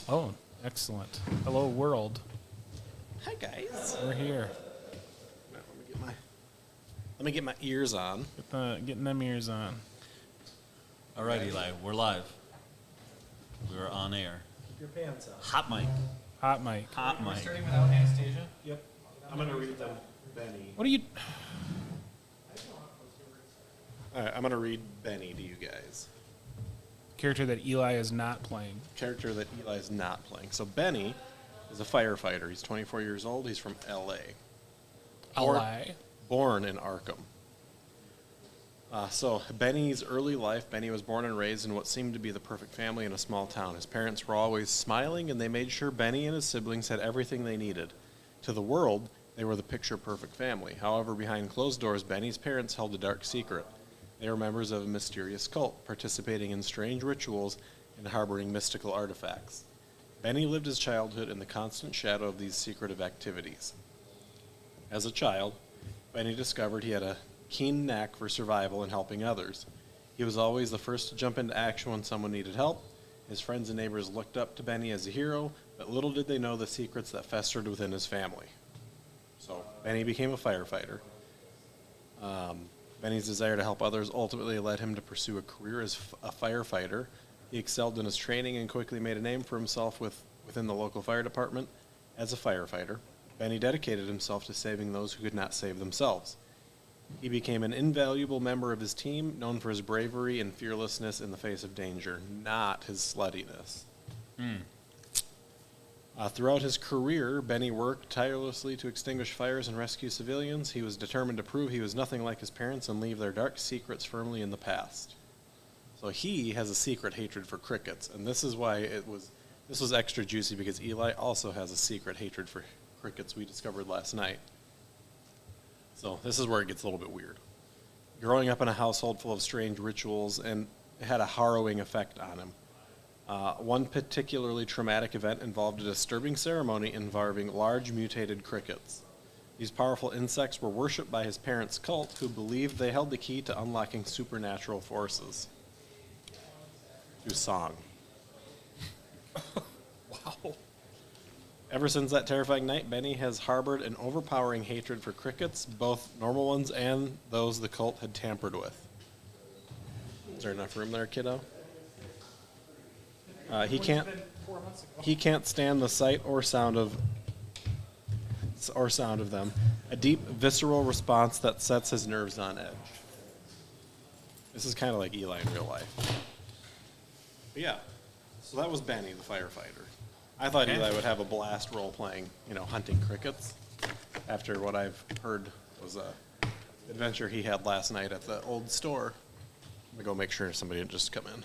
Oh, excellent. Hello, world. Hi, guys. We're here. Let me get my ears on. Getting them ears on. All right, Eli, we're live. We're on air. Your pants on. Hot mic. Hot mic. Hot mic. Starting without Anastasia? Yep. I'm going to read them, Benny. What are you... All right, I'm going to read Benny to you guys. Character that Eli is not playing. Character that Eli is not playing. So Benny is a firefighter. He's 24 years old. He's from L.A. Eli. Born in Arkham. So Benny's early life, Benny was born and raised in what seemed to be the perfect family in a small town. His parents were always smiling, and they made sure Benny and his siblings had everything they needed. To the world, they were the picture-perfect family. However, behind closed doors, Benny's parents held a dark secret. They were members of a mysterious cult, participating in strange rituals and harboring mystical artifacts. Benny lived his childhood in the constant shadow of these secretive activities. As a child, Benny discovered he had a keen knack for survival and helping others. He was always the first to jump into action when someone needed help. His friends and neighbors looked up to Benny as a hero, but little did they know the secrets that festered within his family. So Benny became a firefighter. Benny's desire to help others ultimately led him to pursue a career as a firefighter. He excelled in his training and quickly made a name for himself within the local fire department. As a firefighter, Benny dedicated himself to saving those who could not save themselves. He became an invaluable member of his team, known for his bravery and fearlessness in the face of danger, not his sluttiness. Throughout his career, Benny worked tirelessly to extinguish fires and rescue civilians. He was determined to prove he was nothing like his parents and leave their dark secrets firmly in the past. So he has a secret hatred for crickets, and this is why this was extra juicy, because Eli also has a secret hatred for crickets we discovered last night. So this is where it gets a little bit weird. Growing up in a household full of strange rituals, and it had a harrowing effect on him. One particularly traumatic event involved a disturbing ceremony involving large mutated crickets. These powerful insects were worshipped by his parents' cult, who believed they held the key to unlocking supernatural forces. Through song. Wow. Ever since that terrifying night, Benny has harbored an overpowering hatred for crickets, both normal ones and those the cult had tampered with. Is there enough room there, kiddo? He can't stand the sight or sound of them. A deep, visceral response that sets his nerves on edge. This is kind of like Eli in real life. But yeah, so that was Benny, the firefighter. I thought Eli would have a blast role-playing, hunting crickets, after what I've heard was a adventure he had last night at the old store. I'm going to go make sure somebody didn't just come in.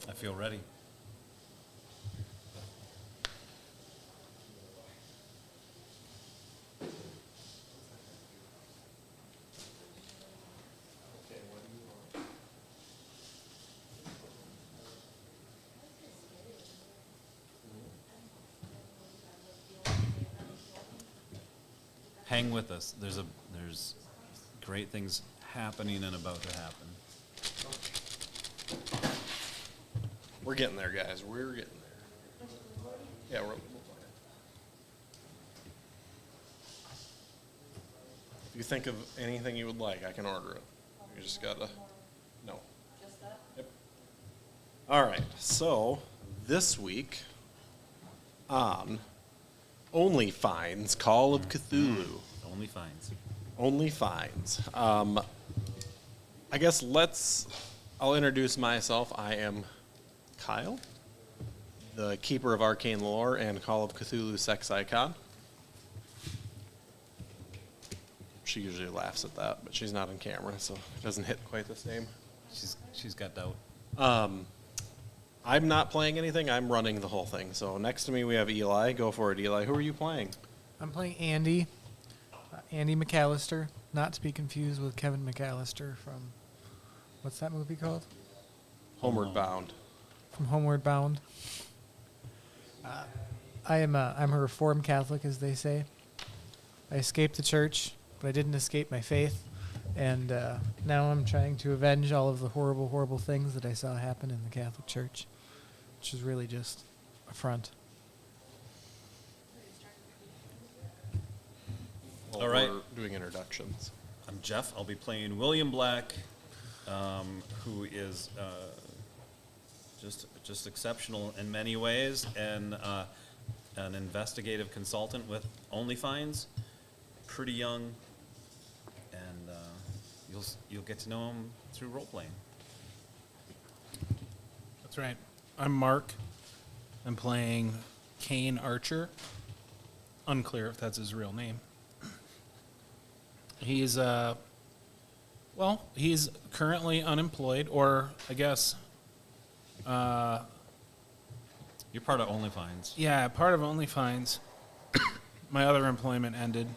I feel ready. Hang with us. There's great things happening and about to happen. We're getting there, guys. We're getting there. Yeah, we'll play it. If you think of anything you would like, I can order it. You just gotta... No. Just that? Yep. All right. So, this week on Only Finds Call of Cthulhu. Only finds. Only Finds. I guess I'll introduce myself. I am Kyle, the keeper of arcane lore and Call of Cthulhu sex icon. She usually laughs at that, but she's not on camera, so it doesn't hit quite the same. She's got doubt. I'm not playing anything. I'm running the whole thing. So next to me we have Eli. Go for it, Eli. Who are you playing? I'm playing Andy. Andy McAllister. not to be confused with Kevin McAllister from, what's that movie called? Homeward Bound. From Homeward Bound. I'm a Reformed Catholic, as they say. I escaped the church, but I didn't escape my faith. And now I'm trying to avenge all of the horrible, horrible things that I saw happen in the Catholic Church, which is really just a front. Well, All right. We're doing introductions. I'm Jeff. I'll be playing William Black, who is just exceptional in many ways, and an investigative consultant with OnlyFans. Pretty young, and you'll get to know him through role playing. That's right. I'm Mark. I'm playing Kane Archer. Unclear if that's his real name. He's he's currently unemployed, or I guess, You're part of OnlyFans. yeah, part of OnlyFans. My other employment ended,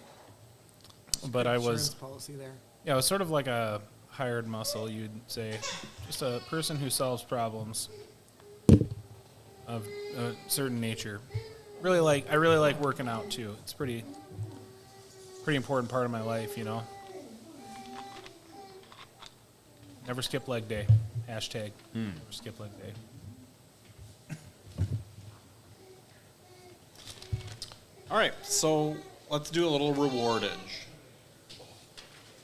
but I Insurance was, policy there. yeah, I was sort of like a hired muscle, you'd say, just a person who solves problems of a certain nature. I really like working out too. It's pretty important part of my life, you know. Never skip leg day. Hashtag never skip leg day. All right, so let's do a little rewardage.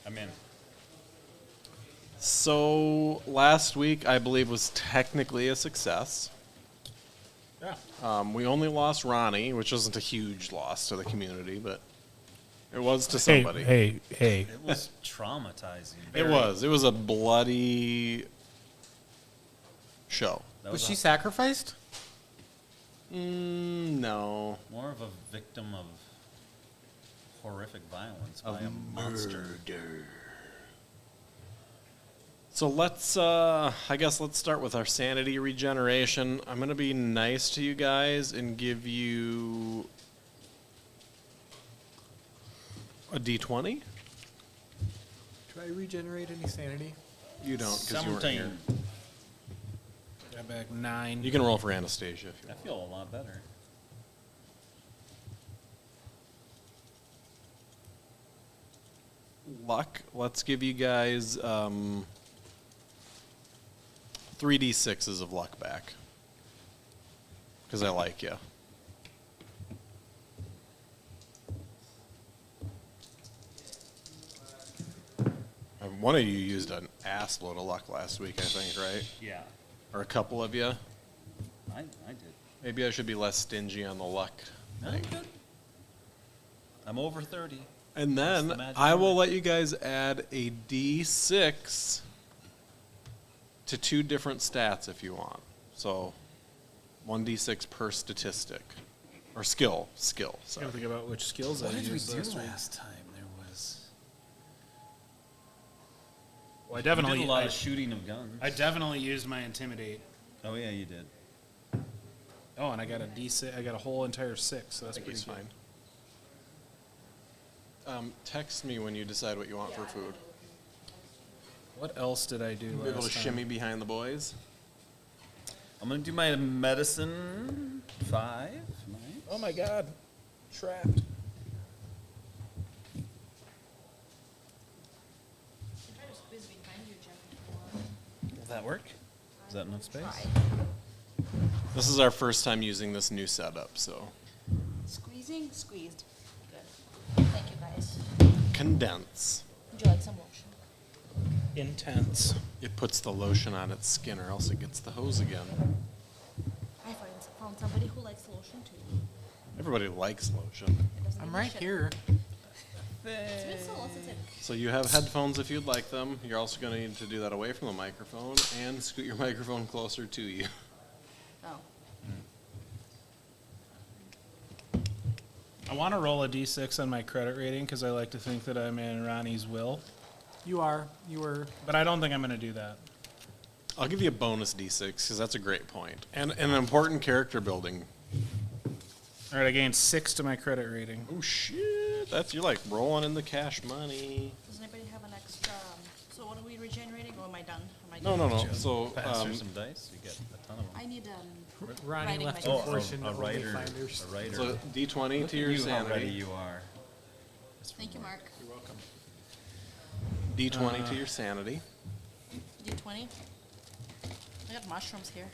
I'm in. So last week, I believe, was technically a success. Yeah. We only lost Ronnie, which wasn't a huge loss to the community, but it was to somebody. Hey. It was traumatizing. It was. It was a bloody show. That Was was she a- sacrificed? No. more of a victim of horrific violence by a monster. So let's, I guess let's start with our sanity regeneration. I'm going to be nice to you guys and give you a D20. Do I regenerate any sanity? You don't, because you weren't here. Got back 9. You can roll for Anastasia if you I want. feel a lot better. Luck, let's give you guys 3d6s of luck back. Because I like you. One of you used an ass load of luck last week, I think, right? Yeah, Or a couple of you. I did. Maybe I should be less stingy on the luck I'm thing. good. I'm over 30. And That's the then magic I will number. let you guys add a d6 to 2 different stats if you want. So 1d6 per statistic. Or skill. Sorry. Gotta think about which skills I used last week. time? There was. Well, I You definitely, did a lot of shooting of guns. I definitely used my intimidate. Oh yeah, you did. Oh, and I got a D6. I got a whole entire 6. So I that's think pretty he's good. fine. Text me when you decide what you want for food. What else did I do Be able to last time? shimmy behind the boys. I'm gonna do my medicine 5. Nice. Oh my God, trapped. Try to squeeze behind you, Jeff. Will that work? Is that enough space? Try. This is our first time using this new setup, so Squeezing, squeezed. Good. Thank you, guys. condense. Would you like some lotion? Intense. It puts the lotion on its skin or else it gets the hose again. I found somebody who likes lotion too. Everybody likes lotion. It doesn't I'm give a right shit. here. It's a bit solicited. So you have headphones if you'd like them. You're also going to need to do that away from the microphone and scoot your microphone closer to you. Oh. I want to roll a D6 on my credit rating because I like to think that I'm in Ronnie's will, You were. but I don't think I'm going to do that. I'll give you a bonus D6 because that's a great point. And an important character building. All right, I gained 6 to my credit rating. Oh shit, you're like rolling in the cash money. Doesn't it I done? Am I No, done? no, no. So, Pass her some dice, you get a ton of them. I need, Ronnie Writing left my- a Oh, portion a of only writer, finders. a writer. so D20 Look to at your you, how ready sanity. you are. That's thank you, from Mark. You're welcome. D20 to your sanity. D20. I got mushrooms here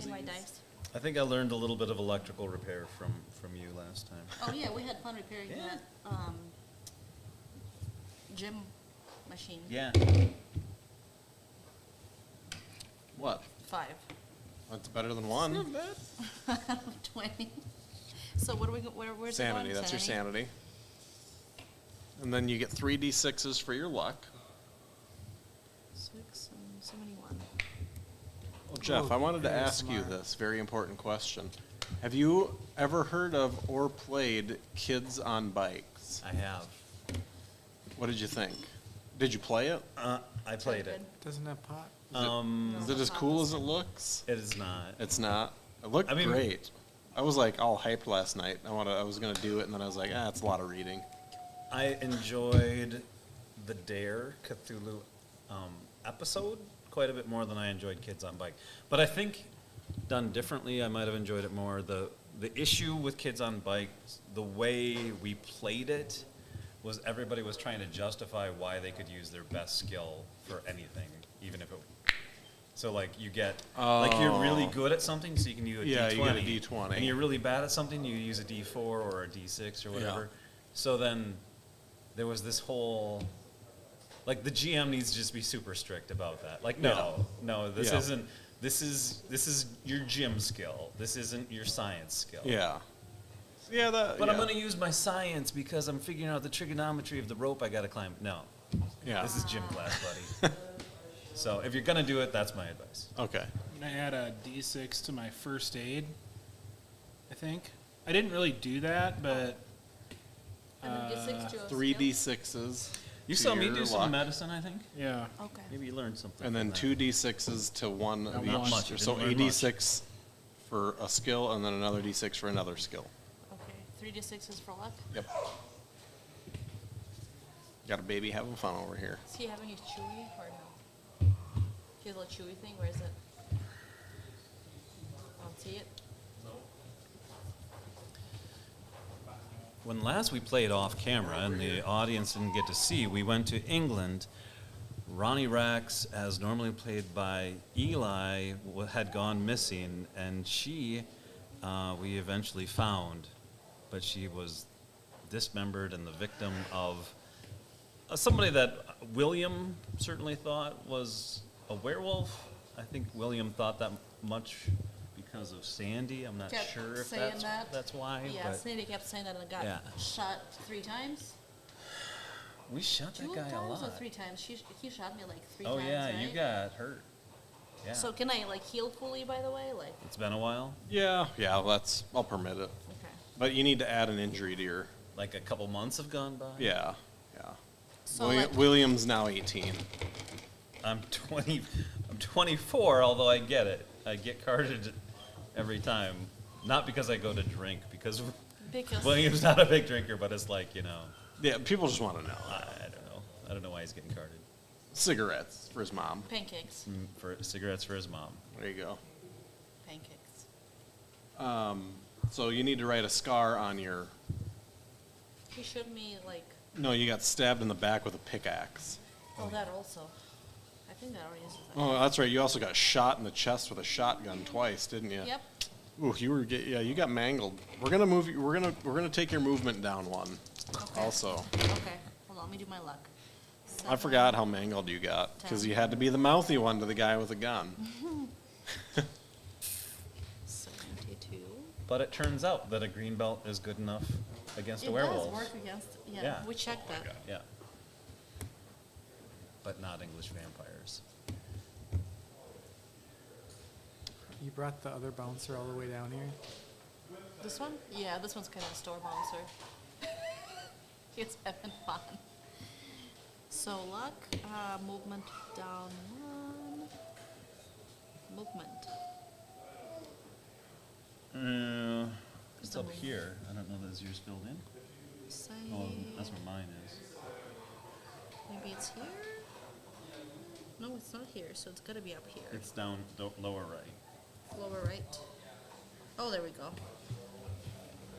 in my dice. I think I learned a little bit of electrical repair from you last time. Oh, yeah, we had fun repairing Yeah. that, gym machine. Yeah. What? 5. That's better than 1. 20. So what are we, where's it Sanity, going? that's your sanity. And then you get 3d6s for your luck. 6 and 71. Well, Jeff, I wanted to ask you this very important question. Have you ever heard of or played Kids on Bikes? I have. What did you think? Did you play it? I played it. Doesn't have pot. Is it as cool as it looks? It is not. It's not. It looked I mean- great. I was like all hyped last night. I was gonna do it, and then I was like, it's a lot of reading. I enjoyed the Dare Cthulhu episode quite a bit more than I enjoyed Kids on Bike. But I think done differently, I might have enjoyed it more. The issue with Kids on Bike, the way we played it, was everybody was trying to justify why they could use their best skill for anything, even if it. So like you get like you're really good at something, so you can use a Yeah, D20. you get a D20. And you're really bad at something, you use a D4 or a D6 or whatever. Yeah. So then there was this whole, like the GM needs to just be super strict about that. Like no, this Yeah. isn't. This is your gym skill. This isn't your science skill. Yeah. Yeah, that. But yeah. I'm going to use my science because I'm figuring out the trigonometry of the rope I got to climb. No, Yeah. this is gym class, buddy. So if you're going to do it, that's my advice. Okay. I had a D6 to my first aid, I think. I didn't really do that, but And then D6 to a 3d6s. You to saw me your do luck, some medicine, I think. yeah. skill? Okay. Maybe you learned something. and then from that. 2d6s to one of Not each. much, you So didn't a learn much. d6 for a skill, and then another d6 for another skill. Okay. 3d6 is for luck. Yep. Got a baby having fun over here. Is he having his chewy or no? He has a little chewy thing. Where is it? I don't see it. When last we played off camera and the audience didn't get to see, we went to England. Ronnie Rax, as normally played by Eli, had gone missing, and she we eventually found, but she was dismembered and the victim of somebody that William certainly thought was a werewolf. I think William thought that much because of Sandy. I'm not Kept sure if saying that's that. that's why. Yeah, but Sandy kept saying that and got Yeah. shot 3 times. we shot that 2 guy a times or lot. 3 times? He shot me like 3 Oh times. yeah, right? you got hurt. Yeah. So can I like heal fully? By the way, like It's been a while, Yeah. Yeah, I'll permit it. okay. But you need to add an injury to your. like a couple months have gone by. Yeah. Yeah. So like William's now 18. I'm 20. I'm 24. Although I get it, I get carded every time. Not because I go to drink, because because William's not a big drinker, but it's like Yeah, people just want to know. I don't know. I don't know why he's getting carded. Cigarettes for his mom. pancakes, For cigarettes for his mom. There you go. pancakes. So you need to write a scar on your. He showed me like No, you got stabbed in the back with a pickaxe. that also. I think that already is. Oh, that's right. You also got shot in the chest with a shotgun twice, didn't you? Yep. Ooh, you got mangled. We're gonna move. We're gonna take your movement down 1. Okay. Also, Okay. Hold on. Let me do my luck. I forgot how mangled you got because you had to be the mouthy one to the guy with a gun. 72. But it turns out that a green belt is good enough against a It werewolf. does work against. Yeah. Yeah. We checked that. Yeah. But not English vampires. You brought the other bouncer all the way down here. This one? Yeah. This one's kind of a store bouncer. He's having fun. So luck, movement down 1. Movement. It's up here. I don't know that is yours filled in. Say Oh, that's where mine is. maybe it's here. No, it's not here, so it's gotta be up here. It's down lower right. Lower right. Oh, there we go.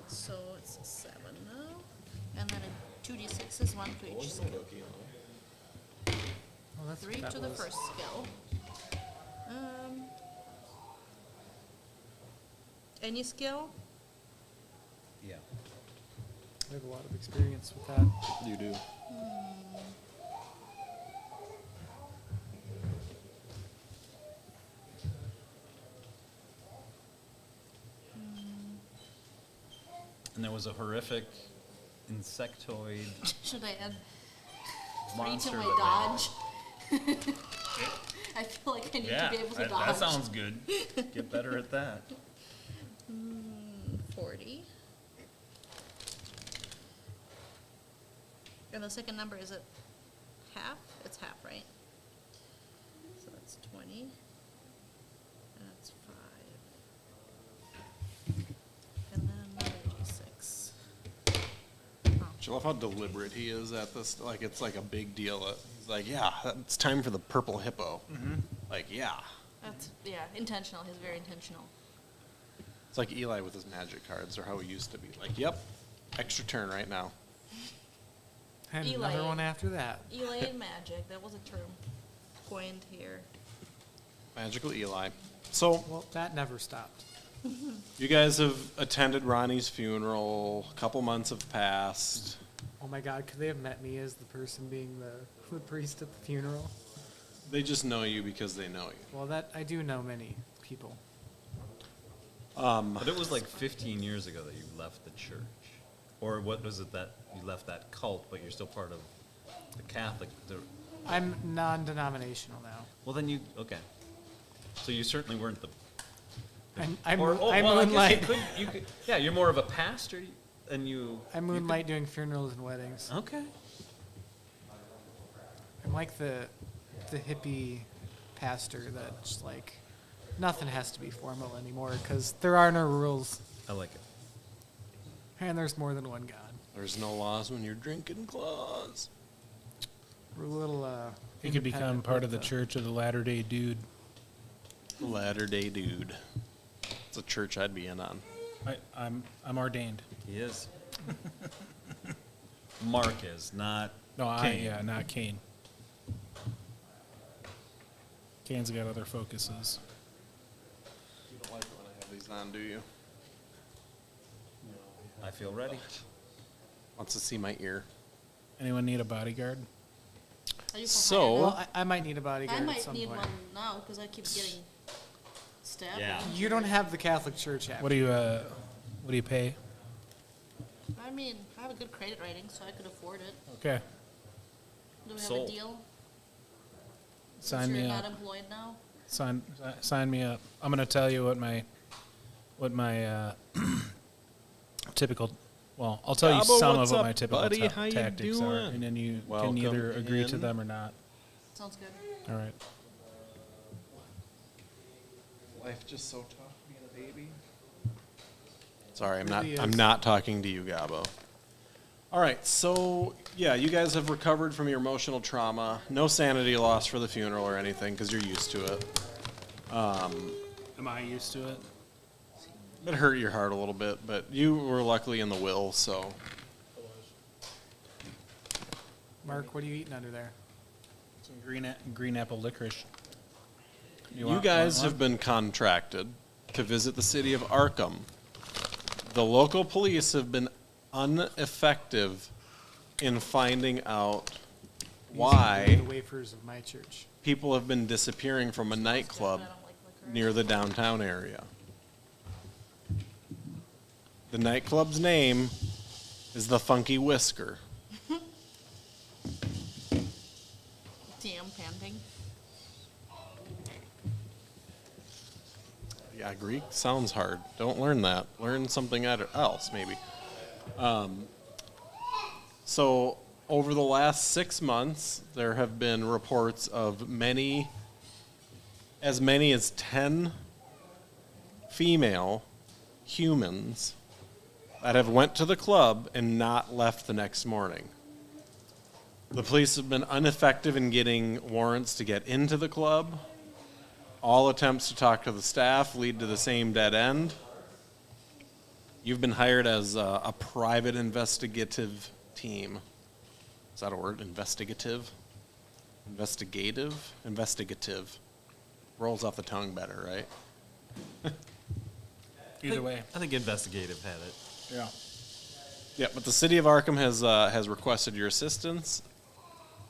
So it's 7 now. And then a 2d6 is 1 to each skill. Well, that's 3 what that to the was. first skill. Any skill? Yeah. I have a lot of experience with that. You do. And there was a horrific insectoid Should I add 3 monster. to that my dodge? I feel like I need to be able to dodge. That sounds good. Get better at that. 40. And the second number, is it half? It's half, right? So that's 20. And that's 5. And then another d6. I love how deliberate he is at this. Like, it's like a big deal. He's like, yeah, it's time for the purple hippo. Like, yeah. That's, yeah, intentional. He's very intentional. It's like Eli with his magic cards, or how he used to be. Like, yep, extra turn right now. And Eli. another one after that. Elaine magic. That was a term coined here. Magical Eli. So, Well, that never stopped. you guys have attended Ronnie's funeral. A couple months have passed. Oh my God, could they have met me as the person being the priest at the funeral? They just know you because they know you. Well, that I do know many people. But it was like 15 years ago that you left the church. Or what was it that you left that cult, but you're still part of the Catholic? I'm non-denominational now. Well, then okay. So you certainly weren't the. I well, I guess moonlight. you could, yeah, you're more of a pastor, and you. I moonlight doing funerals and weddings. Okay. I'm like the hippie pastor that's like nothing has to be formal anymore because there are no rules I like it. and there's more than one God. There's no laws when you're drinking claws. We're a little. He could become independent part of with the Church of the Latter-day Dude. Latter-day Dude. It's a church I'd be in on. I'm ordained. He is. Mark is not. No, Cain. not Cain. Cain's got other focuses. You don't like it when I have these on, do you? I feel ready. Wants to see my ear. Anyone need a bodyguard? Are you So- behind? Well, I might need a bodyguard I at might some need point. one now because I keep getting stabbed. Yeah. You don't have the Catholic Church act. What do you pay? I mean, I have a good credit rating, so I could afford it. Okay, Do we have Sold. a deal? sign Since me you're up. not employed now? Sign me up. I'm gonna tell you what my typical. Well, I'll tell you Gabo, some of what's what up, my typical buddy? How you tactics are, doing? and then you Welcome can either agree to in. them or not. Sounds good. All right. Life just so tough being a baby. Sorry, I'm Really not. I'm is. not talking to you, Gabo. All right, so yeah, you guys have recovered from your emotional trauma. No sanity loss for the funeral or anything because you're used to it. Am I used to it? It hurt your heart a little bit, but you were luckily in the will, so Mark, what are you eating under there? Some green apple licorice. you guys have been contracted to visit the city of Arkham. The local police have been ineffective in finding out why The wafers of my church. people have been disappearing from a nightclub But I don't like licorice. near the downtown area. The nightclub's name is the Funky Whisker. Damn, panting. Yeah, Greek sounds hard. Don't learn that. Learn something else, maybe. So, over the last 6 months, there have been reports of as many as 10 female humans that have went to the club and not left the next morning. The police have been ineffective in getting warrants to get into the club. All attempts to talk to the staff lead to the same dead end. You've been hired as a private investigative team. Is that a word? Investigative? Investigative? Investigative. Rolls off the tongue better, right? Either way. I think investigative had it. Yeah. Yeah, but the city of Arkham has requested your assistance,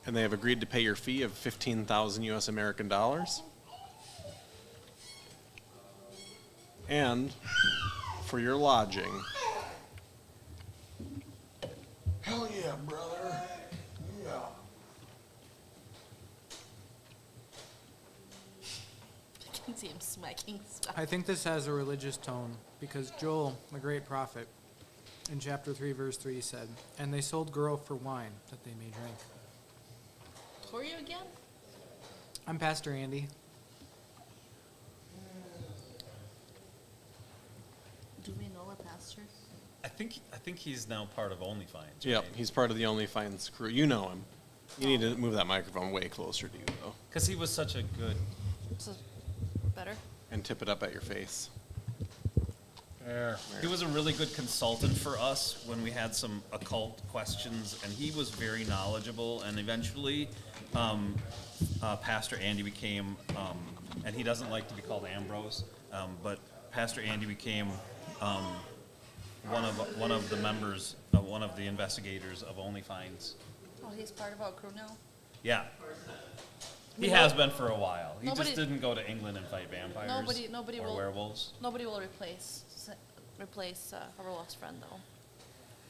and they have agreed to pay your fee of 15,000 U.S. American dollars. And for your lodging. Hell yeah, brother. Yeah. You can see him smacking stuff. I think this has a religious tone because Joel, the great prophet, in chapter 3, verse 3 said, "And they sold girl for wine that they may drink." Who are you again? I'm Pastor Andy. Do we know a pastor? I think he's now part of OnlyFans. Yep, he's part of the OnlyFans crew. You know him. You need to move that microphone way closer to you, though, Because he was such a good. So, better? and tip it up at your face. There. He was a really good consultant for us when we had some occult questions, and he was very knowledgeable. And eventually, Pastor Andy became, and he doesn't like to be called Ambrose, but Pastor Andy became one of the members, one of the investigators of OnlyFans. Oh, he's part of our crew now? Yeah. He No- has been for a while. He Nobody- just didn't go to England and fight vampires Nobody or will- werewolves. Nobody will replace our lost friend, though.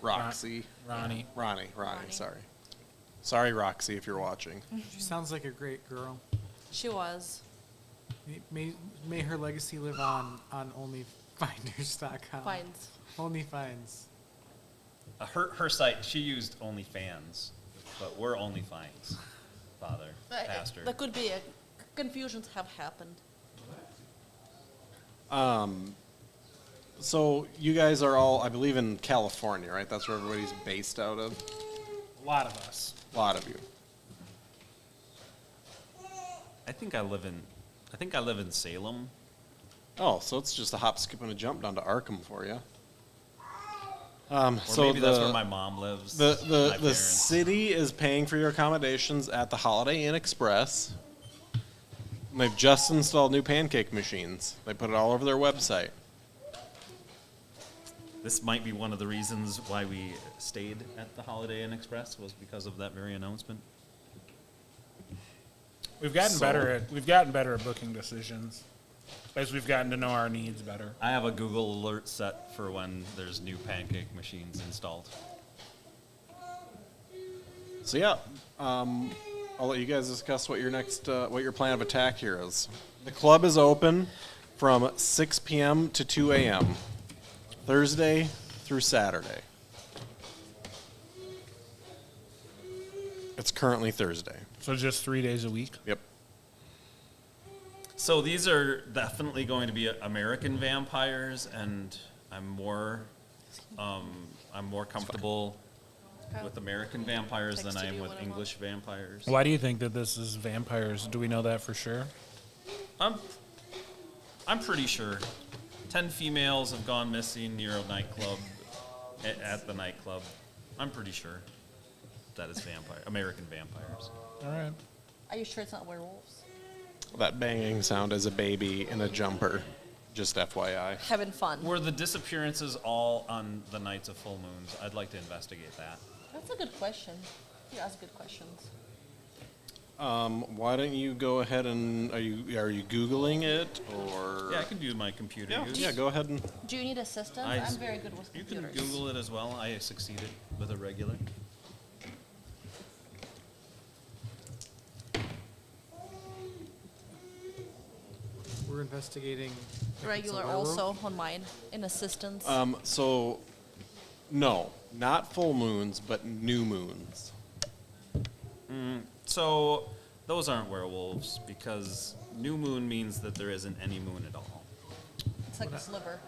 Roxy. Ronnie. Ronnie, Ronnie. sorry. Sorry, Roxy, if you're watching. She sounds like a great girl. She was. May her legacy live on OnlyFinders.com. Finds. OnlyFinds. Her site, she used OnlyFans, but we're OnlyFines, Father, Pastor. That could be a confusions have happened. So you guys are all, I believe, in California, right? That's where everybody's based out of? A lot of us. A lot of you. I think I live in Salem. Oh, so it's just a hop, skip, and a jump down to Arkham for you. Or So maybe that's where my mom lives. my The parents. city is paying for your accommodations at the Holiday Inn Express. And they've just installed new pancake machines. They put it all over their website. This might be one of the reasons why we stayed at the Holiday Inn Express was because of that very announcement. We've gotten So- better at booking decisions as we've gotten to know our needs better. I have a Google alert set for when there's new pancake machines installed. So yeah, I'll let you guys discuss what your what your plan of attack here is. The club is open from 6 p.m. to 2 a.m. Thursday through Saturday. It's currently Thursday. So just 3 days a week. Yep. So these are definitely going to be American vampires, and I'm more comfortable with American vampires than I am Texted you with what I English vampires. Why do you think that this is vampires? Do we know that for sure? I'm pretty sure. 10 females have gone missing near a nightclub, at the nightclub. I'm pretty sure that is American vampires. All right. Are you sure it's not werewolves? That banging sound as a baby in a jumper. Just FYI. Having fun. Were the disappearances all on the nights of full moons? I'd like to investigate that. That's a good question. You ask good questions. Why don't you go ahead and are you Googling it or? Yeah, I can do my computer Yeah, use. yeah, go ahead and. Do you need assistance? I- I'm very good with You can computers. Google it as well. I succeeded with a regular. We're investigating. if it's a Regular werewolf. also on mine. In assistance. So, no, not full moons, but new moons. So those aren't werewolves because new moon means that there isn't any moon at all. It's like a sliver.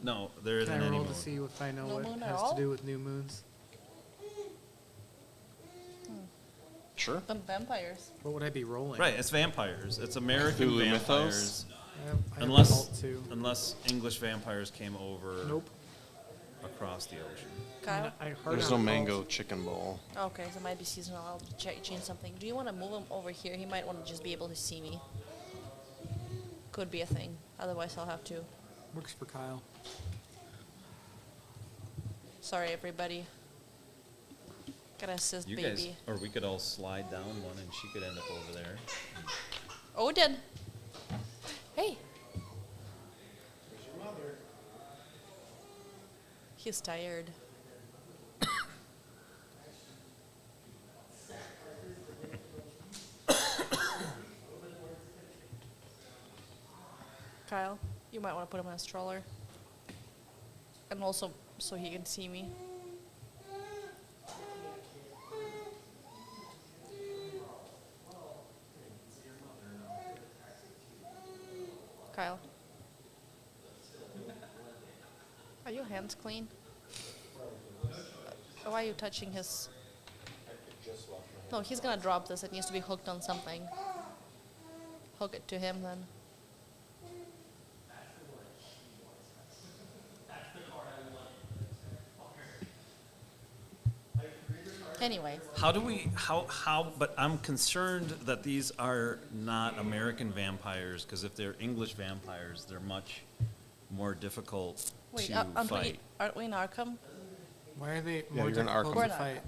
No, there Can isn't I any roll moon. to see if I know No what moon it at has all? to do with new moons? Sure. Them vampires. What would I be rolling? Right, it's vampires. It's American Cthulhu vampires. mythos? I have Unless occult too. unless English vampires came over Nope. across the ocean. Kyle? I heard There's on no occult. mango chicken bowl. Okay, so it might be seasonal. I'll change something. Do you want to move him over here? He might want to just be able to see me. Could be a thing. Otherwise, I'll have to. Works for Kyle. Sorry, everybody. Gotta assist You baby. guys, or we could all slide down one, and she could end up over there. Odin. Hey. He's tired. Kyle, you might want to put him in a stroller. And also so he can see me. Kyle. Are your hands clean? Why are you touching his... No, he's gonna drop this. It needs to be hooked on something. Hook it to him then. Anyway, But I'm concerned that these are not American vampires, because if they're English vampires, they're much more difficult wait, to fight. aren't we in Arkham? Why are they more you're in difficult Arkham. to We're fight?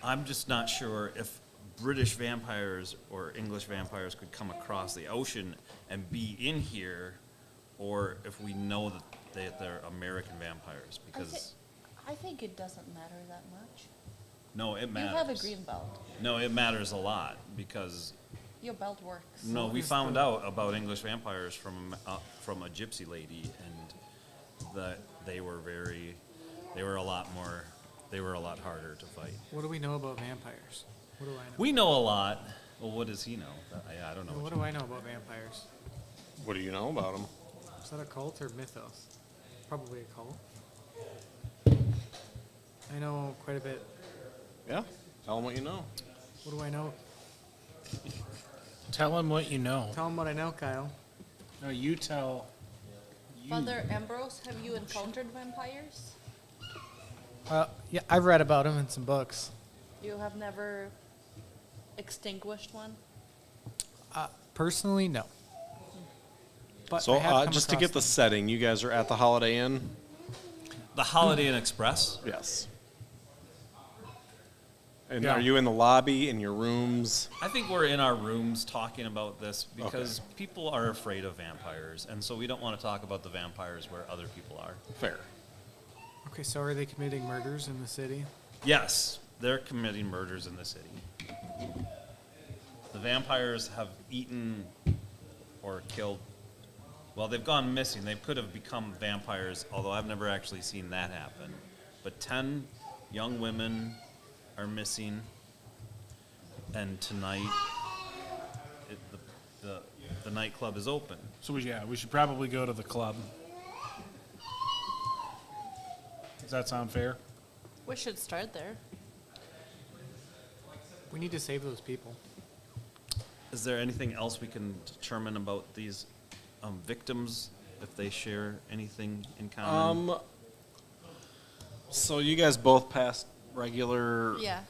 I'm just not sure if British vampires or English vampires could come across the ocean and be in here, or if we know that they're American vampires, because I think it doesn't matter that much. no, it You matters. have a green belt. No, it matters a lot, because Your belt works. no, we is found the- out about English vampires from a gypsy lady, and that they were a lot harder to fight. What do we know about vampires? What do I know? We know a lot. Well, what does he know? I don't know. What do I know about vampires? What do you know about them? Is that a cult or mythos? Probably a cult. I know quite a bit. Yeah. Tell them what you know. What do I know? Tell him what you know. Tell them what I know, Kyle. No, you tell. Father Ambrose, have you encountered vampires? Yeah, I've read about them in some books. You have never extinguished one? Personally, no. But So I have come just to across get the them. setting, you guys are at the Holiday Inn? The Holiday Inn Express. Yes. And Yeah. are you in the lobby, in your rooms? I think we're in our rooms talking about this because people are afraid of vampires, and so we don't want to talk about the vampires where other people are. Fair. Okay, so are they committing murders in the city? Yes, they're committing murders in the city. The vampires have eaten or killed. Well, they've gone missing. They could have become vampires, although I've never actually seen that happen. But 10 young women are missing, and tonight the nightclub is open. So we should probably go to the club. Does that sound fair? We should start there. We need to save those people. Is there anything else we can determine about these victims, if they share anything in common? So you guys both passed regular. Yeah.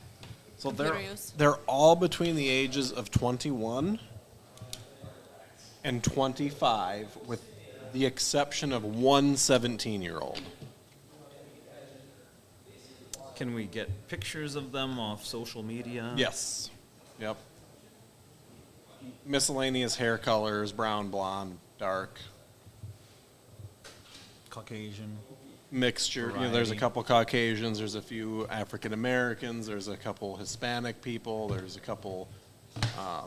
So Computer use. they're all between the ages of 21 and 25, with the exception of one 17-year-old. Can we get pictures of them off social media? Yes. Yep. Miscellaneous hair colors: brown, blonde, dark. Caucasian. Mixture. You know, there's a Variety. couple Caucasians, there's a few African Americans, there's a couple Hispanic people, there's a couple. I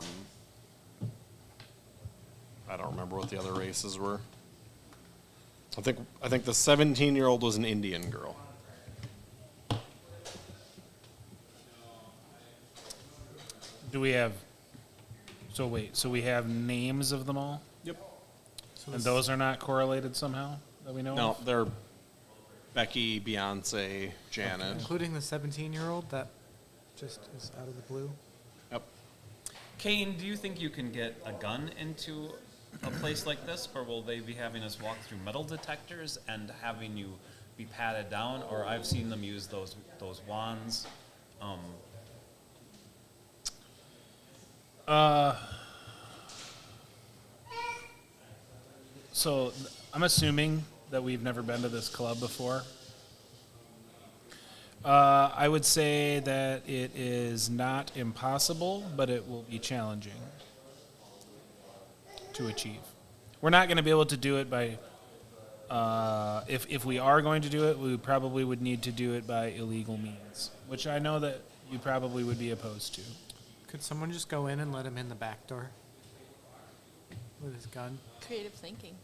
don't remember what the other races were. I think the 17-year-old was an Indian girl. Do we have? So wait. So we have names of them all, Yep. So and this- those are not correlated somehow that we know No, of. they're Becky, Beyonce, Janet. including the 17-year-old that just is out of the blue. Yep. Kane, do you think you can get a gun into a place like this, or will they be having us walk through metal detectors and having you be patted down? Or I've seen them use those wands. So I'm assuming that we've never been to this club before. I would say that it is not impossible, but it will be challenging to achieve. We're not going to be able to do it by. If we are going to do it, we probably would need to do it by illegal means, which I know that you probably would be opposed to. Could someone just go in and let him in the back door with his gun? Creative thinking.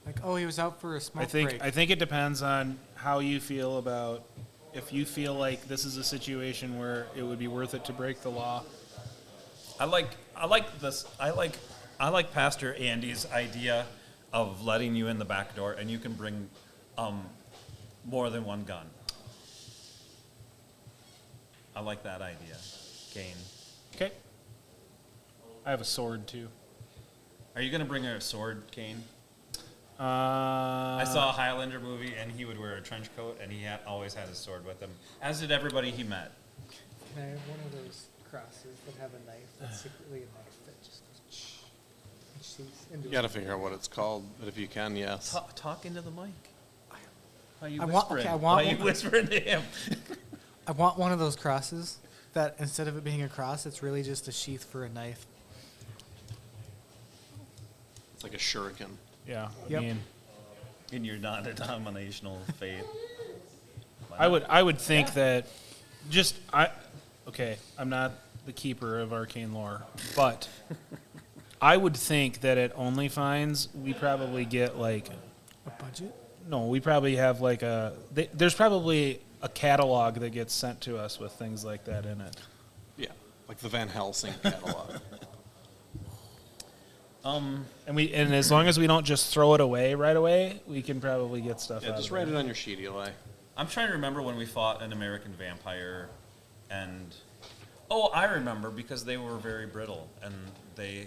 Like, oh, he was out for a smoke break. I think it depends on how you feel about. If you feel like this is a situation where it would be worth it to break the law. I like this. I like Pastor Andy's idea of letting you in the back door, and you can bring more than one gun. I like that idea, Kane. Okay. I have a sword too. Are you going to bring a sword, Kane? I I saw a Highlander movie, and he would wear a trench coat, and he always had his sword with him, as did everybody he met. Can I have one of those crosses that have a knife that's secretly a knife that just goes and shoots into You got to figure out what it's called, but if you can, yes. Talk into the mic. Why are you I want- whispering? okay, I Why want are you one. whispering to him? I want one of those crosses that instead of it being a cross, it's really just a sheath for a knife. It's like a shuriken. Yeah. Yep. I mean, In your non-denominational faith. I would think that okay, I'm not the keeper of arcane lore, but I would think that at OnlyFans we probably get like A budget? no, we probably have like there's probably a catalog that gets sent to us with things like that in it. Yeah, like the Van Helsing catalog. And as long as we don't just throw it away right away, we can probably get stuff Yeah, out just of write it. it on your sheet, Eli. I'm trying to remember when we fought an American vampire, and I remember because they were very brittle, and the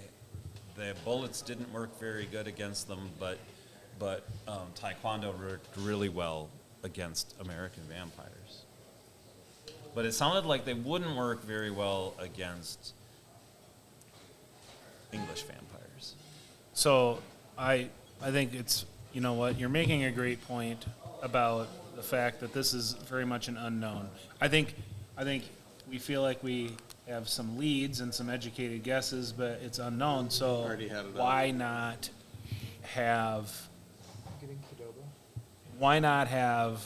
bullets didn't work very good against them, but Taekwondo worked really well against American vampires. But it sounded like they wouldn't work very well against English vampires. So I think it's, you know what, you're making a great point about the fact that this is very much an unknown. I think we feel like we have some leads and some educated guesses, but it's unknown. So Already had it why not have Getting Qdoba? why not have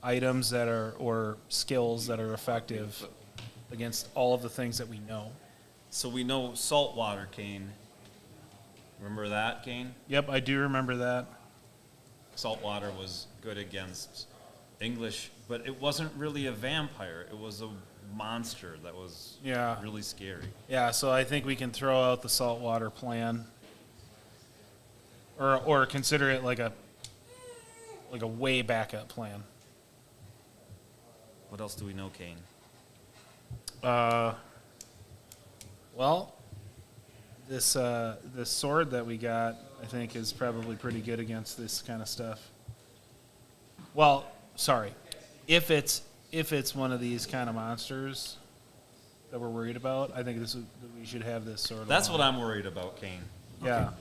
items that are or skills that are effective against all of the things that we know? So we know saltwater, Kane. Remember that, Kane? Yep, I do remember that. Saltwater was good against English, but it wasn't really a vampire. It was a monster that was Yeah. really scary. Yeah, so I think we can throw out the saltwater plan, or consider it like a way backup plan. What else do we know, Kane? Well, this sword that we got, I think, is probably pretty good against this kind of stuff. Well, sorry, if it's one of these kind of monsters that we're worried about, I think we should have this sword. That's along. what I'm worried about, Kane. Yeah.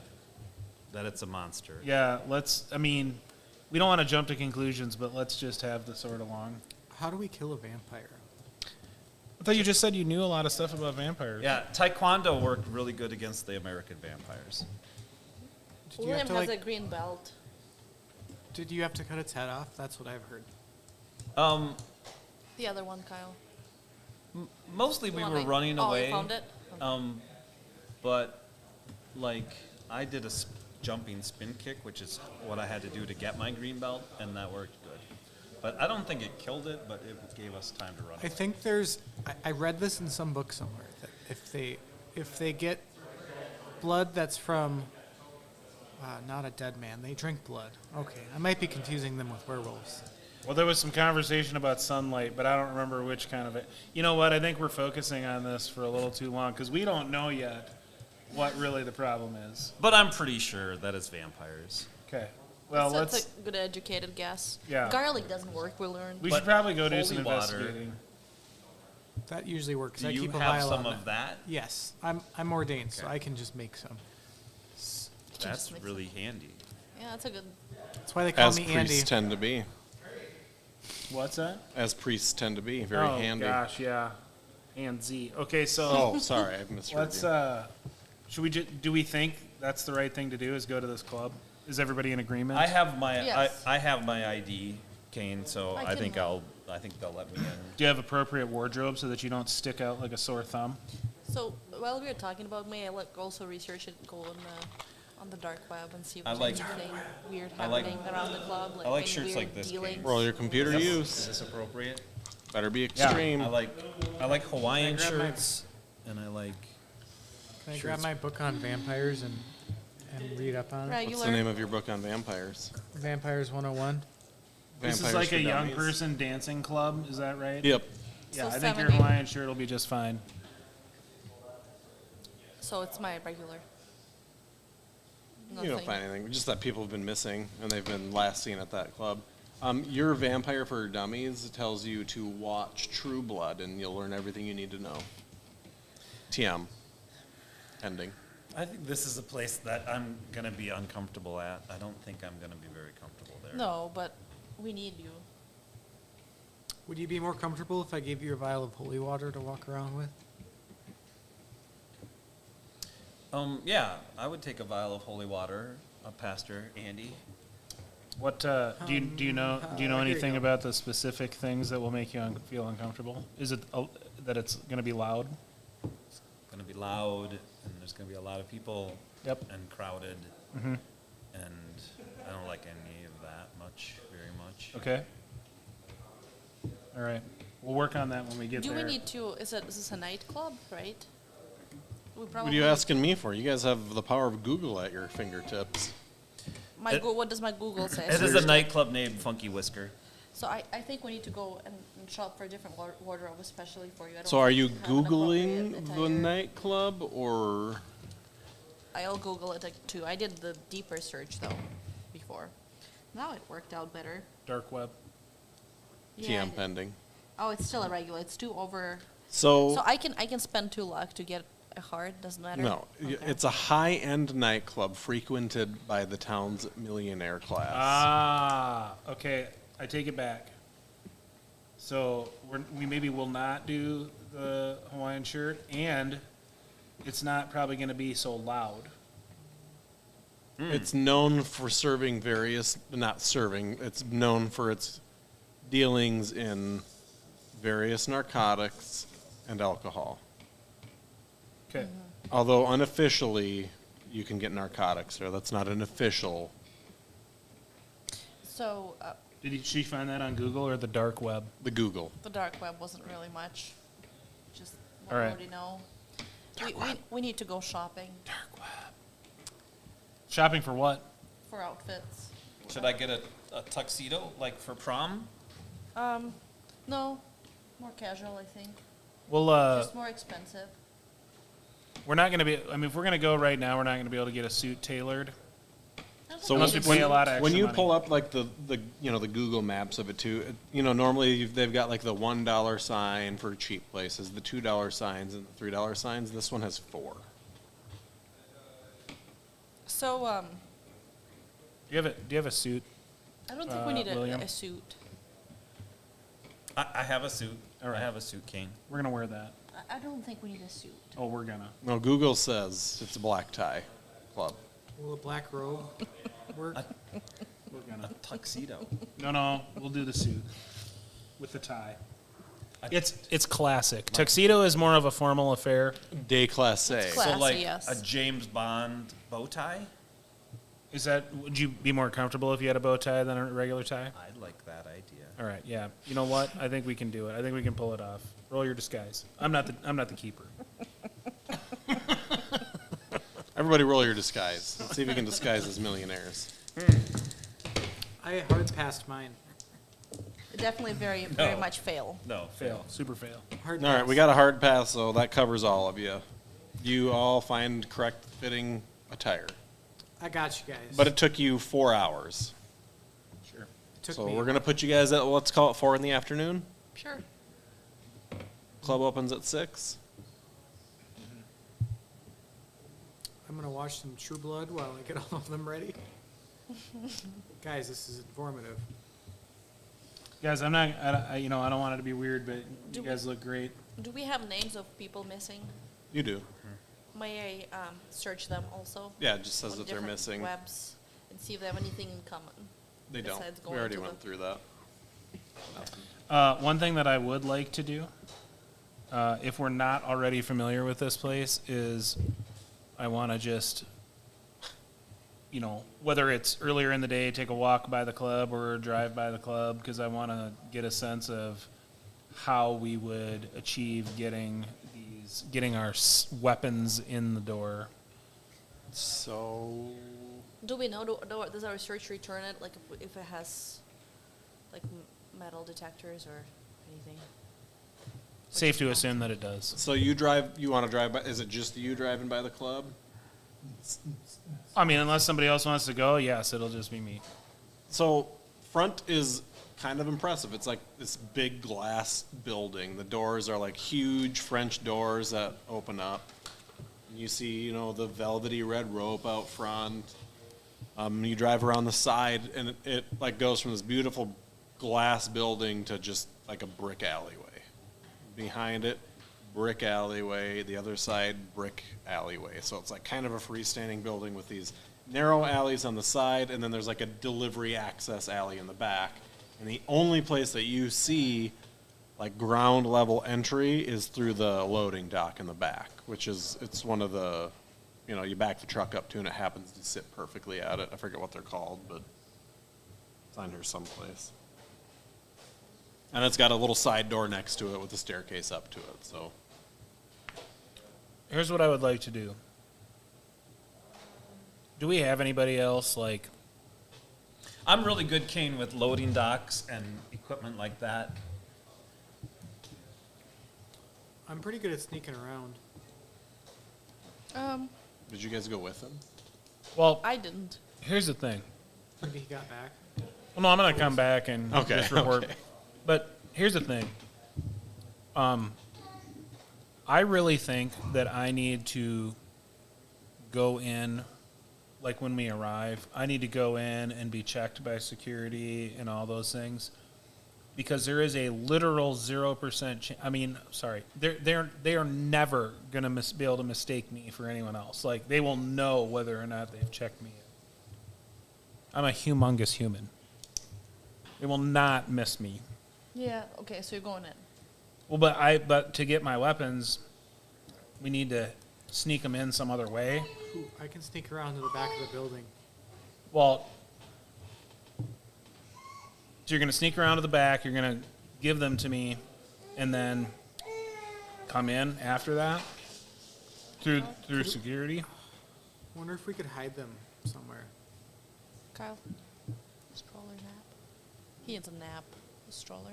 That it's a monster. Yeah, we don't want to jump to conclusions, but let's just have the sword along. How do we kill a vampire? I thought you just said you knew a lot of stuff about vampires. Yeah, Taekwondo worked really good against the American vampires. Did you William have to has like? a green belt. Did you have to cut its head off? That's what I've heard. The other one, Kyle. Mostly The we one were I- running oh, away. you found it? But like I did a jumping spin kick, which is what I had to do to get my green belt, and that worked good. But I don't think it killed it, but it gave us time to run I away. think I read this in some book somewhere that if they get blood that's from not a dead man, they drink blood. Okay, I might be confusing them with werewolves. Well, there was some conversation about sunlight, but I don't remember which kind of it. You know what? I think we're focusing on this for a little too long because we don't know yet what really the problem is. But I'm pretty sure that it's vampires. Okay. Well, That's let's. a good educated guess. Yeah. Garlic doesn't work, we learned. We But should probably go do holy some water- investigating. That usually works. Do I you keep a have vial some on of that? Yes, I'm ordained, so Okay. I can just make some. That's mix really handy. Yeah, that's a good. That's why they call As me priests Andy. tend to be. What's that? As priests tend to be. Very oh, handy. gosh, yeah. And Z. Okay, so Oh, sorry, I misheard let's. you. Should we? Do we think that's the right thing to do? Is go to this club? Is everybody in agreement? I have my Yes. I have my ID, Kane. So I I think can- I think they'll let me in. Do you have appropriate wardrobe so that you don't stick out like a sore thumb? So while we were talking about, may I also research it, go on the dark web and see if I there's like- anything weird I like- happening around the club, like I like any shirts weird like this, Kane. dealings. Roll your computer Is use. this appropriate? Better be extreme. I like Hawaiian Can I grab my- shirts, and I like. Can I grab my book on vampires and read up on it? Regular. What's the name of your book on vampires? Vampires 101. This is Vampires like for a young Dummies? person dancing club. Is that right? Yep. Yeah, So I think your 70? Hawaiian shirt will be just fine. So it's my regular. You don't Nothing. find anything. Just that people have been missing and they've been last seen at that club. Your Vampire for Dummies tells you to watch True Blood and you'll learn everything you need to know. TM. Ending. I think this is a place that I'm gonna be uncomfortable at. I don't think I'm gonna be very comfortable there. No, but we need you. Would you be more comfortable if I gave you a vial of holy water to walk around with? Yeah, I would take a vial of holy water, Pastor Andy. What do you know here you anything go. about the specific things that will make you feel uncomfortable? Is it that it's going to be loud? It's gonna be loud, and there's gonna be a lot of people. Yep. And crowded, Mm-hmm. and I don't like any of that very much. Okay. All right. We'll work on that when we get Do there. we need to? Is this a nightclub, right? We What are you asking me for? You guys have the power of Google at your fingertips. What does my Google say? It is a nightclub named Funky Whisker. So I think we need to go and shop for a different wardrobe, especially for you. I don't So are think you have an appropriate Googling the attire. nightclub or? I'll Google it too. I did the deeper search though, before. Now it worked out better. Dark web. Yeah, TM pending. Oh, it's still a regular. It's 2 over. So, So I can spend 2 luck to get a heart. Doesn't matter. no, Okay. it's a high-end nightclub frequented by the town's millionaire class. Ah, okay. I take it back. So we maybe will not do the Hawaiian shirt, and it's not probably going to be so loud. It's known for serving not serving, it's known for its dealings in various narcotics and alcohol. Okay. Although unofficially, you can get narcotics there. That's not an official. So Did she find that on Google or the dark web? The Google. the dark web wasn't really much. Just what All I right. already know. We need to go shopping Dark web. Shopping for what? for outfits. Should I get a tuxedo, like for prom? No, more casual. I think. Well, Just more expensive. we're not going to be. I mean, if we're going to go right now, we're not going to be able to get a suit tailored. So Unless we pay a lot of when extra you money. pull up like the the Google Maps of it too, normally they've got like the $1 sign for cheap places, the $2 signs, and the $3 signs. This one has 4. So Do you have a suit? I don't think we need William? a suit. I have a suit. All right. I have a suit, King. We're going to wear that. I don't think we need a suit. Oh, we're gonna. No, Google says it's a black tie club. Will a black robe work? We're gonna. A tuxedo. No, we'll do the suit with the tie. It's classic. Tuxedo is more of a formal affair. Déclassé. It's classy, So like yes. a James Bond bow tie? Would you be more comfortable if you had a bow tie than a regular tie? I like that idea. All right, yeah. You know what? I think we can do it. I think we can pull it off. Roll your disguise. I'm not the keeper. Everybody roll your disguise. Let's see if we can disguise as millionaires. I hard passed mine. Definitely very, very much fail. No, Fail. Super fail. Hard All right, pass. we got a hard pass, so that covers all of you. You all find correct fitting attire. I got you guys. But it took you 4 hours. Sure. It took So me we're going to put you guys at, let's call it 4 in the afternoon. Sure. Club opens at 6. I'm gonna watch some True Blood while I get all of them ready. Guys, this is informative. Guys, I'm not. I don't want it to be weird, but Do you we- guys look great. Do we have names of people missing? You do. May I search them also? Yeah, it just says on that they're different missing. Webs and see if they have anything in common. They don't. besides We going already to went the- through that. One thing that I would like to do, if we're not already familiar with this place, is I want to just, whether it's earlier in the day, take a walk by the club or drive by the club, because I want to get a sense of how we would achieve getting our weapons in the door. So, Do we know, does our research return it, like if it has like metal detectors or anything? Safe to assume that it does. so you want to drive by, is it just you driving by the club? I mean, unless somebody else wants to go, yes, it'll just be me. So, front is kind of impressive. It's like this big glass building. The doors are like huge French doors that open up. And you see, the velvety red rope out front. You drive around the side, and it like goes from this beautiful glass building to just like a brick alleyway. Behind it, brick alleyway. The other side, brick alleyway. So it's like kind of a freestanding building with these narrow alleys on the side, and then there's like a delivery access alley in the back. And the only place that you see like ground level entry is through the loading dock in the back, it's one of the, you back the truck up to and it happens to sit perfectly at it. I forget what they're called, but it's on here someplace. And it's got a little side door next to it with a staircase up to it, so. Here's what I would like to do. Do we have anybody else like? I'm really good, Kane, with loading docks and equipment like that. I'm pretty good at sneaking around. Did you guys go with him? Well, I didn't. here's the thing. Maybe he got back. Well, no, I'm gonna come back and Okay, just report. okay. But here's the thing. I really think that I need to go in, like when we arrive, I need to go in and be checked by security and all those things, because there is a literal 0%. They are never gonna be able to mistake me for anyone else. Like they will know whether or not they've checked me in. I'm a humongous human. They will not miss me. Yeah, okay, so you're going in. Well, but to get my weapons, we need to sneak them in some other way. Ooh, I can sneak around to the back of the building. Well, so you're going to sneak around to the back, you're going to give them to me, and then come in after that through security. Wonder if we could hide them somewhere. Kyle, stroller nap. He needs a nap. A stroller.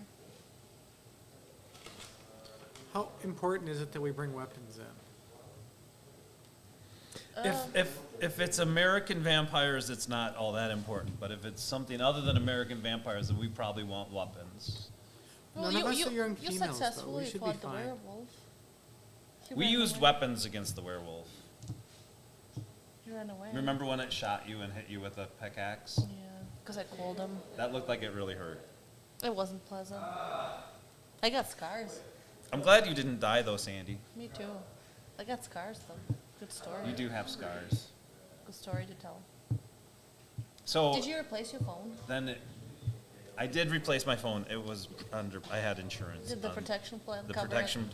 How important is it that we bring weapons in? If it's American vampires, it's not all that important. But if it's something other than American vampires, then we probably want weapons. None of us are young you females, though. successfully We should be fought the fine. werewolf. He We ran used away. weapons against the werewolf. He ran away. Remember when it shot you and hit you with a pickaxe? Yeah, because I called him. That looked like it really hurt. It wasn't pleasant. I got scars. I'm glad you didn't die though, Sandy. Me too. I got scars though. Good story. You do have scars. Good story to tell. So Did you replace your phone? I did replace my phone. It was I had insurance. Did the on protection plan the cover it? protection?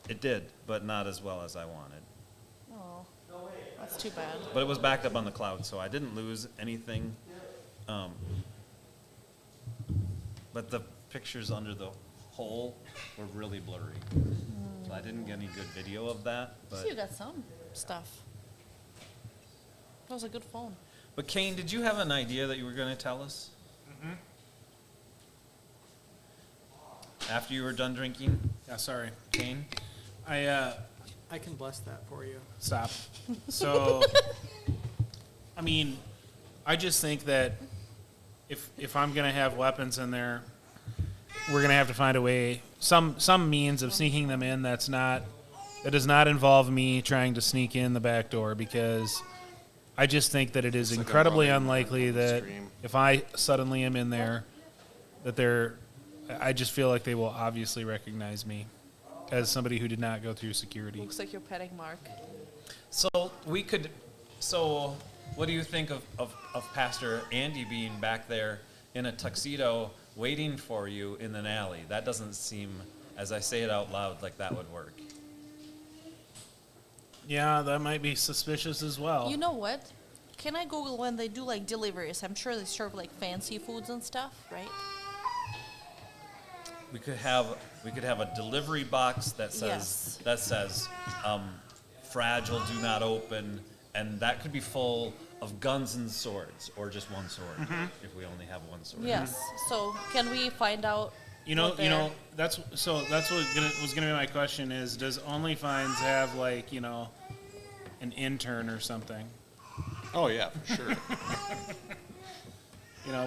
It did, but not as well as I wanted. Oh, that's too bad. But it was backed up on the cloud, so I didn't lose anything. But the pictures under the hole were really blurry. So I didn't get any good video of that. So you got some stuff. That was a good phone. But Kane, did you have an idea that you were going to tell us? after you were done drinking, Yeah, sorry. Kane? I can bless that for you. Stop. So, I mean, I just think that if I'm gonna have weapons in there, we're gonna have to find a way, some means of sneaking them in that does not involve me trying to sneak in the back door, because I just think that it is It's like a incredibly running unlikely that stream. if I suddenly am in there, that I just feel like they will obviously recognize me as somebody who did not go through security. Looks like you're petting Mark. So what do you think of Pastor Andy being back there in a tuxedo waiting for you in an alley? That doesn't seem, as I say it out loud, like that would work. Yeah, that might be suspicious as well. You know what? Can I Google when they do like deliveries? I'm sure they serve like fancy foods and stuff, right? We could have a delivery box that says Yes. fragile, do not open, and that could be full of guns and swords, or just one sword if we only have one sword. Yes. So can we find out? what You know, their- that's what was gonna be my question is, does OnlyFans have like, an intern or something? Oh yeah, for sure.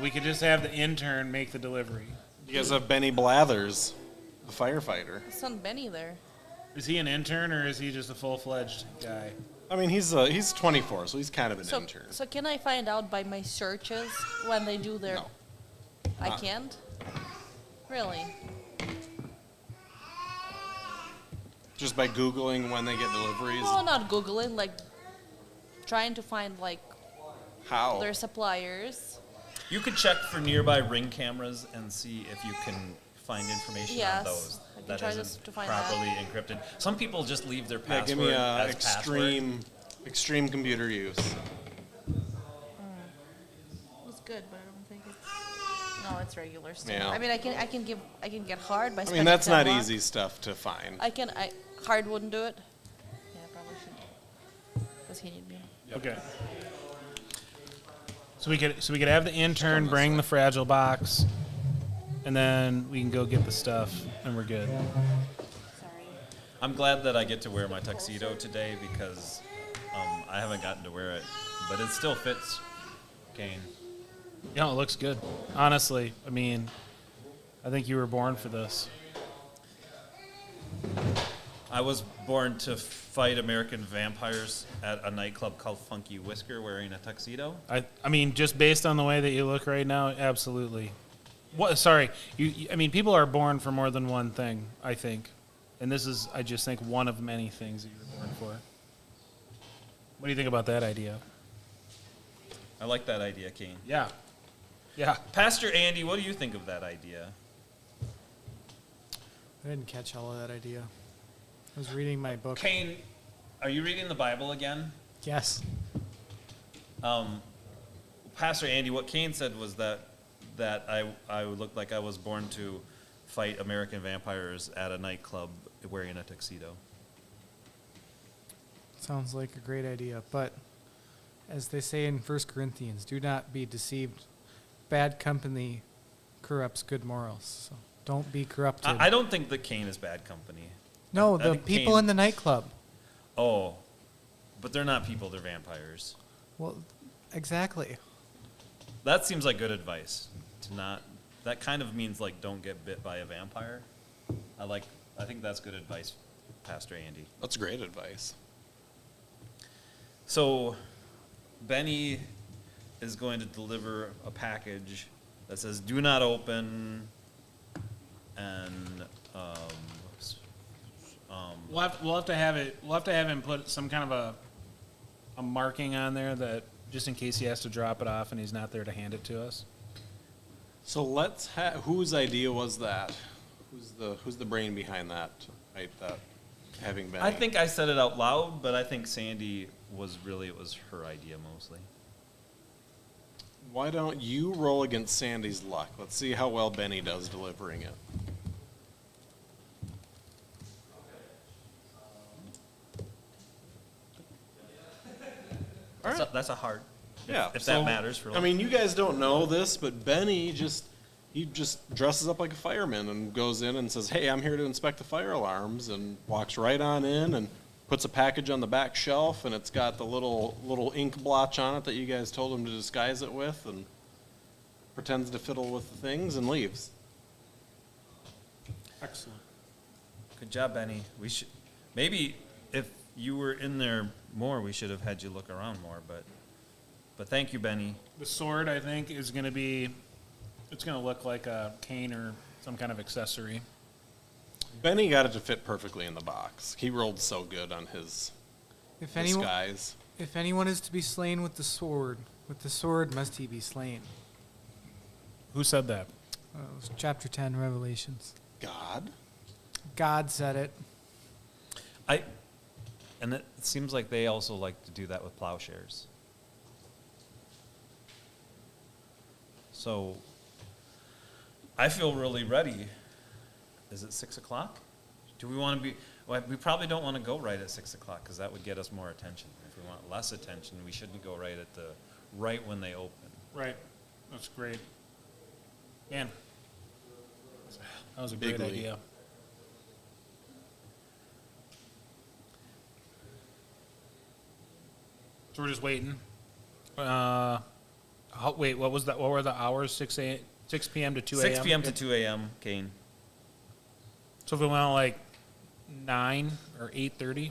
We could just have the intern make the delivery. You guys have Benny Blathers, the firefighter. Son Benny there. Is he an intern or is he just a full-fledged guy? I mean, he's 24, so he's kind of an So, intern. so can I find out by my searches when they do their? No. I can't. Really? Just by Googling when they get deliveries. No, not googling. Like trying to find like How? their suppliers. You could check for nearby Ring cameras and see if you can find information Yes, on those I can that try isn't to find that. properly encrypted. Some people just leave their Yeah, password give me as password. extreme computer use. It was good, but I don't think it's. No, it's regular stuff. Yeah. I mean, I can get hard by. I mean, spending that's not 10 bucks. easy stuff to find. Hard wouldn't do it. Yeah, probably should. Does he need me? Okay. So we could have the intern bring the fragile box, and then we can go get the stuff, and we're good. Sorry. I'm glad that I get to wear my tuxedo today because I haven't gotten to wear it, but it still fits, Kane. It looks good. Honestly, I mean, I think you were born for this. I was born to fight American vampires at a nightclub called Funky Whisker wearing a tuxedo. I mean, just based on the way that you look right now, absolutely. What? Sorry, I mean, people are born for more than one thing, I think, and this is, I just think, one of many things that you're born for. What do you think about that idea? I like that idea, Kane. Yeah. Pastor Andy, what do you think of that idea? I didn't catch all of that idea. I was reading my book. Kane, are you reading the Bible again? Yes. Pastor Andy, what Kane said was that I looked like I was born to fight American vampires at a nightclub wearing a tuxedo. Sounds like a great idea, but as they say in 1 Corinthians, do not be deceived. Bad company corrupts good morals. So don't be corrupted. I don't think that Kane is bad company. no, I the think people Cain- in the nightclub. Oh, but they're not people, they're vampires. Well, exactly. That seems like good advice. That kind of means like don't get bit by a vampire. I think that's good advice, Pastor Andy. That's great advice. So, Benny is going to deliver a package that says "Do not open," and We'll have to have it. We'll have to have him put some kind of a marking on there that just in case he has to drop it off and he's not there to hand it to us. So whose idea was that? Who's the brain behind that? That having Benny. I think I said it out loud, but I think Sandy it was her idea mostly. Why don't you roll against Sandy's luck? Let's see how well Benny does delivering it. That's a hard. Yeah. If that matters for. I mean, you guys don't know this, but Benny just He just dresses up like a fireman and goes in and says, "Hey, I'm here to inspect the fire alarms," and walks right on in and puts a package on the back shelf, and it's got the little ink blotch on it that you guys told him to disguise it with, and pretends to fiddle with the things and leaves. Excellent. Good job, Benny. We should maybe if you were in there more, we should have had you look around more. But thank you, Benny. The sword, I think, is going to be. It's going to look like a cane or some kind of accessory. Benny got it to fit perfectly in the box. He rolled so good on his If anyone, disguise. if anyone is to be slain with the sword must he be slain. Who said that? It was chapter 10, Revelations. God? God said it. And it seems like they also like to do that with plowshares. So I feel really ready. Is it 6 o'clock? Do we want to be? Well, we probably don't want to go right at 6 o'clock because that would get us more attention. If we want less attention, we shouldn't go right when they open. Right. That's great. Man, that was a great Bigly. idea. So we're just waiting. Wait, what was that? What were the hours? 6 p.m. to 2 a.m. 6 p.m. to 2 a.m. Kane. So if we went like 9 or 8:30,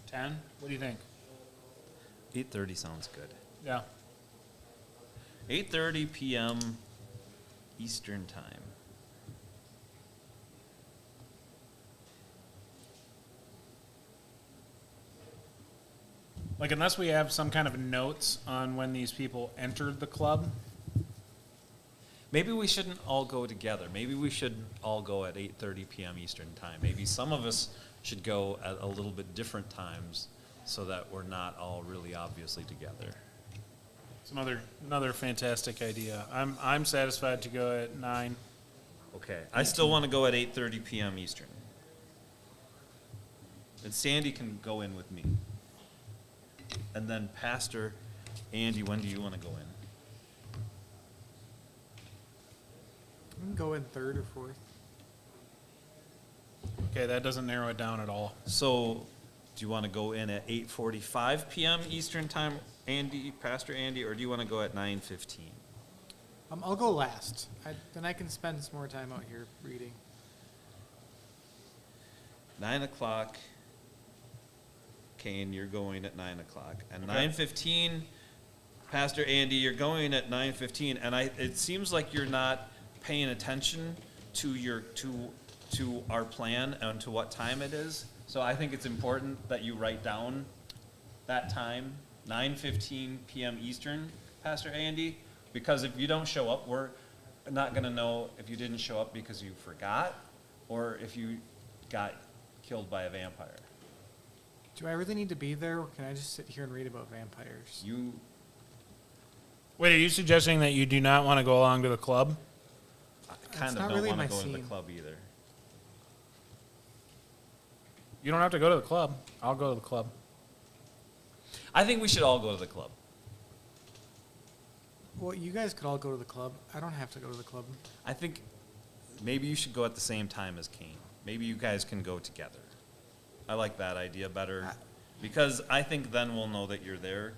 10, what do you think? 8:30 sounds good. Yeah. 8:30 p.m. Eastern time. Like unless we have some kind of notes on when these people entered the club. Maybe we shouldn't all go together. Maybe we should all go at 8:30 p.m. Eastern time. Maybe some of us should go at a little bit different times so that we're not all really obviously together. It's another fantastic idea. I'm satisfied to go at 9. Okay. I still want to go at 8:30 p.m. Eastern. And Sandy can go in with me. And then Pastor Andy, when do you want to go in? We can go in third or fourth. Okay, that doesn't narrow it down at all. So, do you want to go in at 8:45 p.m. Eastern time, Andy, Pastor Andy, or do you want to go at 9:15? I'll go last. Then I can spend some more time out here reading. 9 o'clock. Kane, you're going at 9 o'clock. And Okay. 9:15, Pastor Andy, you're going at 9:15. And it seems like you're not paying attention to our plan and to what time it is. So I think it's important that you write down that time, 9:15 p.m. Eastern, Pastor Andy, because if you don't show up, we're not going to know if you didn't show up because you forgot or if you got killed by a vampire. Do I really need to be there, or can I just sit here and read about vampires? Wait, are you suggesting that you do not want to go along to the club? Kind of not don't really want my to go to the scene. club either. You don't have to go to the club. I'll go to the club. I think we should all go to the club. Well, you guys could all go to the club. I don't have to go to the club. I think maybe you should go at the same time as Kane. Maybe you guys can go together. I like that idea better because I think then we'll know that you're there,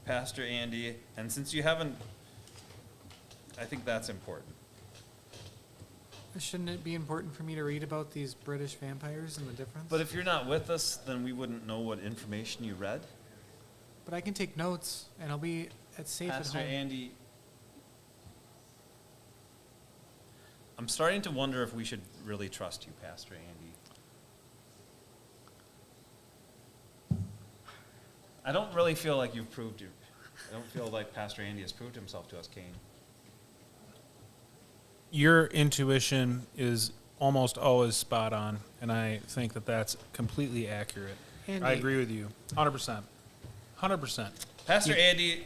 Pastor Andy. And since you haven't, I think that's important. Shouldn't it be important for me to read about these British vampires and the difference? But if you're not with us, then we wouldn't know what information you read. But I can take notes, and I'll be safe Pastor at home. Andy, I'm starting to wonder if we should really trust you, Pastor Andy. I don't really feel like you've proved you. I don't feel like Pastor Andy has proved himself to us, Kane. Your intuition is almost always spot on, and I think that that's completely accurate. Andy. I agree with you. 100%. 100%. Pastor Andy,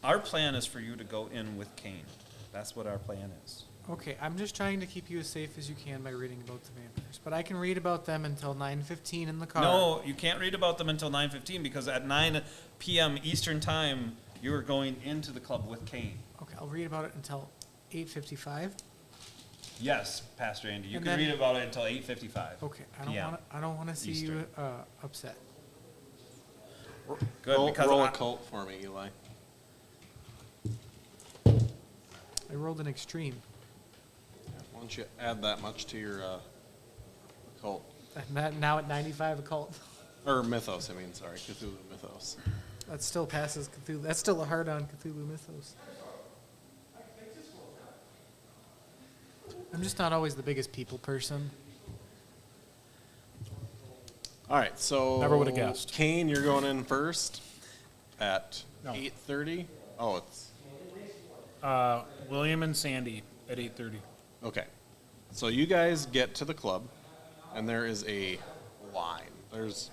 our plan is for you to go in with Kane. That's what our plan is. Okay, I'm just trying to keep you as safe as you can by reading about the vampires. But I can read about them until 9:15 in the car. No, you can't read about them until 9:15 because at 9 p.m. Eastern time, you are going into the club with Kane. Okay, I'll read about it until 8:55. Yes, Pastor Andy. You And can then- read about it until 8:55. Okay, PM I don't want to see you Eastern. upset. Good, roll because roll I- a cult for me, Eli. I rolled an extreme. Why don't you add that much to your cult? Now at 95 occult. Or mythos, I mean, sorry. Cthulhu mythos. That still passes Cthulhu. That's still a hard on Cthulhu mythos. I'm just not always the biggest people person. All right, so Never would've guessed. Kane, you're going in first at No. 8:30. Oh, it's William and Sandy at 8:30. okay. So you guys get to the club, and there is a line. There's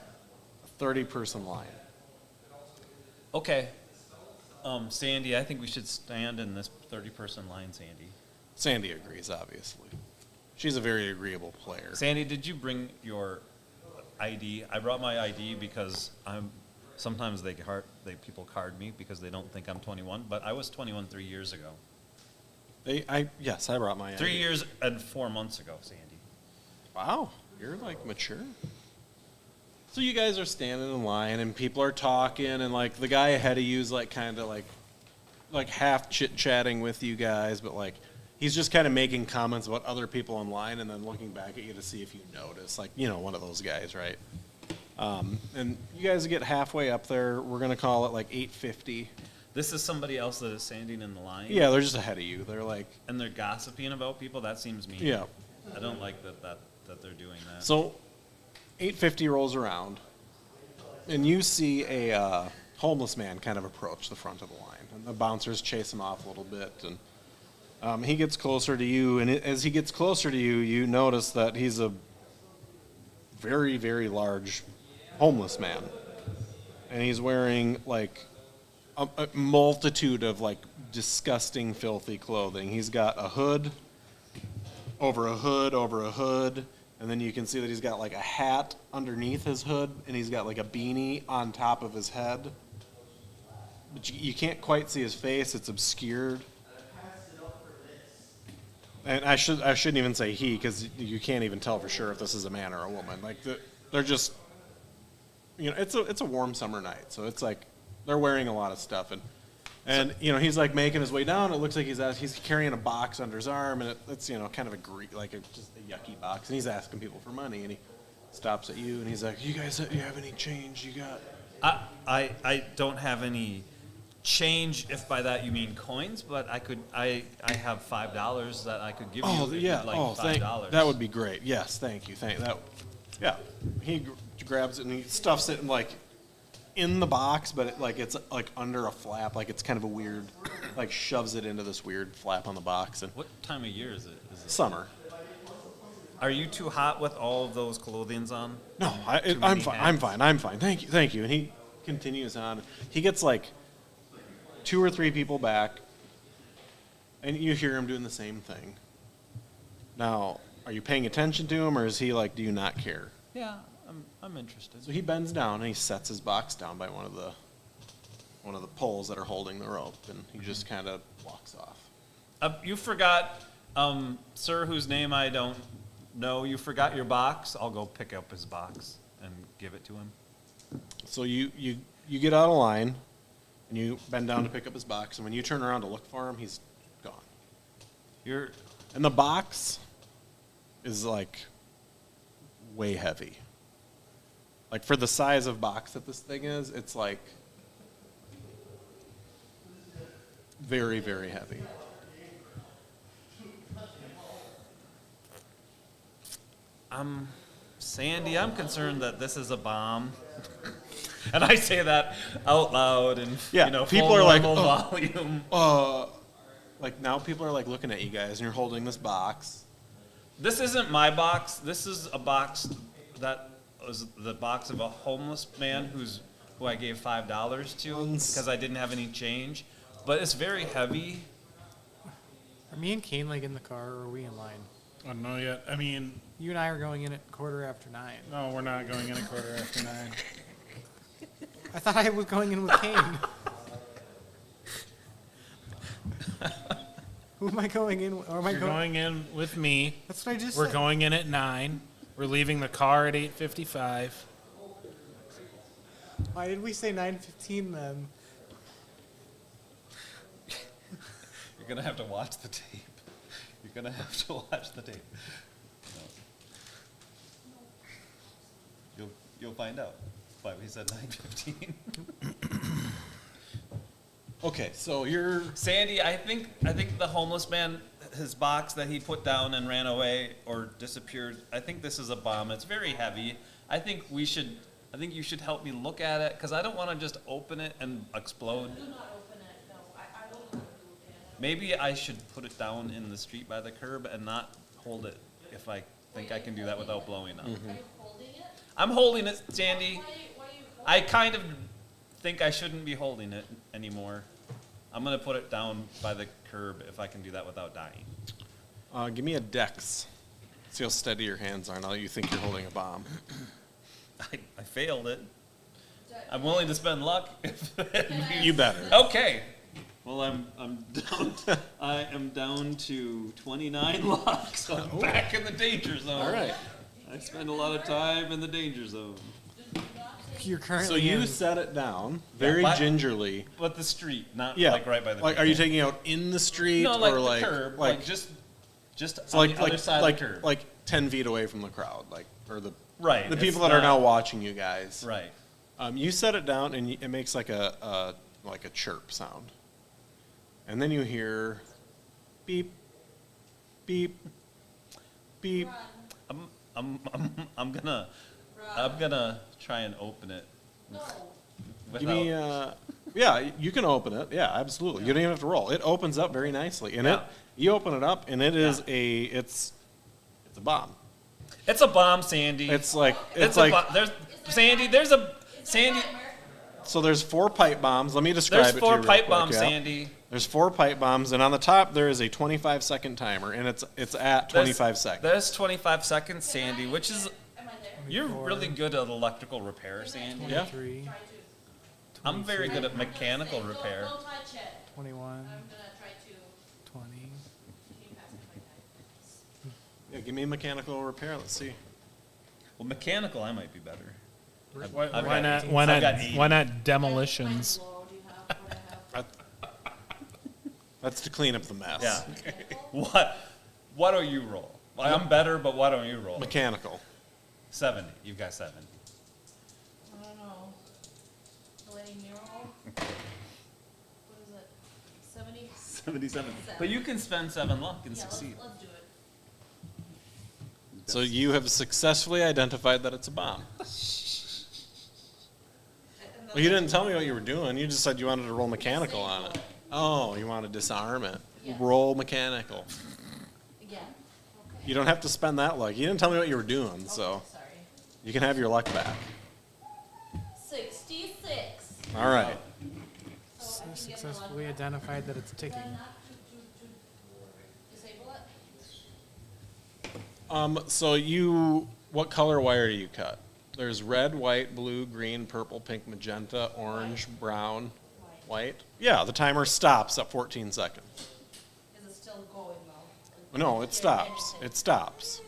a 30-person line. Okay. Sandy, I think we should stand in this 30-person line, Sandy. Sandy agrees, obviously. She's a very agreeable player. Sandy, did you bring your ID? I brought my ID because sometimes people card me because they don't think I'm 21, but I was 21 3 years ago. Yes, I brought my 3 ID. years and 4 months ago, Sandy. Wow, you're like mature. So you guys are standing in line, and people are talking, and like the guy ahead of you is like kind of like half chit chatting with you guys, but like he's just kind of making comments about other people in line, and then looking back at you to see if you notice, like one of those guys, right? And you guys get halfway up there. We're gonna call it like 8:50. This is somebody else that is standing in the line. Yeah, they're just ahead of you. They're like, And they're gossiping about people. That seems mean. yeah. I don't like that they're doing that. So 8:50 rolls around, and you see a homeless man kind of approach the front of the line, and the bouncers chase him off a little bit, and he gets closer to you, and as he gets closer to you, you notice that he's a very, very large homeless man, and he's wearing like a multitude of like disgusting, filthy clothing. He's got a hood over a hood over a hood, and then you can see that he's got like a hat underneath his hood, and he's got like a beanie on top of his head. But you can't quite see his face; it's obscured. And I shouldn't even say he, because you can't even tell for sure if this is a man or a woman. Like they're just, it's a warm summer night, so it's like they're wearing a lot of stuff, and he's like making his way down. It looks like he's carrying a box under his arm, and it's kind of just a yucky box, and he's asking people for money, and he stops at you, and he's like, "You guys, you have any change? You got?" I don't have any change, if by that you mean coins, but I have $5 that I could give you. Oh if yeah, you'd like $5. that would be great. Yes, thank you. Yeah, he grabs it and he stuffs it in the box, but it's like under a flap, like it's kind of a weird, like shoves it into this weird flap on the box. And What time of year is it? summer. Are you too hot with all of those clothings on? No, Too I'm many fine. hats? I'm fine. Thank you. And he continues on. He gets like 2 or 3 people back, and you hear him doing the same thing. Now, are you paying attention to him, or is he like, do you not care? Yeah, I'm interested. So he bends down and he sets his box down by one of the poles that are holding the rope, and he just kind of walks off. You forgot, sir, whose name I don't know. You forgot your box. I'll go pick up his box and give it to him. So you get out of line, and you bend down to pick up his box, and when you turn around to look for him, he's gone. And the box is like way heavy. Like for the size of box that this thing is, it's like very, very heavy. Sandy, I'm concerned that this is a bomb. And I say that out loud and Yeah, people full are like, normal "Oh." volume. Like now people are like looking at you guys, and you're holding this box. This isn't my box. This is a box that was the box of a homeless man who I gave $5 to because I didn't have any change. But it's very heavy. Are me and Kane like in the car, or are we in line? I don't know yet. I mean, You and I are going in at 9:15. no, we're not going in 9:15. I thought I was going in with Kane. Who am I going in? Or am I You're going in with me. That's what I just We're said. going in at 9. We're leaving the car at 8:55. Why did we say 9:15 then? You're gonna have to watch the tape. You're gonna have to watch the tape. No. You'll find out why we said 9:15. Okay, so you're Sandy, I think the homeless man, his box that he put down and ran away or disappeared. I think this is a bomb. It's very heavy. I think you should help me look at it because I don't want to just open it and explode. Do not open it, no, I don't want to look at it. Maybe I should put it down in the street by the curb and not hold it if I think I can do that without blowing up. Are you holding it? I'm holding it, Sandy. Why are you holding I kind of think I shouldn't be holding it anymore. I'm gonna put it down by the curb if I can do that without dying. give me a dex. See how steady your hands are now that you think you're holding a bomb. I failed it. I'm willing to spend luck. You better. Okay. Well, I'm down. I am down to 29 luck, so I'm back in the danger zone. All right. I spend a lot of time in the danger zone. You're currently So you in. set it down very but- gingerly. But the street, not Yeah. like right by the. Like, are you taking it out in the street No, like or the like curb, like just so on like the other side like of the curb. like 10 feet away from the crowd, like or the Right. the it's people that are now not- watching you guys. Right. You set it down and it makes like a chirp sound, and then you hear beep, beep, beep. I'm gonna try and open it. No. Give me yeah, you can open it. Yeah, absolutely. You don't even have to roll. It opens up very nicely, and Yeah. you open it up, and it is it's a bomb. It's a bomb, Sandy. It's like It's a bomb. There's Sandy. There's a Sandy. So there's 4 pipe bombs. Let me describe There's it 4 to you real pipe quick, bombs, yeah. Sandy. There's 4 pipe bombs, and on the top there is a 25-second timer, and it's at 25 seconds. There's 25 seconds, Sandy, which is Am I there? you're really good at electrical repair, Sandy. Yeah. 23, I'm very good at mechanical repair. Don't touch it. 21, I'm gonna try to 20. keep passing my time. Yeah, give me mechanical repair. Let's see. Well, mechanical, I might be better. Why, I've why got not? 18. Why I've not? got 80. Why not demolitions? Mine's low. Do you have what I have? That's to clean up the mess. Yeah. Why don't you roll? Well, I'm better, but why don't you roll? Mechanical. 70. You've got 70. I don't know. Letting me roll. What is it? 70? 77. But you can spend 7 luck and Yeah, succeed. let's do it. So you have successfully identified that it's a bomb. Well, you didn't tell me what you were doing. You just said you wanted to roll mechanical on it. Oh, you want to disarm it. Yeah. Roll mechanical. Again? Okay. You don't have to spend that luck. You didn't tell me what you were doing, so Okay, sorry. you can have your luck back. 66. All right. So I can get my Successfully luck back. identified that it's ticking. Try not to disable it. So what color wire do you cut? There's red, white, blue, green, purple, pink, magenta, orange, brown, white. Yeah, the timer stops at 14 seconds. Is it still going though? No, it stops. It stops.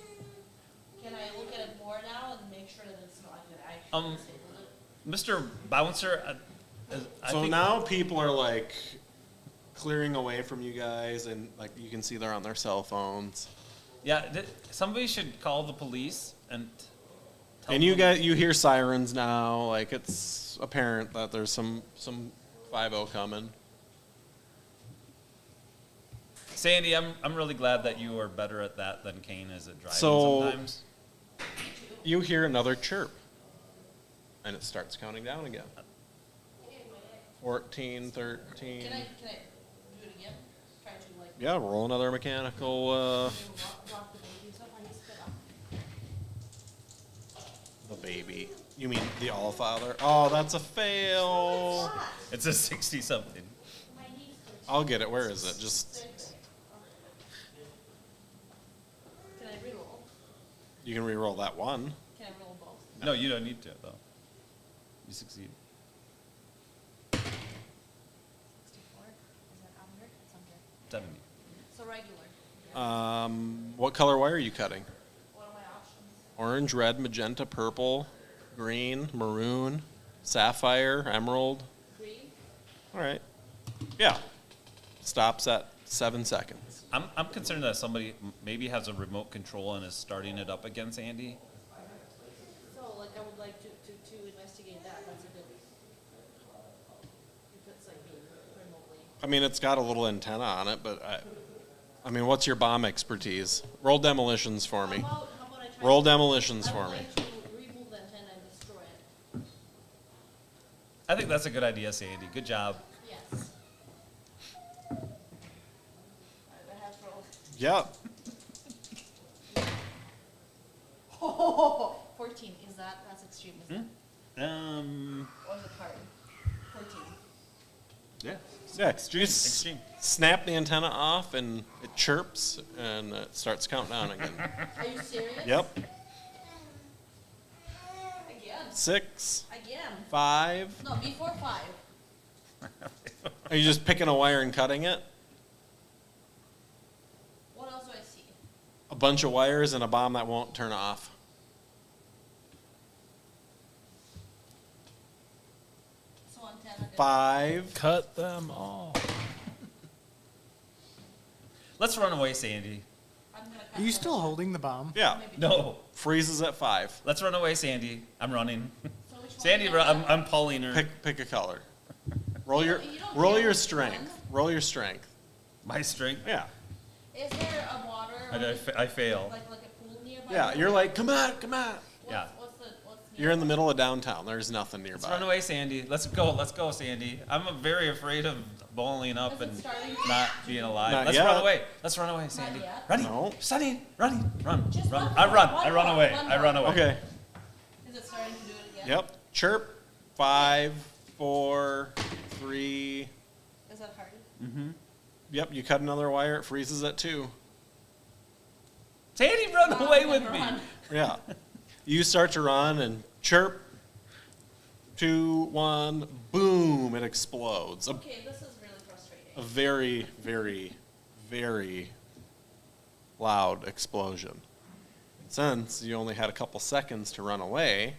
Can I look at it more now and make sure that it's not that I Um, disabled it? Mr. Bouncer, I So think now people are like clearing away from you guys, and like you can see they're on their cell phones. yeah, somebody should call the police and tell And you them- guys, you hear sirens now. Like it's apparent that there's some 5-0 coming. Sandy, I'm really glad that you are better at that than Kane is at driving So- sometimes. You hear another chirp, and it starts counting down again. 14, 13. Can I do it again? Try to like Yeah, roll another mechanical. lock the baby stuff on his spit up. The baby. You mean the All Father? Oh, that's a fail. It's a 60 something. My knees hurt. I'll get it. Where is it? Just Can I reroll? you can re-roll that one. Can I roll both? No, you don't need to though. You succeed. 64? Is that under? It's under. 70. So regular. What color wire are you cutting? What are my options? Orange, red, magenta, purple, green, maroon, sapphire, emerald. Green? All right. Yeah. Stops at 7 seconds. I'm concerned that somebody maybe has a remote control and is starting it up against Andy. So, like, I would like to investigate that. That's a good. If it's like being remotely. I mean, it's got a little antenna on it, but I mean, what's your bomb expertise? Roll demolitions for me. How about I try Roll to, demolitions I for would me. like to remove the antenna and destroy it. I think that's a good idea, Sandy. Good job. Yes. I have rolled. Yep. 14. That's extreme, is it? Or the card? 14. Yeah. Yeah. Extreme. Extreme. Snap the antenna off, and it chirps, and it starts counting down again. Are you serious? Yep. Again. 6, Again. 5. No, before 5. Are you just picking a wire and cutting it? What else do I see? A bunch of wires and a bomb that won't turn off. So antenna. 5. Cut them all. Let's run away, Sandy. I'm gonna cut Are you the still one. holding the bomb? Yeah. Maybe. No. Freezes at 5. Let's run away, Sandy. I'm running. So which one Sandy, do I cut? I'm pulling her. Pick a color. Roll You your don't- you don't roll care your which strength. one. Roll your strength. My strength. Yeah. Is there a water? I fail. Like a pool nearby? Yeah. You're like, come on, come on. Yeah. What's You're in the middle of downtown. There's nothing Let's nearby. run away, Sandy. Let's go, Sandy. I'm very afraid of balling up Is it and starting? not being alive. Not Let's yet. run away. Let's run away, Sandy. yet. Running. No. Sandy, running. Run. Just Run. one I more, run. one I run more, away. one I run more. away. Okay. Is it starting to do it again? Yep. Chirp. 5, 4, 3. Is that hard? Yep. You cut another wire. It freezes at 2. Sandy, run away with me. Run. Yeah. You start to run and chirp. 2, 1. Boom! It explodes. Okay, this is really frustrating. A very, very, very loud explosion. Since you only had a couple seconds to run away,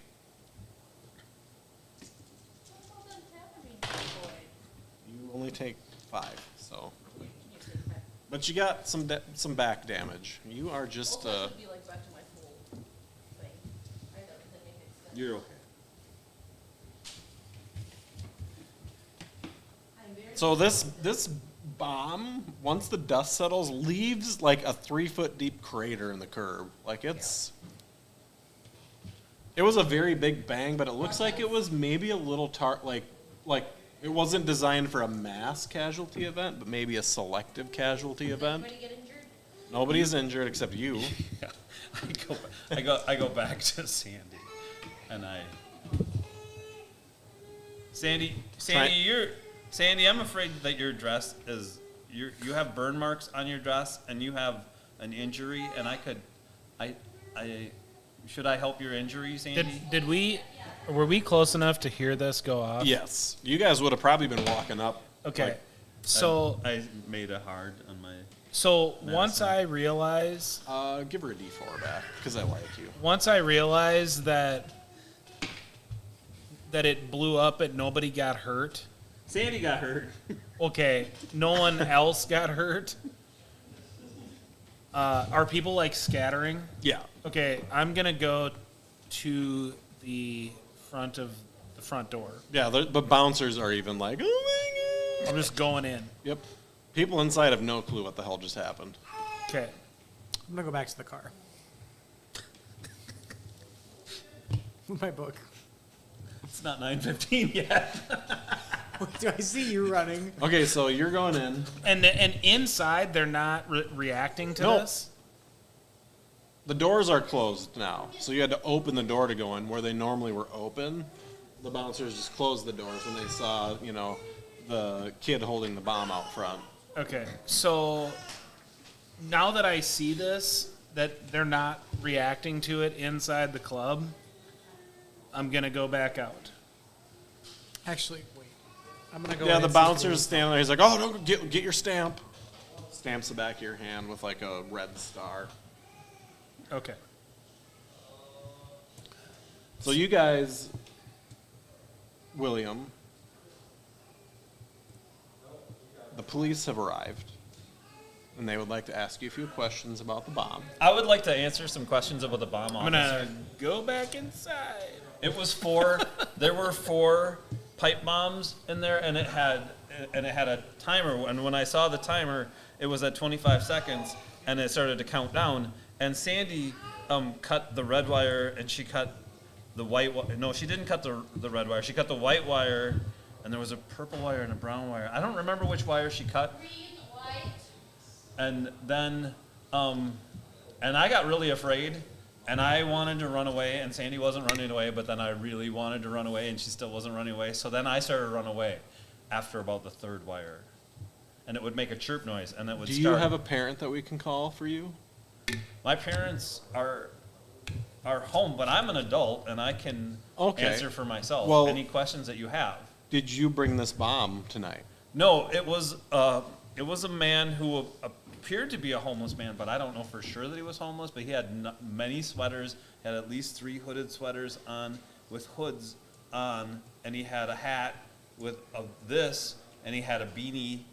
What's all the antenna being destroyed? you only take 5. So, Can you take back? but you got some back damage. You are just Also, I should be like back to my full thing. I have everything fixed. You're okay. I'm very so this bomb, once the dust settles, leaves like a 3-foot deep crater in the curb. Like it was a very big bang, but it looks like it was maybe a little like it wasn't designed for a mass casualty event, but maybe a selective casualty event. Anybody get injured? Nobody's injured except you. Yeah. I go back to Sandy, and Sandy, Sandy, I'm afraid that your dress is you have burn marks on your dress, and you have an injury, and should I help your injury, Sandy? Were we close enough to hear this go off? Yes, you guys would have probably been walking up. Okay. like, So I made it hard on my. once I realize give her a D4 back because I like you. once I realized that it blew up and nobody got hurt. Sandy got hurt. Okay, no one else got hurt. Are people like scattering? Yeah. Okay, I'm gonna go to the front of the front door. Yeah, the bouncers are even like, oh my god. I'm just going in. Yep. People inside have no clue what the hell just happened. Okay. I'm gonna go back to the car. With my book. It's not 9:15 yet. Do I see you running? Okay, so you're going in. And inside they're not reacting to No. this. The doors are closed now, so you had to open the door to go in where they normally were open. The bouncers just closed the doors when they saw, the kid holding the bomb out front. Okay, so now that I see this, that they're not reacting to it inside the club, I'm gonna go back out. Actually, wait. I'm gonna go. Yeah, in the and see if bouncer's standing there. He's like, "Oh, don't get your stamp." Stamps the back of your hand with like a red star. Okay. So you guys, William, the police have arrived, and they would like to ask you a few questions about the bomb. I would like to answer some questions about the bomb, I'm officer. gonna go back inside. It was there were 4 pipe bombs in there, and it had a timer. And when I saw the timer, it was at 25 seconds, and it started to count down. And Sandy cut the red wire, and she cut the white wire. No, she didn't cut the red wire. She cut the white wire, and there was a purple wire and a brown wire. I don't remember which wire she cut. Green, white. And then, and I got really afraid, and I wanted to run away, and Sandy wasn't running away, but then I really wanted to run away, and she still wasn't running away. So then I started to run away after about the 3rd wire. And it would make a chirp noise, and it would Do start. you have a parent that we can call for you? My parents are home, but I'm an adult, and I can Okay. answer for myself. Well- Any questions that you have. Did you bring this bomb tonight? No, it was a man who appeared to be a homeless man, but I don't know for sure that he was homeless. But he had many sweaters, had at least 3 hooded sweaters on with hoods on, and he had a hat with this, and he had a beanie,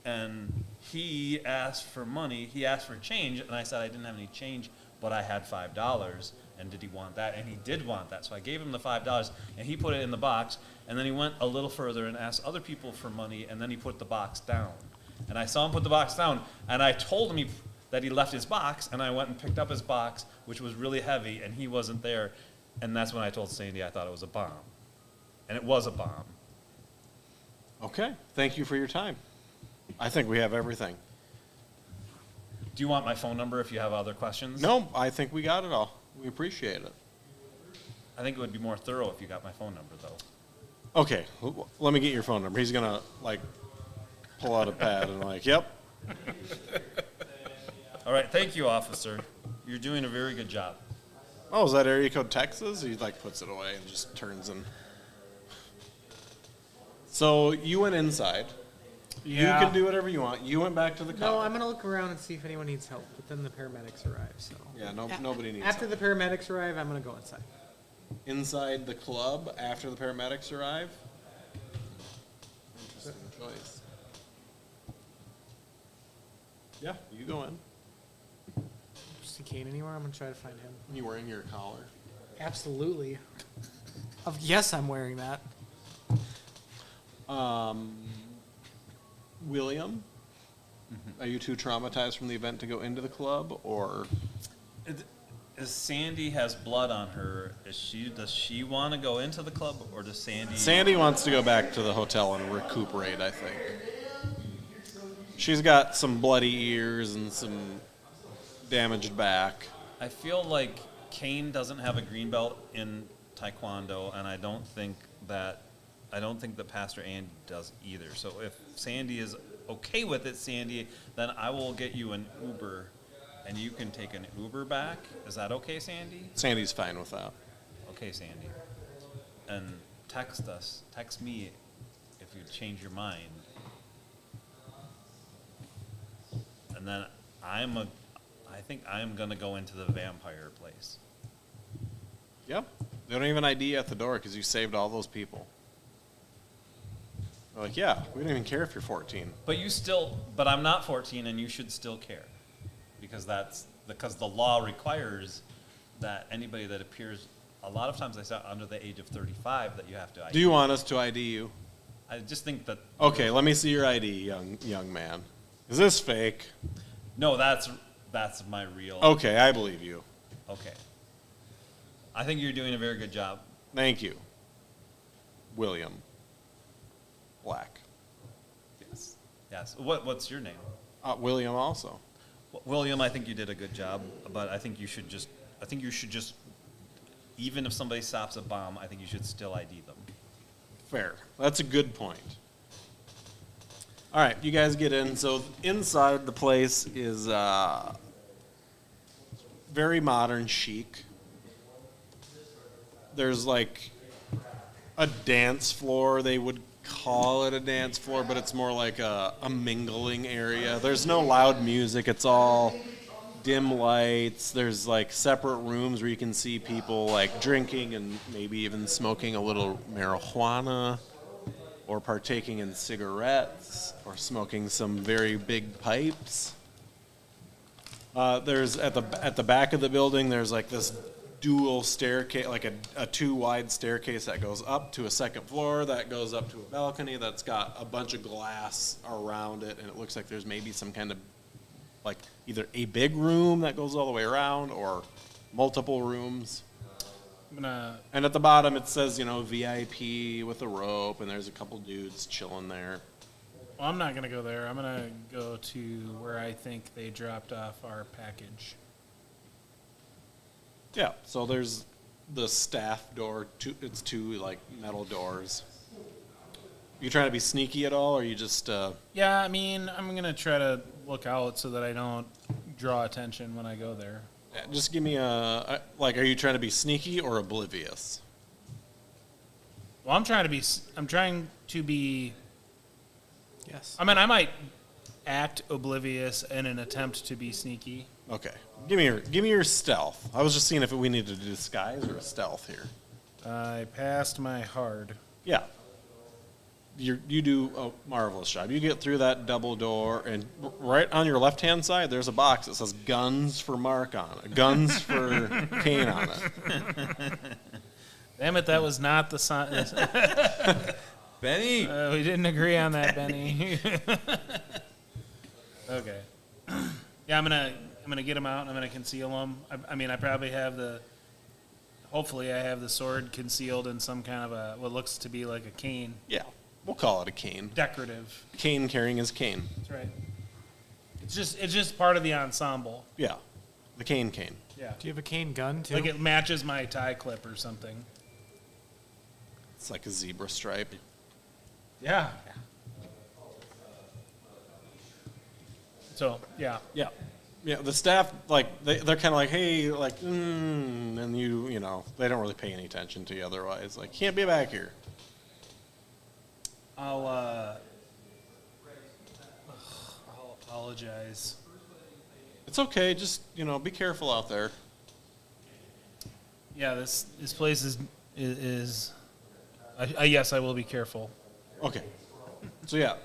and he asked for money. He asked for change, and I said I didn't have any change, but I had $5. And did he want that? And he did want that. So I gave him the $5, and he put it in the box. And then he went a little further and asked other people for money, and then he put the box down. And I saw him put the box down, and I told him that he left his box, and I went and picked up his box, which was really heavy, and he wasn't there. And that's when I told Sandy I thought it was a bomb. And it was a bomb. Okay. Thank you for your time. I think we have everything. Do you want my phone number if you have other questions? No, I think we got it all. We appreciate it. I think it would be more thorough if you got my phone number, though. Okay, let me get your phone number. He's gonna like pull out a pad and like, yep. All right, thank you, officer. You're doing a very good job. Oh, is that area code Texas? He like puts it away and just turns and. So you went inside. Yeah. You can do whatever you want. You went back to the car. No, I'm gonna look around and see if anyone needs help. But then the paramedics arrive. So Yeah, nobody needs after help. the paramedics arrive, I'm gonna go inside. Inside the club after the paramedics arrive. Interesting choice. Yeah, you go in. See Kane anywhere? I'm gonna try to find him. You wearing your collar? Absolutely. Yes, I'm wearing that. William, are you too traumatized from the event to go into the club, or Is Sandy has blood on her? Does she want to go into the club, or does Sandy? Sandy wants to go back to the hotel and recuperate? I think she's got some bloody ears and some damaged back. I feel like Kane doesn't have a green belt in Taekwondo, and I don't think that Pastor Andy does either. So if Sandy is okay with it, Sandy, then I will get you an Uber, and you can take an Uber back. Is that okay, Sandy? Sandy's fine with that. Okay, Sandy. And text me if you change your mind. And then I think I'm gonna go into the vampire place. Yep. They don't even ID you at the door because you saved all those people. They're like, yeah, we don't even care if you're 14. But I'm not 14, and you should still care, because the law requires that anybody that appears. A lot of times they say under the age of 35 that you have to ID. Do you want us to ID you? I just think that. Okay, let me see your ID, young man. Is this fake? No, that's my real. Okay, I believe you. Okay. I think you're doing a very good job. Thank you. William Black. Yes. Yes. What's your name? William also. William, I think you did a good job, but I think you should just, even if somebody stops a bomb, I think you should still ID them. Fair. That's a good point. All right, you guys get in. So inside the place is very modern, chic. There's like a dance floor, they would call it a dance floor, but it's more like a mingling area. There's no loud music. It's all dim lights. There's like separate rooms where you can see people like drinking and maybe even smoking a little marijuana or partaking in cigarettes or smoking some very big pipes. There's at the back of the building, there's like this dual staircase, like a two wide staircase that goes up to a second floor, that goes up to a balcony that's got a bunch of glass around it, and it looks like there's maybe some kind of like either a big room that goes all the way around or multiple rooms. And at the bottom it says, VIP with a rope, and there's a couple dudes chilling there. Well, I'm not going to go there. I'm going to go to where I think they dropped off our package. Yeah, so there's the staff door. It's two like metal doors. You trying to be sneaky at all, or you just? Yeah, I mean, I'm going to try to look out so that I don't draw attention when I go there. Just give me are you trying to be sneaky or oblivious? Well, I'm trying to be. Yes. I mean, I might act oblivious in an attempt to be sneaky. Okay, give me your stealth. I was just seeing if we needed a disguise or a stealth here. I passed my hard. Yeah. You do a marvelous job. You get through that double door, and right on your left-hand side, there's a box that says "Guns for Mark" on it, "Guns for Kane" on it. Damn it, that was not the sign. Benny! We didn't agree on that, Benny. Okay. Yeah, I'm gonna get him out, and I'm gonna conceal him. I mean, I probably have hopefully I have the sword concealed in some kind of what looks to be like a cane. Yeah, we'll call it a cane. Decorative. Cane carrying his cane. That's right. It's just part of the ensemble. Yeah, the cane. Yeah. Do you have a cane gun too? Like it matches my tie clip or something. It's like a zebra stripe. Yeah. So, yeah. Yeah. Yeah, the staff, like, they're kind of like, hey, like, and they don't really pay any attention to you otherwise. Like, can't be back here. I'll apologize. It's okay, just, be careful out there. Yeah, this place is yes, I will be careful. Okay. So, yeah.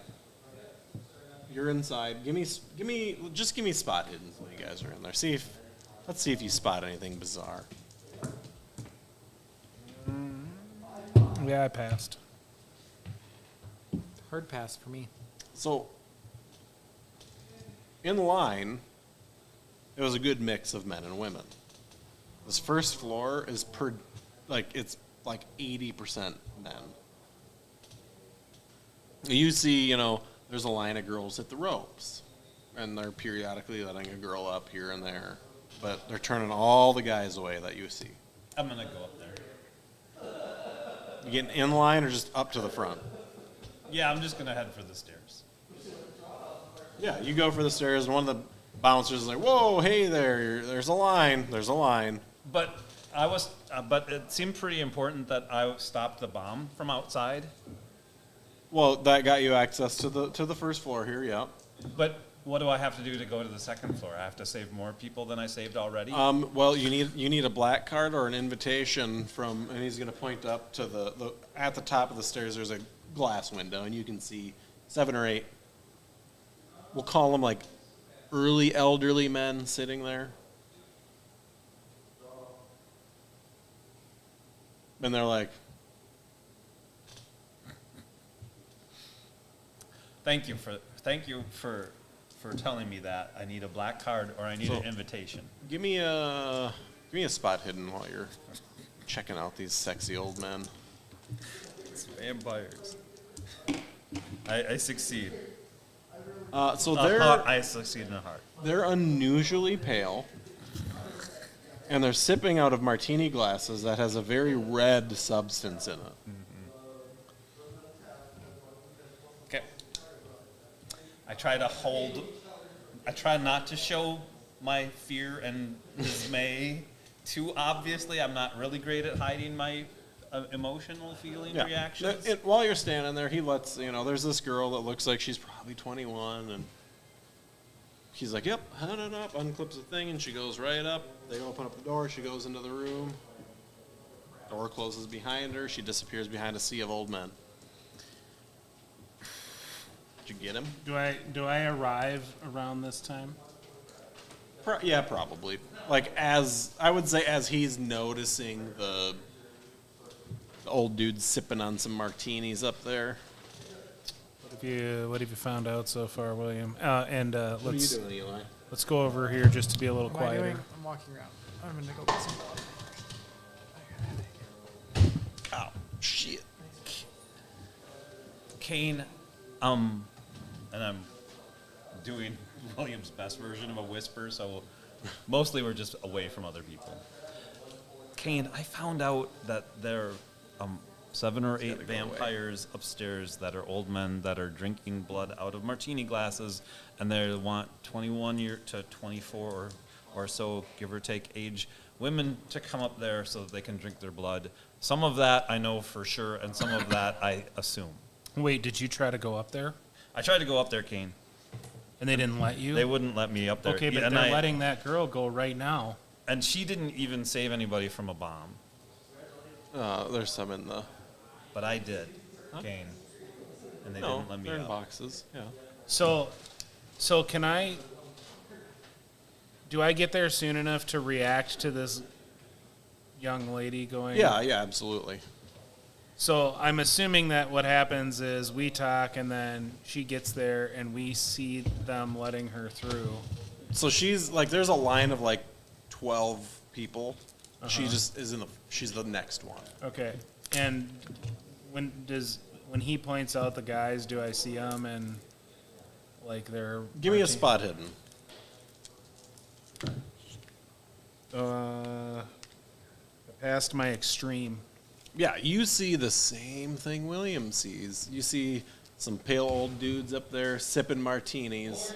You're inside. Give me spot hidden when you guys are in there. Let's see if you spot anything bizarre. Yeah, I passed. Hard pass for me. So, in line, it was a good mix of men and women. This first floor is it's like 80% men. You see, there's a line of girls at the ropes, and they're periodically letting a girl up here and there, but they're turning all the guys away that you see. I'm gonna go up there. You getting in line or just up to the front? Yeah, I'm just gonna head for the stairs. Yeah, you go for the stairs, and one of the bouncers is like, "Whoa, hey there! There's a line. There's a line." But but it seemed pretty important that I stopped the bomb from outside. Well, that got you access to the first floor here. Yeah. But what do I have to do to go to the second floor? I have to save more people than I saved already. Well, you need a black card or an invitation from, and he's going to point up to the at the top of the stairs. There's a glass window, and you can see 7 or 8. We'll call them like early elderly men sitting there, and they're like, Thank you for telling me that. I need a black card or I need an invitation. Give me a spot hidden while you're checking out these sexy old men. It's vampires. I succeed. So I succeed in a heart. they're unusually pale, and they're sipping out of martini glasses that has a very red substance in it. Okay. I try not to show my fear and dismay too obviously. I'm not really great at hiding my emotional feeling Yeah. reactions. While you're standing there, he lets, there's this girl that looks like she's probably 21, and he's like, yep, head it up, unclips the thing, and she goes right up. They open up the door, she goes into the room. Door closes behind her, she disappears behind a sea of old men. Did you get him? Do I arrive around this time? Yeah, probably. Like, I would say as he's noticing the old dude sipping on some martinis up there. What have you found out so far, William? What are you doing, Eli? let's go over here just to be a little What am I doing? quieter. I'm walking around. I'm gonna go get some water. Oh, shit. Kane, and I'm doing William's best version of a whisper, so mostly we're just away from other people. Kane, I found out that there are 7 or 8 vampires upstairs that are old men that are drinking blood out of martini glasses, and they want 21 to 24 or so, give or take, age women to come up there so that they can drink their blood. Some of that I know for sure, and some of that I assume. Wait, did you try to go up there? I tried to go up there, Kane. And they didn't let you? They wouldn't let me up there. Okay, but And they're letting that girl go right now. And she didn't even save anybody from a bomb. There's some in the... But I did, Kane. And they didn't let me they're in up. boxes, yeah. So can I... Do I get there soon enough to react to this young lady going... Yeah, absolutely. So I'm assuming that what happens is we talk and then she gets there and we see them letting her through. So she's, like, there's a line of, like, 12 people. She just is she's the next one. Okay. And when he points out the guys, do I see them and like they're... Give me a marching? spot hidden. I passed my extreme. Yeah, you see the same thing William sees. You see some pale old dudes up there sipping martinis.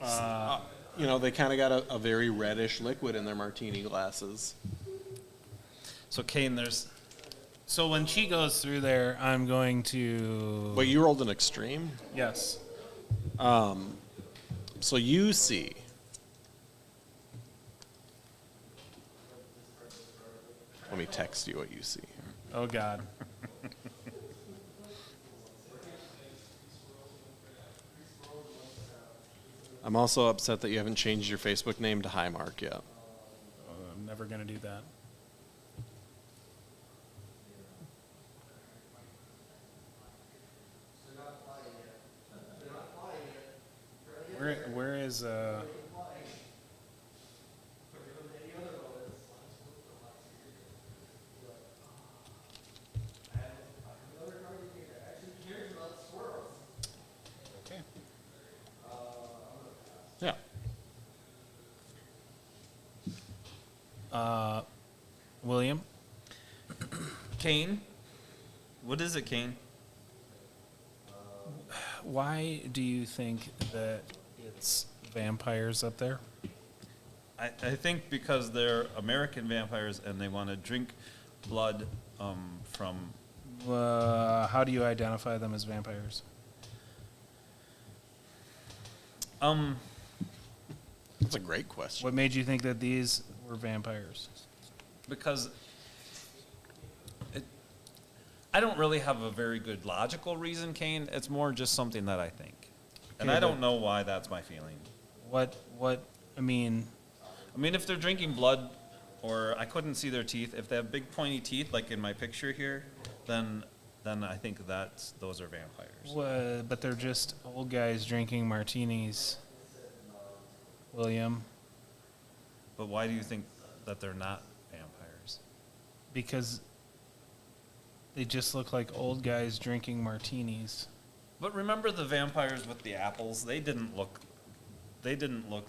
They kind of got a very reddish liquid in their martini glasses. So, Kane, So when she goes through there, I'm going to... But you rolled an extreme? Yes. So you see... Let me text you what you see. Oh, God. I'm also upset that you haven't changed your Facebook name to Highmark yet. I'm never going to do that. Where is... Okay. Yeah. William? Kane? What is it, Kane? Why do you think that it's vampires up there? I think because they're American vampires and they want to drink blood from... How do you identify them as vampires? That's a great question. What made you think that these were vampires? Because I don't really have a very good logical reason, Kane. It's more just something that I think. And Okay, I don't know why that's my feeling. I mean, if they're drinking blood, or I couldn't see their teeth, if they have big pointy teeth, like in my picture here, then I think those are vampires. but they're just old guys drinking martinis, William, But why do you think that they're not vampires? because they just look like old guys drinking martinis. But remember the vampires with the apples? They didn't look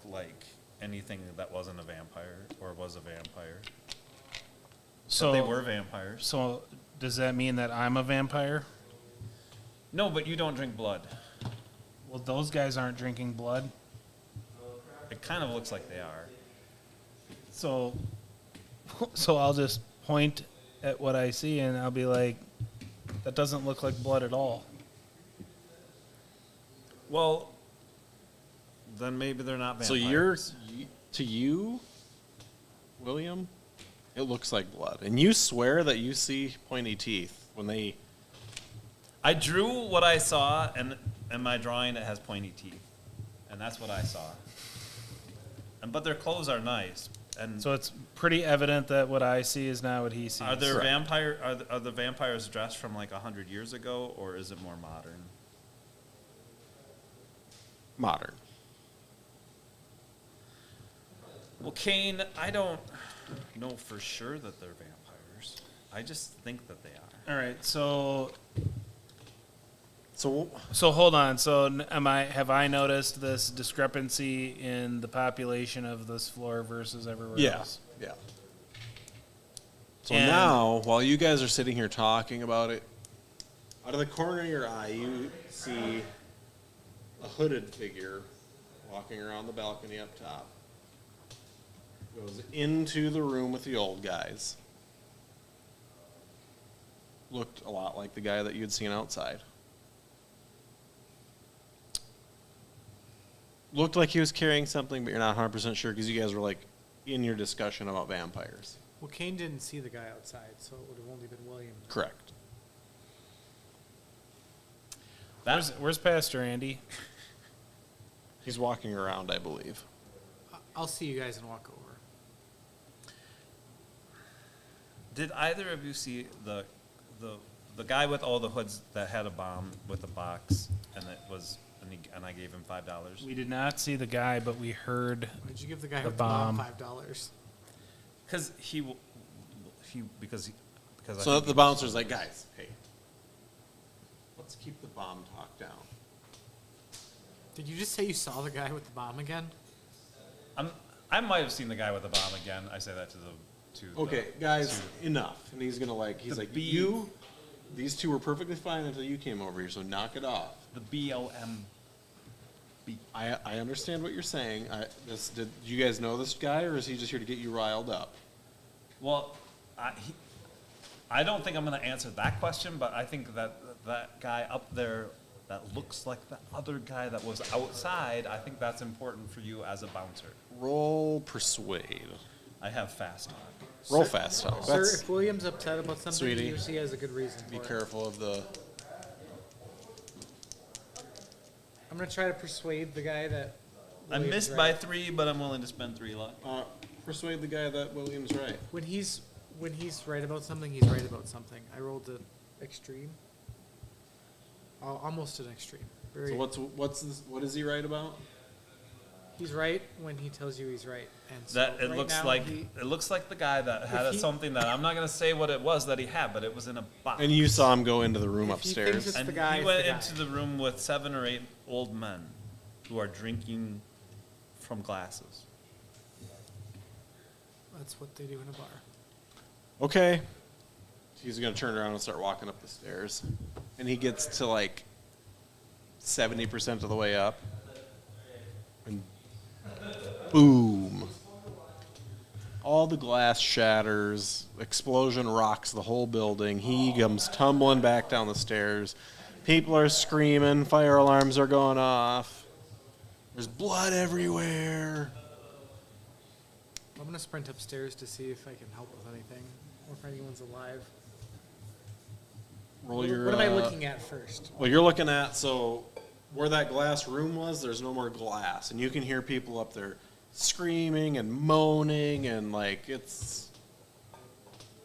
like anything that wasn't a vampire or was a vampire. So But they were vampires. So does that mean that I'm a vampire? No, but you don't drink blood. Well, those guys aren't drinking blood. It kind of looks like they are. So So I'll just point at what I see and I'll be like, that doesn't look like blood at all. Well, then maybe they're not vampires. So to you, William, it looks like blood. And you swear that you see pointy teeth when they... I drew what I saw, and in my drawing it has pointy teeth, and that's what I saw. But their clothes are nice. And So it's pretty evident that what I see is not what he sees. are the vampires dressed from like 100 years ago, or is it more modern? Modern. Well, Kane, I don't know for sure that they're vampires. I just think that they are. All right, so So hold on. So have I noticed this discrepancy in the population of this floor versus everywhere yeah, else? yeah. So And- now, while you guys are sitting here talking about it, out of the corner of your eye, you see a hooded figure walking around the balcony up top. Goes into the room with the old guys. Looked a lot like the guy that you'd seen outside. Looked like he was carrying something, but you're not 100% sure because you guys were like in your discussion about vampires. Well, Kane didn't see the guy outside, so it would have only been William. Correct. Where's Pastor Andy? He's walking around, I believe. I'll see you guys and walk over. Did either of you see the guy with all the hoods that had a bomb with a box, and and I gave him $5? We did not see the guy, but we heard. Why did you give the guy The with the bomb bomb. $5? Because because I So think the bouncer's like, guys, hey, let's keep the bomb talk down. Did you just say you saw the guy with the bomb again? I might have seen the guy with the bomb again. I say that to the Okay, guys, enough. And he's gonna he's The like, B- these two were perfectly fine until you came over here, so knock it off. the BOM. I understand what you're saying. Did you guys know this guy, or is he just here to get you riled up? Well, I don't think I'm going to answer that question, but I think that guy up there that looks like the other guy that was outside, I think that's important for you as a bouncer. Roll persuade. I have fast talk. Roll fast talk. Sir, That's, if William's upset about something, Sweetie, he usually has a good reason for be it. careful of the. I'm going to try to persuade the guy that I William's missed right. by 3, but I'm willing to spend 3 luck. Persuade the guy that William's right. When he's right about something, he's right about something. I rolled an extreme. Almost an extreme. Very. So what is he right about? He's right when he tells you he's right. And so That it right looks now like he- it looks like the guy that had If he- something that I'm not going to say what it was that he had, but it was in a box. And you saw him go into the room If he upstairs. thinks it's And the guy, he it's went the guy. into the room with 7 or 8 old men who are drinking from glasses. That's what they do in a bar. Okay. He's gonna turn around and start walking up the stairs, and he gets to like 70% of the way up, and boom! All the glass shatters. Explosion rocks the whole building. He comes tumbling back down the stairs. People are screaming. Fire alarms are going off. There's blood everywhere. I'm going to sprint upstairs to see if I can help with anything or if anyone's alive. Roll What, your. what am I looking at first? Well, you're looking at, so where that glass room was, there's no more glass. And you can hear people up there screaming and moaning, and like it's.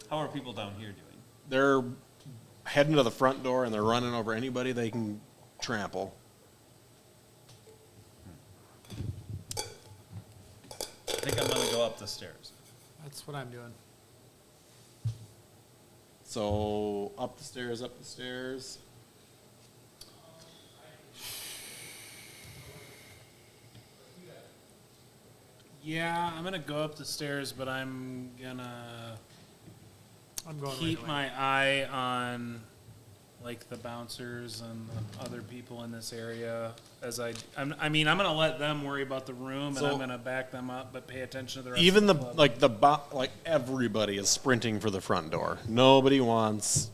How are people down here doing? They're heading to the front door and they're running over anybody they can trample. I think I'm going to go up the stairs. That's what I'm doing. So up the stairs, up the stairs. Yeah, I'm gonna go up the stairs, but I'm gonna I'm going keep right away. my eye on like the bouncers and the other people in this area as I'm going to let them worry about the room, and So- I'm going to back them up, but pay attention to the rest Even of the the club. like everybody is sprinting for the front door. Nobody wants.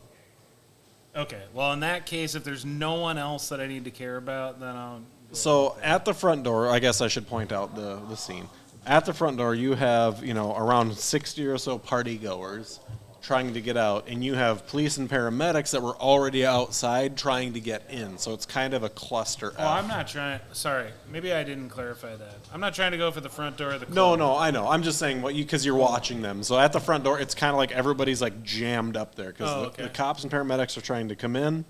Okay, well, in that case, if there's no one else that I need to care about, then I'll go So with that. at the front door, I guess I should point out the scene. At the front door, you have, around 60 or so party goers trying to get out, and you have police and paramedics that were already outside trying to get in. So it's kind of a cluster. Oh, I'm not trying. Sorry, maybe I didn't clarify that. I'm not trying to go for the front door of the No, club. no, I know. I'm just saying because you're watching them. So at the front door, it's kind of like everybody's like jammed up there because Oh, okay. the cops and paramedics are trying to come in,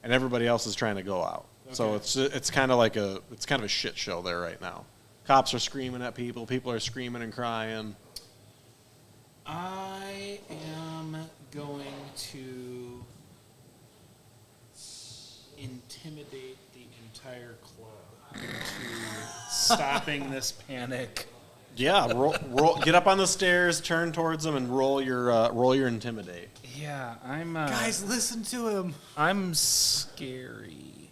and everybody else is trying to go out. So Okay. it's kind of like a shit show there right now. Cops are screaming at people. People are screaming and crying. I am going to intimidate the entire club into stopping this panic. Yeah, roll, get up on the stairs, turn towards them, and roll your intimidate. Yeah, I'm. Guys, listen to him. I'm scary.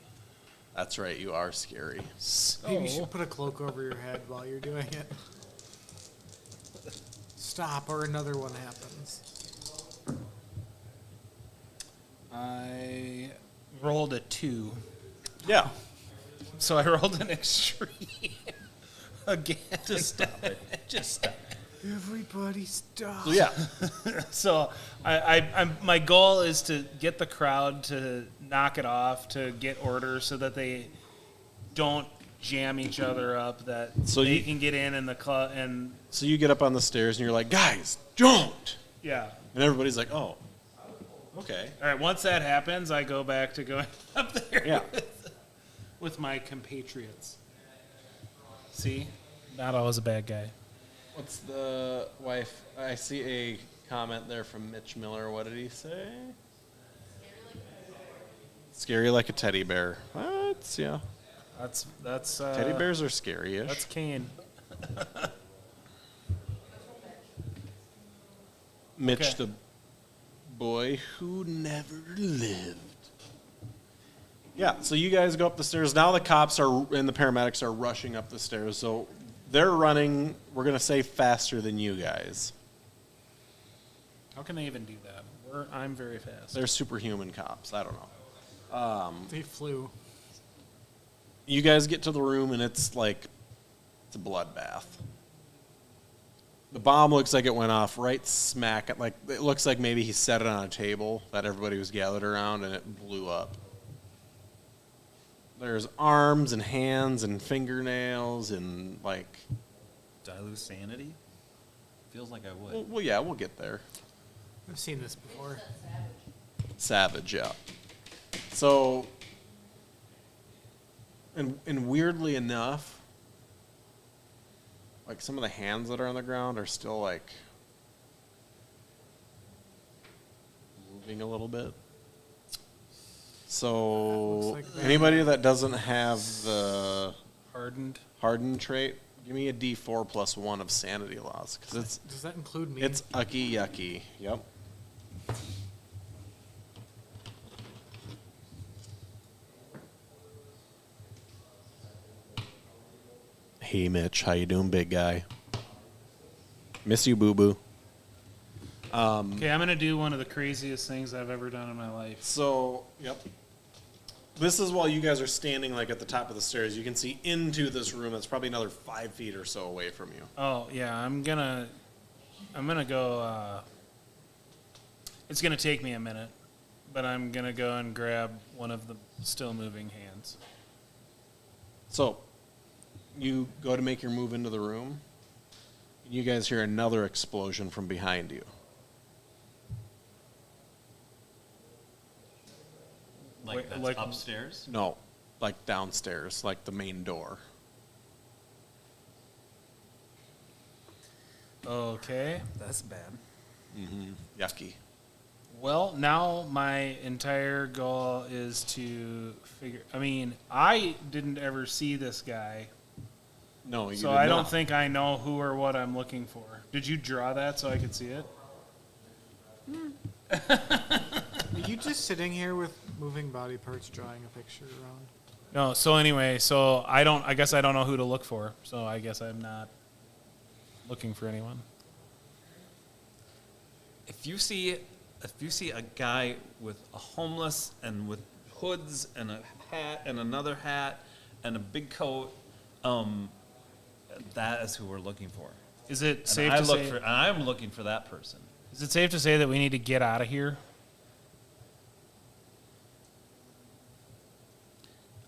That's right, you are scary. Maybe you should put a cloak over your head while you're doing it. Stop, or another one happens. I rolled a 2. Yeah. So I rolled an extreme again. Just stop it. Just stop it. Everybody stop. So yeah, So I'm my goal is to get the crowd to knock it off, to get order so that they don't jam each other up, that So they you- can get in the club. And so you get up on the stairs and you're like, guys, don't. yeah. And everybody's like, oh, okay. All right, once that happens, I go back to going up there Yeah. with my compatriots. See? Not always a bad guy. What's the wife? I see a comment there from Mitch Miller. What did he say? Scary like a teddy bear. What? Yeah. That's Teddy bears are scary-ish. That's Kane. Mitch, okay. the boy who never lived. Yeah, so you guys go up the stairs. Now the cops and the paramedics are rushing up the stairs. So they're running, we're going to say, faster than you guys. How can they even do that? I'm very fast. They're superhuman cops. I don't know. They flew. You guys get to the room, and it's like it's a bloodbath. The bomb looks like it went off right smack at, like, it looks like maybe he set it on a table that everybody was gathered around, and it blew up. There's arms and hands and fingernails and, like, Did I lose sanity? Feels like I would. well, yeah, we'll get there. I've seen this before. Savage, yeah. So, and weirdly enough, like, some of the hands that are on the ground are still, like, moving a little bit. So, Looks like that. anybody that doesn't have the Hardened. hardened trait, give me a D4 plus 1 of sanity loss, because Does that include me? it's ucky yucky. Yep. Hey Mitch, how you doing, big guy? Miss you, boo boo. Okay, I'm gonna do one of the craziest things I've ever done in my life. So, yep. This is while you guys are standing, like, at the top of the stairs. You can see into this room that's probably another 5 feet or so away from you. Oh yeah, I'm gonna go. It's gonna take me a minute, but I'm gonna go and grab one of the still moving hands. So, you go to make your move into the room. And you guys hear another explosion from behind you. Like Wait, that's like- upstairs? No, like downstairs, like the main door. Okay. That's bad. Yucky. Well, now my entire goal is to figure. I mean, I didn't ever see this guy, No, you so did I don't not. think I know who or what I'm looking for. Did you draw that so I could see it? Are you just sitting here with moving body parts, drawing a picture around? No, so anyway, so I guess I don't know who to look for. So I guess I'm not looking for anyone. If you see a guy with a homeless and with hoods and a hat and another hat and a big coat, that is who we're looking for. Is it And safe to say? and I'm looking for that person. Is it safe to say that we need to get out of here?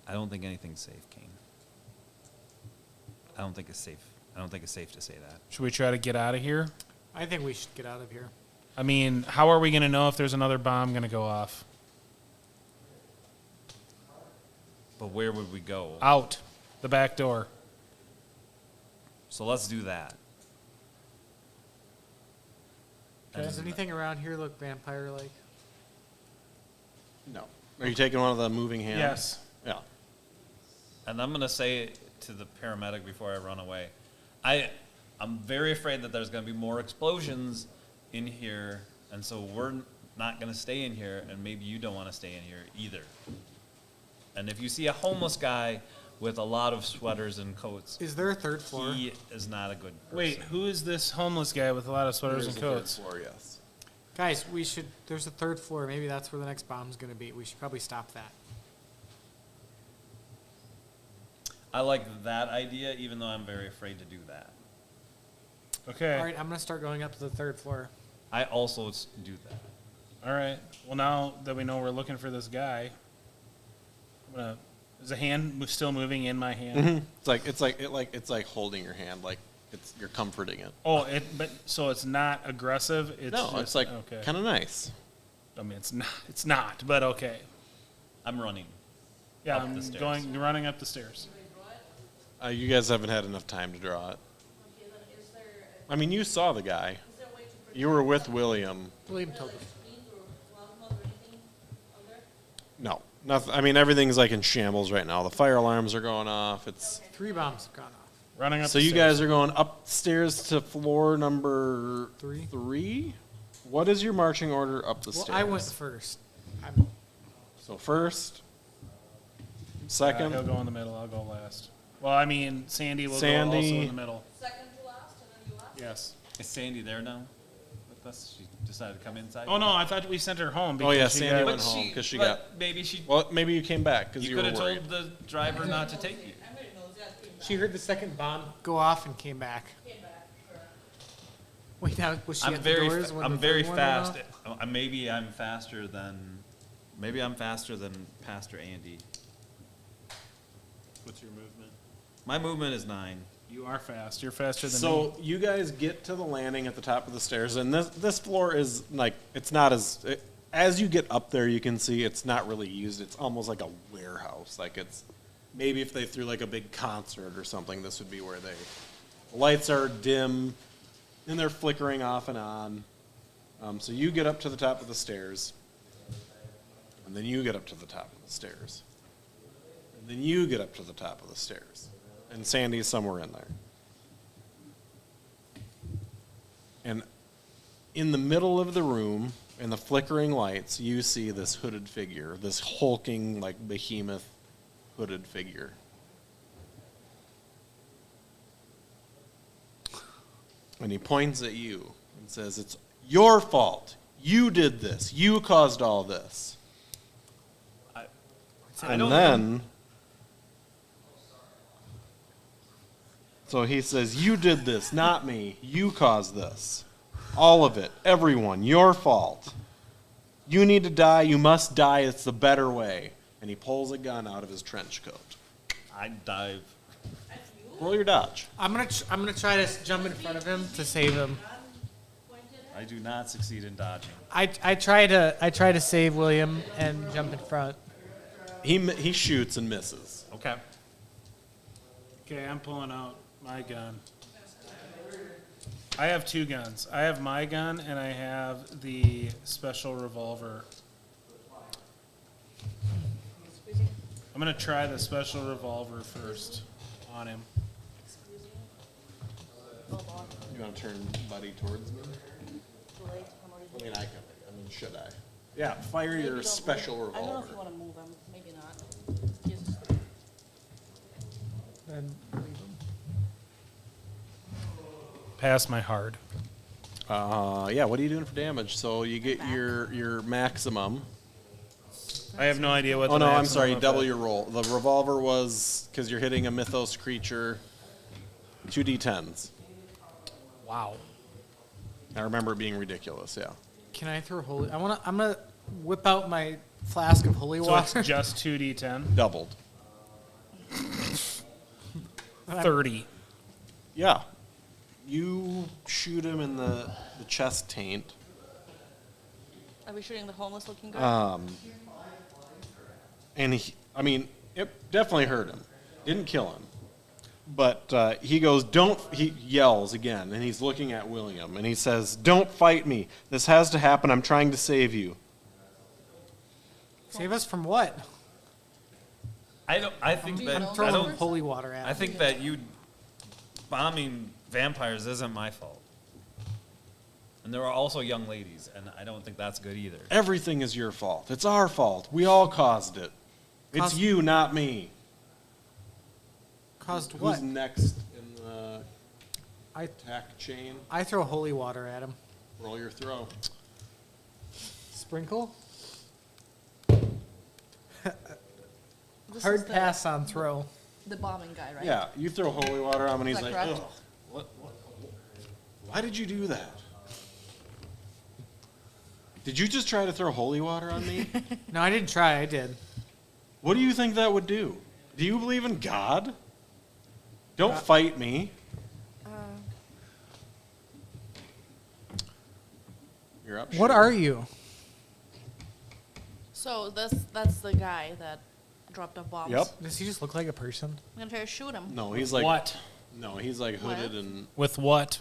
I don't think anything's safe, Kane. I don't think it's safe. I don't think it's safe to say that. Should we try to get out of here? I think we should get out of here. I mean, how are we going to know if there's another bomb going to go off? But where would we go? Out the back door. So let's do that. Does anything around here look vampire-like? No. Are you taking one of the moving hands? Yes. Yeah. And I'm going to say to the paramedic before I run away, I'm very afraid that there's going to be more explosions in here, and so we're not going to stay in here, and maybe you don't want to stay in here either. And if you see a homeless guy with a lot of sweaters and coats, Is there a third floor? he is not a good person. Wait, who is this homeless guy with a lot of sweaters and There's the third coats? floor, yes. Guys, there's a third floor. Maybe that's where the next bomb's going to be. We should probably stop that. I like that idea, even though I'm very afraid to do that. Okay. All right, I'm going to start going up to the third floor. I also do that. All right. Well, now that we know we're looking for this guy, is the hand still moving in my hand? It's like holding your hand, like you're comforting it. Oh, so it's not aggressive. It's No, just, it's like okay. kind of nice. I mean, it's not, but okay. I'm running. Yeah, Up the I'm stairs. running up the stairs. You guys haven't had enough time to draw it. Okay, then is there, I mean, you saw the guy. is there a way to You were with William. William told us. screens or plasma or anything on there? No, nothing. I mean, everything's like in shambles right now. The fire alarms are going off. It's 3 bombs have gone off. Running up so the you stairs. guys are going upstairs to floor number 3. 3. What is your marching order up the Well, stairs? I went first. So first, He'll second, go in the middle. I'll go last. Well, I mean, Sandy will go also Sandy. in the middle. Second to last and then you last? Yes. Is Sandy there now with us? She decided to come inside? Oh, no, I thought we sent her home. Oh, yeah, because she Sandy got- went But home 'cause she but got- Maybe she. well, maybe you came back because You you could were have worried. told the driver not to take you. Everybody knows that came back. She heard the second bomb go off and came back. Came back, sure. Wait, now, was she I'm at the very, doors when I'm the very third one went fast. off? Maybe I'm faster than Pastor Andy. What's your movement? My movement is 9. You are fast. You're faster than me. So you guys get to the landing at the top of the stairs, and this floor is like it's not as you get up there, you can see it's not really used. It's almost like a warehouse. Like it's maybe if they threw like a big concert or something, this would be where the lights are dim and they're flickering off and on. So you get up to the top of the stairs, and then you get up to the top of the stairs, and then you get up to the top of the stairs. And Sandy's somewhere in there. And in the middle of the room, in the flickering lights, you see this hooded figure, this hulking, like behemoth hooded figure. And he points at you and says, "It's your fault. You did this. You caused all this." And then, so he says, "You did this, not me. You caused this. All of it. Everyone. Your fault. You need to die. You must die. It's the better way." And he pulls a gun out of his trench coat. I dive. Roll your dodge. I'm gonna try to jump in front of him to save him. I do not succeed in dodging. I try to save William and jump in front. He shoots and misses. Okay. Okay, I'm pulling out my gun. I have 2 guns. I have my gun and I have the special revolver. I'm gonna try the special revolver first on him. You want to turn Buddy towards me? Too late, I'm already I mean, I can. I mean, should I? Yeah, fire Maybe your don't special move. I don't know if revolver. you want to move them. Maybe not. Just Then leave 'em. Pass my hard. Yeah, what are you doing for damage? So you get your maximum. I have no idea what. Oh the no, I'm maximum sorry, of double that- your roll. The revolver was, because you're hitting a mythos creature, 2d10s. Wow. I remember it being ridiculous, yeah. Can I throw holy? I'm gonna whip out my flask of holy So water. it's just 2d10. Doubled. 30. Yeah. You shoot him in the chest taint. are we shooting the homeless looking guy? And it definitely hurt him. Didn't kill him. But he goes, he yells again, and he's looking at William, and he says, "Don't fight me. This has to happen. I'm trying to save you." Save us from what? I think Do you that know I Throwing don't. holy water at I him. think that you bombing vampires isn't my fault. And there are also young ladies, and I don't think that's good either. Everything is your fault. It's our fault. We all caused it. It's Caused- you, not me. Caused what? Who's next in the I attack chain? I throw holy water at him. Roll your throw. Sprinkle. This Hard is pass on throw. The bombing guy, right? Yeah, you throw holy water on him, and he's Is that like, correct? "Ugh, why did you do that? Did you just try to throw holy water on me? No, I didn't try. I did. What do you think that would do? Do you believe in God? Don't fight me." You're up. What Shooter. are you? So that's the guy that dropped off bombs. Yep. Does he just look like a person? I'm gonna try to shoot him. No, he's like What? No, he's like hooded What? and With what?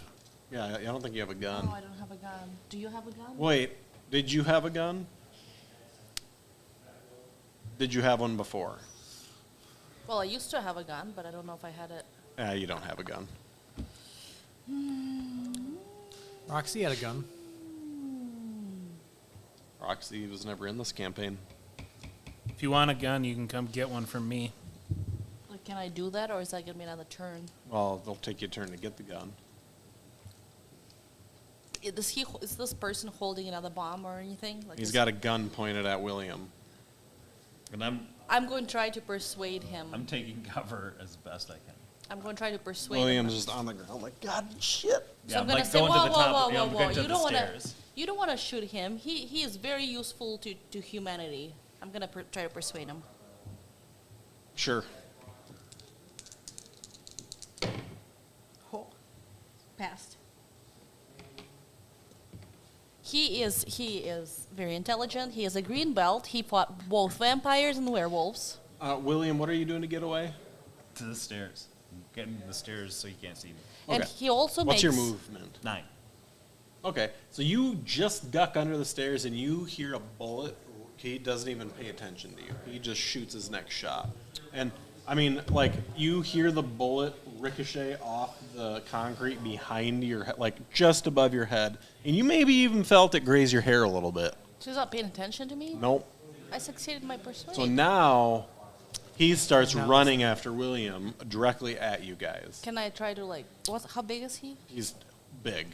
yeah. I don't think you have a gun. Oh, I don't have a gun. Do you have a gun? Wait, did you have a gun? Did you have one before? Well, I used to have a gun, but I don't know if I had it. You don't have a gun. Roxy had a gun. Roxy was never in this campaign. If you want a gun, you can come get one from me. Like, can I do that, or is that gonna be another turn? Well, they'll take you a turn to get the gun. Is this person holding another bomb or anything? Like, He's is- got a gun pointed at William. And I'm going to try to persuade him. I'm taking cover as best I can. I'm going to try to persuade William's him. just on the ground like, God, shit. So Yeah, I'm I'm gonna like say, going whoa, to the whoa, top. whoa, Yeah, whoa, I'm whoa! going to You the don't want to. stairs. You don't want to shoot him. He is very useful to humanity. I'm gonna try to persuade him. Sure. Oh, passed. He is very intelligent. He is a green belt. He fought both vampires and werewolves. William, what are you doing to get away? To the stairs. Getting to the stairs so you can't see me. And Okay. he also What's makes your movement? 9. Okay, so you just duck under the stairs and you hear a bullet. He doesn't even pay attention to you. He just shoots his next shot. And, I mean, like, you hear the bullet ricochet off the concrete behind your head, like, just above your head. And you maybe even felt it graze your hair a little bit. She's not paying attention to me. Nope. I succeeded in my persuade. So now he starts running after William directly at you guys. Can I try to how big is he? He's big.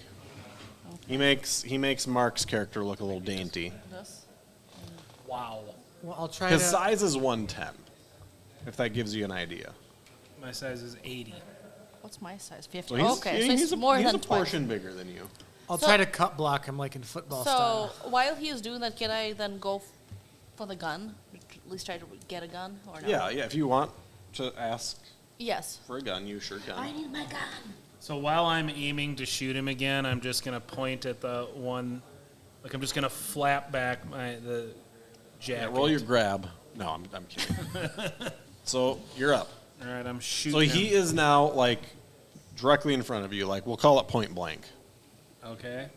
He makes Mark's character look a little dainty. This. Wow. Well, I'll try His to. size is 110, if that gives you an idea. My size is 80. What's my size? 50. So he's, Okay, so he's a, more he's than a twice. portion bigger than you. I'll So- try to cut block him like in football So style. while he is doing that, can I then go for the gun? At least try to get a gun, or no? Yeah, if you want to ask Yes. for a gun, you sure can. need my gun. So while I'm aiming to shoot him again, I'm just gonna point at the one, like I'm just gonna flap back the Yeah, jacket. roll your grab. No, I'm kidding. So you're up. All right, I'm shooting. So he him. is now like directly in front of you. Like we'll call it point blank. Okay.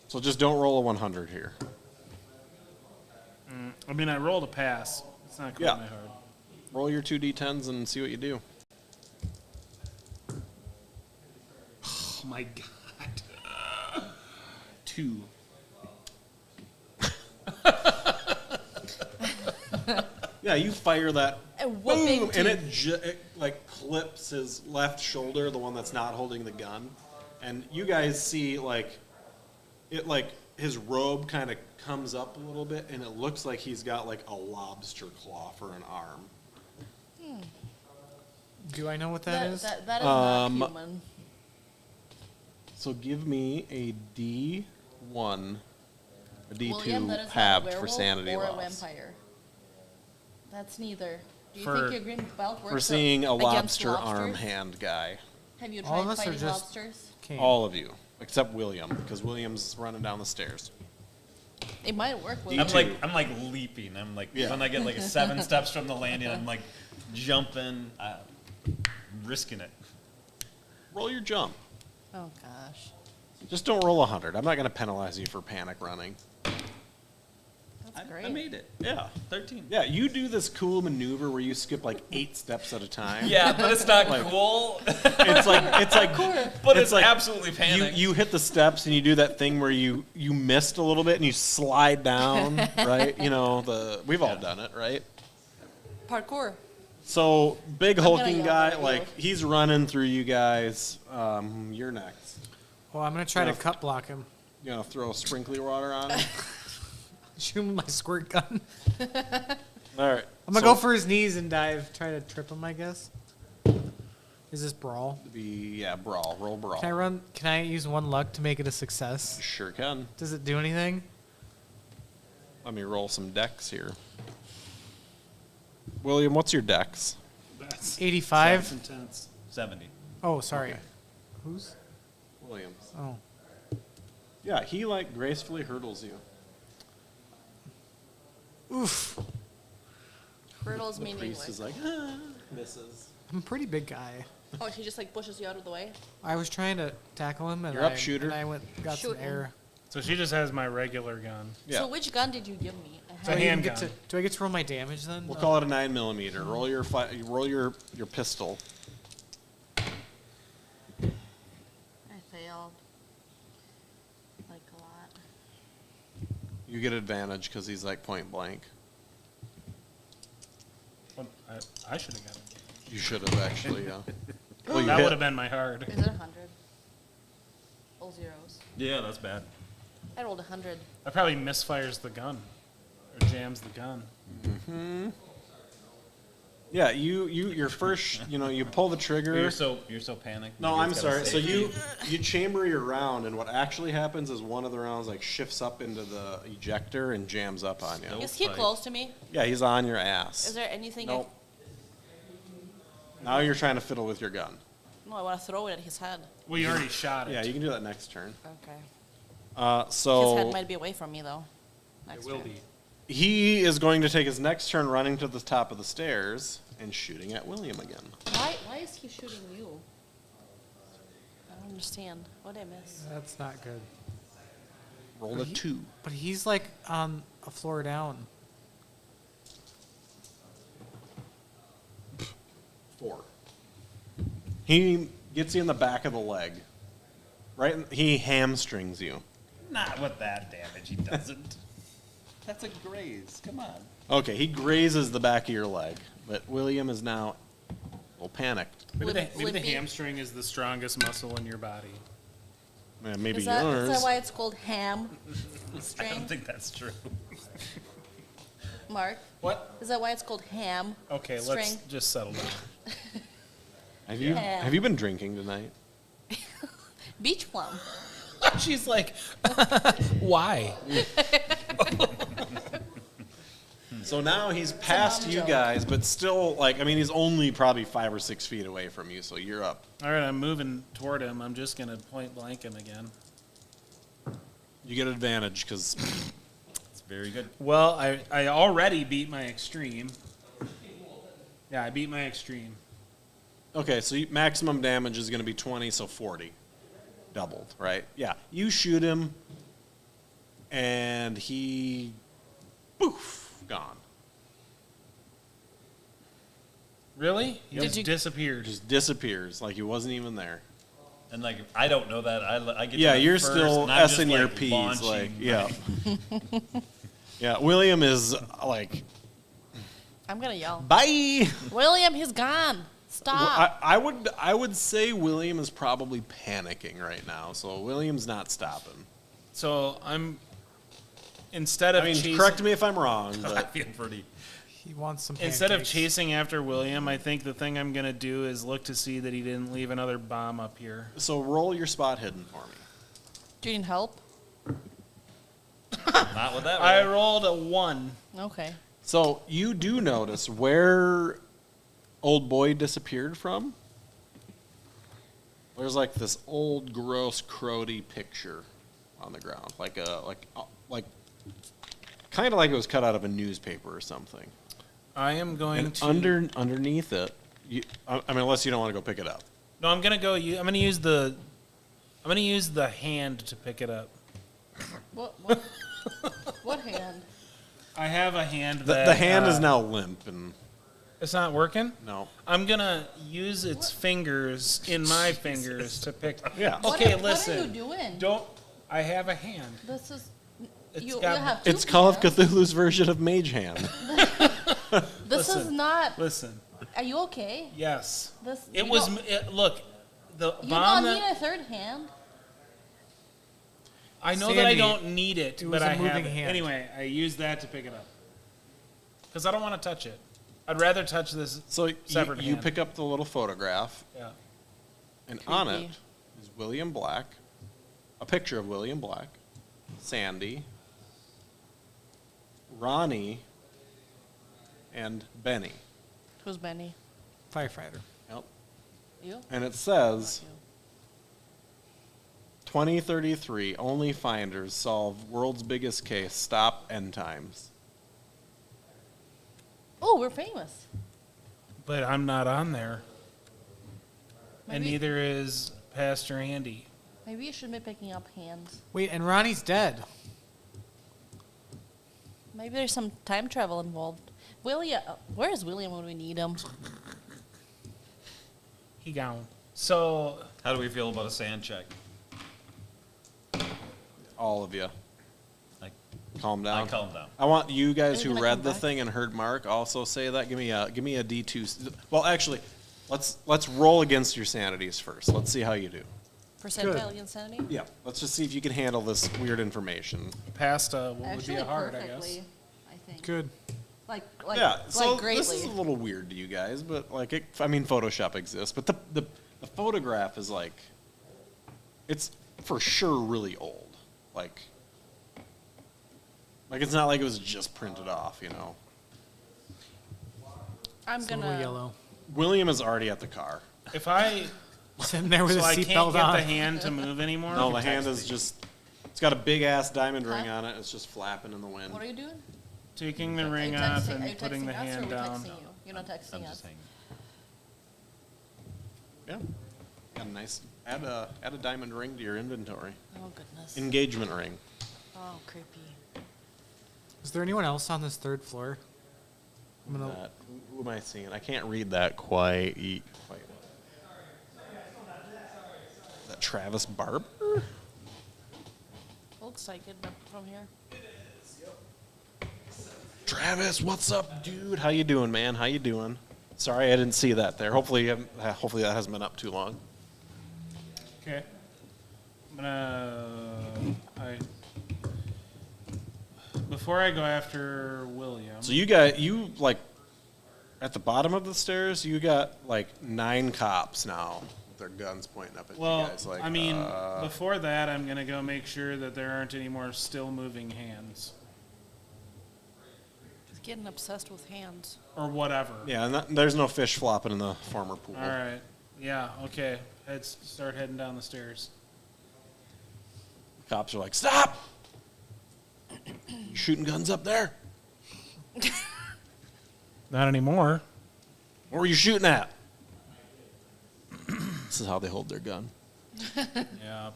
So just don't roll a 100 here. I mean, I rolled a pass. It's not quite Yeah. my hard. Roll your 2d10s and see what you do. Oh my god. 2. Yeah, you fire that, A whooping boom, and teeth. it like clips his left shoulder, the one that's not holding the gun, and you guys see like it like his robe kind of comes up a little bit, and it looks like he's got like a lobster claw for an arm. Do I know what that is? That is not human. So give me a D1, a D2 William, that is not a halved for werewolf sanity or a loss. vampire. That's neither. Do you For- think your green belt works For seeing a against lobster arm lobsters? hand guy. Have you All of tried us are fighting just- lobsters? Cane. All of you, except William, because William's running down the stairs. It might work. You William. too. I'm like leaping. I'm like Yeah. when I get like 7 steps from the landing, I'm like jumping, risking it. Roll your jump. Oh gosh, Just don't roll 100. I'm not going to penalize you for panic running. that's great. I made it. Yeah. 13. Yeah, you do this cool maneuver where you skip like 8 steps at a time. Yeah, but it's not Like- cool. It's like But it's it's like absolutely panic. you hit the steps and you do that thing where you missed a little bit and you slide down, right? You know, we've all done it, right? Parkour. So big I'm gonna hulking yell guy, at you. like he's running through you guys. You're next. Well, I'm gonna try Yeah. to cut block him. You gonna throw sprinkly water on him? Shoot him with my squirt gun. All right. I'm gonna go for his knees and dive. Try to trip him, I guess. Is this brawl? brawl. Roll brawl. Can I run? Can I use one luck to make it a success? Sure can. Does it do anything? Let me roll some decks here. William, what's your dex? That's 85. intense. 70. Oh, sorry. Okay. Who's? Williams. Oh, Yeah, he like gracefully hurdles you. oof. Hurdles The meaning priest like. is like, misses. I'm a pretty big guy. Oh, he just like pushes you out of the way. I was trying to tackle him, and You're up, shooter. And I got Shoot some him. air. So she just has my regular gun. Yeah. So which gun did you give me? It's a Do I even handgun. get to- do I get to roll my damage then? We'll call it a 9mm. Roll your pistol. I failed. Like a lot. You get advantage because he's like point blank. Well, I should have got it. You should have actually. Well, you That hit. would have been my hard. Is it 100? All zeros. Yeah, that's bad. I rolled 100. That probably misfires the gun or jams the gun. Yeah, your first, you pull the trigger. You're so panicked. No, You I'm just gotta sorry. So save you chamber your round, and what actually happens is one of the rounds like shifts up into the ejector and jams up on you. Nope. Is he fight. close to me? Yeah, he's on your ass. Is there anything? Nope. Now you're trying to fiddle with your gun. No, I want to throw it at his head. Well, you already shot it. Yeah, you can do that next turn. Okay. His So head might be away from me though. It Next will turn. be. he is going to take his next turn running to the top of the stairs and shooting at William again. Why is he shooting you? I don't understand. What did I miss? That's not good. Roll a 2. But he's like on a floor down. 4. He gets you in the back of the leg. Right? He hamstrings you. Not with that damage, he doesn't. That's a graze. Come on. Okay, he grazes the back of your leg, but William is now a little panicked. Maybe the Limpy. hamstring is the strongest muscle in your body. Yeah, maybe Is that yours. why it's called ham I string? don't think that's true. Mark, What? is that why it's called ham? Okay, let's String. just settle down. Yeah. Have you been drinking tonight? Beach plum. She's like, why? So now he's past mom you joke. guys, but still, he's only probably 5 or 6 feet away from you, so you're up. All right, I'm moving toward him. I'm just going to point blank him again. You get advantage because It's very good. Well, I already beat my extreme. Yeah, I beat my extreme. okay, so maximum damage is going to be 20, so 40, doubled, right? Yeah, you shoot him, and he, poof, gone. Really? He Did just you- disappeared. Just disappears like he wasn't even there. And like I don't know that. I get. Yeah, to it you're first, still and I'm just, S in your like, P's, launching, like yeah. Yeah, William is like, I'm gonna yell. bye. William, he's gone. Stop. I would say William is probably panicking right now, so William's not stopping. So I'm instead of I mean, chasing, correct me if I'm wrong, I but feel pretty. He wants some instead of pancakes. chasing after William, I think the thing I'm gonna do is look to see that he didn't leave another bomb up here. so roll your spot hidden for me. Do you need help? Not with that. I roll. rolled a 1. Okay. So you do notice where old boy disappeared from. There's like this old, gross, crowdy picture on the ground, like kind of like it was cut out of a newspaper or something. I am going And to underneath it, I mean, unless you don't want to go pick it up. No, I'm gonna go. I'm gonna use the hand to pick it up. What? What hand? I have a hand The, that the hand is now limp, and It's not working. no. I'm gonna use its fingers in my fingers to pick. Yeah. Okay, what listen. are you doing? Don't. I have a hand. This is. It's You got- have two It's Call of hands. Cthulhu's version of Mage Hand. This is Listen. not. Listen. Are you okay? Yes. This. It you was. don't- Look, the You bomb don't need that a third hand. I know that I Sandy, don't need it, it but was a I have moving it. hand. Anyway, I used that to pick it up because I don't want to touch it. I'd rather touch this. So Severed you hand. pick up the little photograph, Yeah. and on it Creepy. is William Black, a picture of William Black, Sandy, Ronnie, and Benny. Who's Benny? Firefighter. Yep. You? And it says 2033 only finders solve world's biggest case, stop end times. Oh, we're famous. But I'm not on there, and Maybe- neither is Pastor Andy. Maybe you should be picking up hands. Wait, and Ronnie's dead. Maybe there's some time travel involved. William, where is William when we need him? He gone. So How do we feel about a sand check? All of you, Like, calm down. I calm down. I want you guys Are who you gonna read come the back? thing and heard Mark also say that. Give me a D2. Well, actually, let's roll against your sanities first. Let's see how you do. Percentile insanity? Yeah. Let's just see if you can handle this weird information. past what would Actually, be a hard, I perfectly, guess. I think. Good. Like Yeah. So greatly. this is a little weird to you guys, but like, I mean, Photoshop exists, but the photograph is like, it's for sure really old. Like it's not like it was just printed off, you know. I'm It's a gonna. little yellow. William is already at the car. If I Sitting there with so his I can't seatbelt get on. the hand to move anymore. No, the hand is just, it's got a big ass diamond ring Huh? on it. It's just flapping in the wind. What are you doing? Taking the Are ring you off texting- are you and putting texting the us or hand are we down. texting you? You're not texting I'm us. just saying. Yeah. Yeah, nice. Add a diamond ring to your inventory. Oh goodness. Engagement ring. Oh, creepy. Is there anyone else on this third floor? I'm gonna. Who am I seeing? I can't read that quite. Is that Travis Barber? Looks like it from here. Travis, what's up, dude? How you doing, man? How you doing? Sorry, I didn't see that there. Hopefully that hasn't been up too long. Okay. I'm gonna. Before I go after William. So you like at the bottom of the stairs. You got like 9 cops now with their guns pointing up at Well, you guys. Like, I mean, before that, I'm gonna go make sure that there aren't any more still moving hands He's getting obsessed with hands. or whatever. yeah, and there's no fish flopping in the former pool. All right. Yeah. Okay. Start heading down the stairs. Cops are like, stop! You shooting guns up there? Not anymore. What were you shooting at? This is how they hold their gun. Yeah.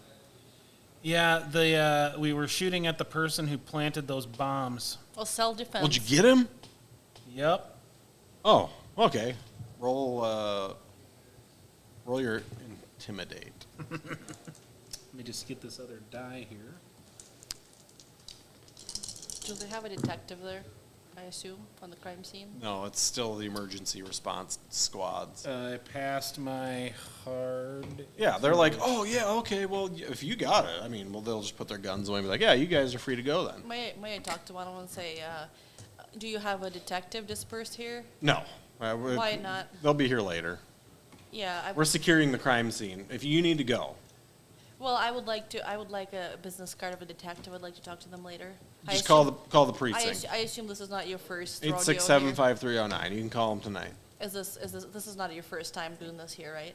Yeah. We were shooting at the person who planted those bombs. Well, self-defense. Would you get him? Yep. Oh, okay. Roll your intimidate. Let me just get this other die here. Do they have a detective there, I assume, on the crime scene? No, it's still the emergency response squads. I passed my hard. Yeah, they're like, oh yeah, okay, well if you got it, I mean, well they'll just put their guns away and be like, yeah, you guys are free to go then. May I talk to one of them and say, do you have a detective dispersed here? No. Why not? They'll be here later. Yeah, We're securing the crime scene. If you need to go, well, I would like a business card of a detective. I'd like to talk to them later. just call the precinct. I assume this is not your first rodeo 867-5309. You can call them tonight. here. This is not your first time doing this here, right?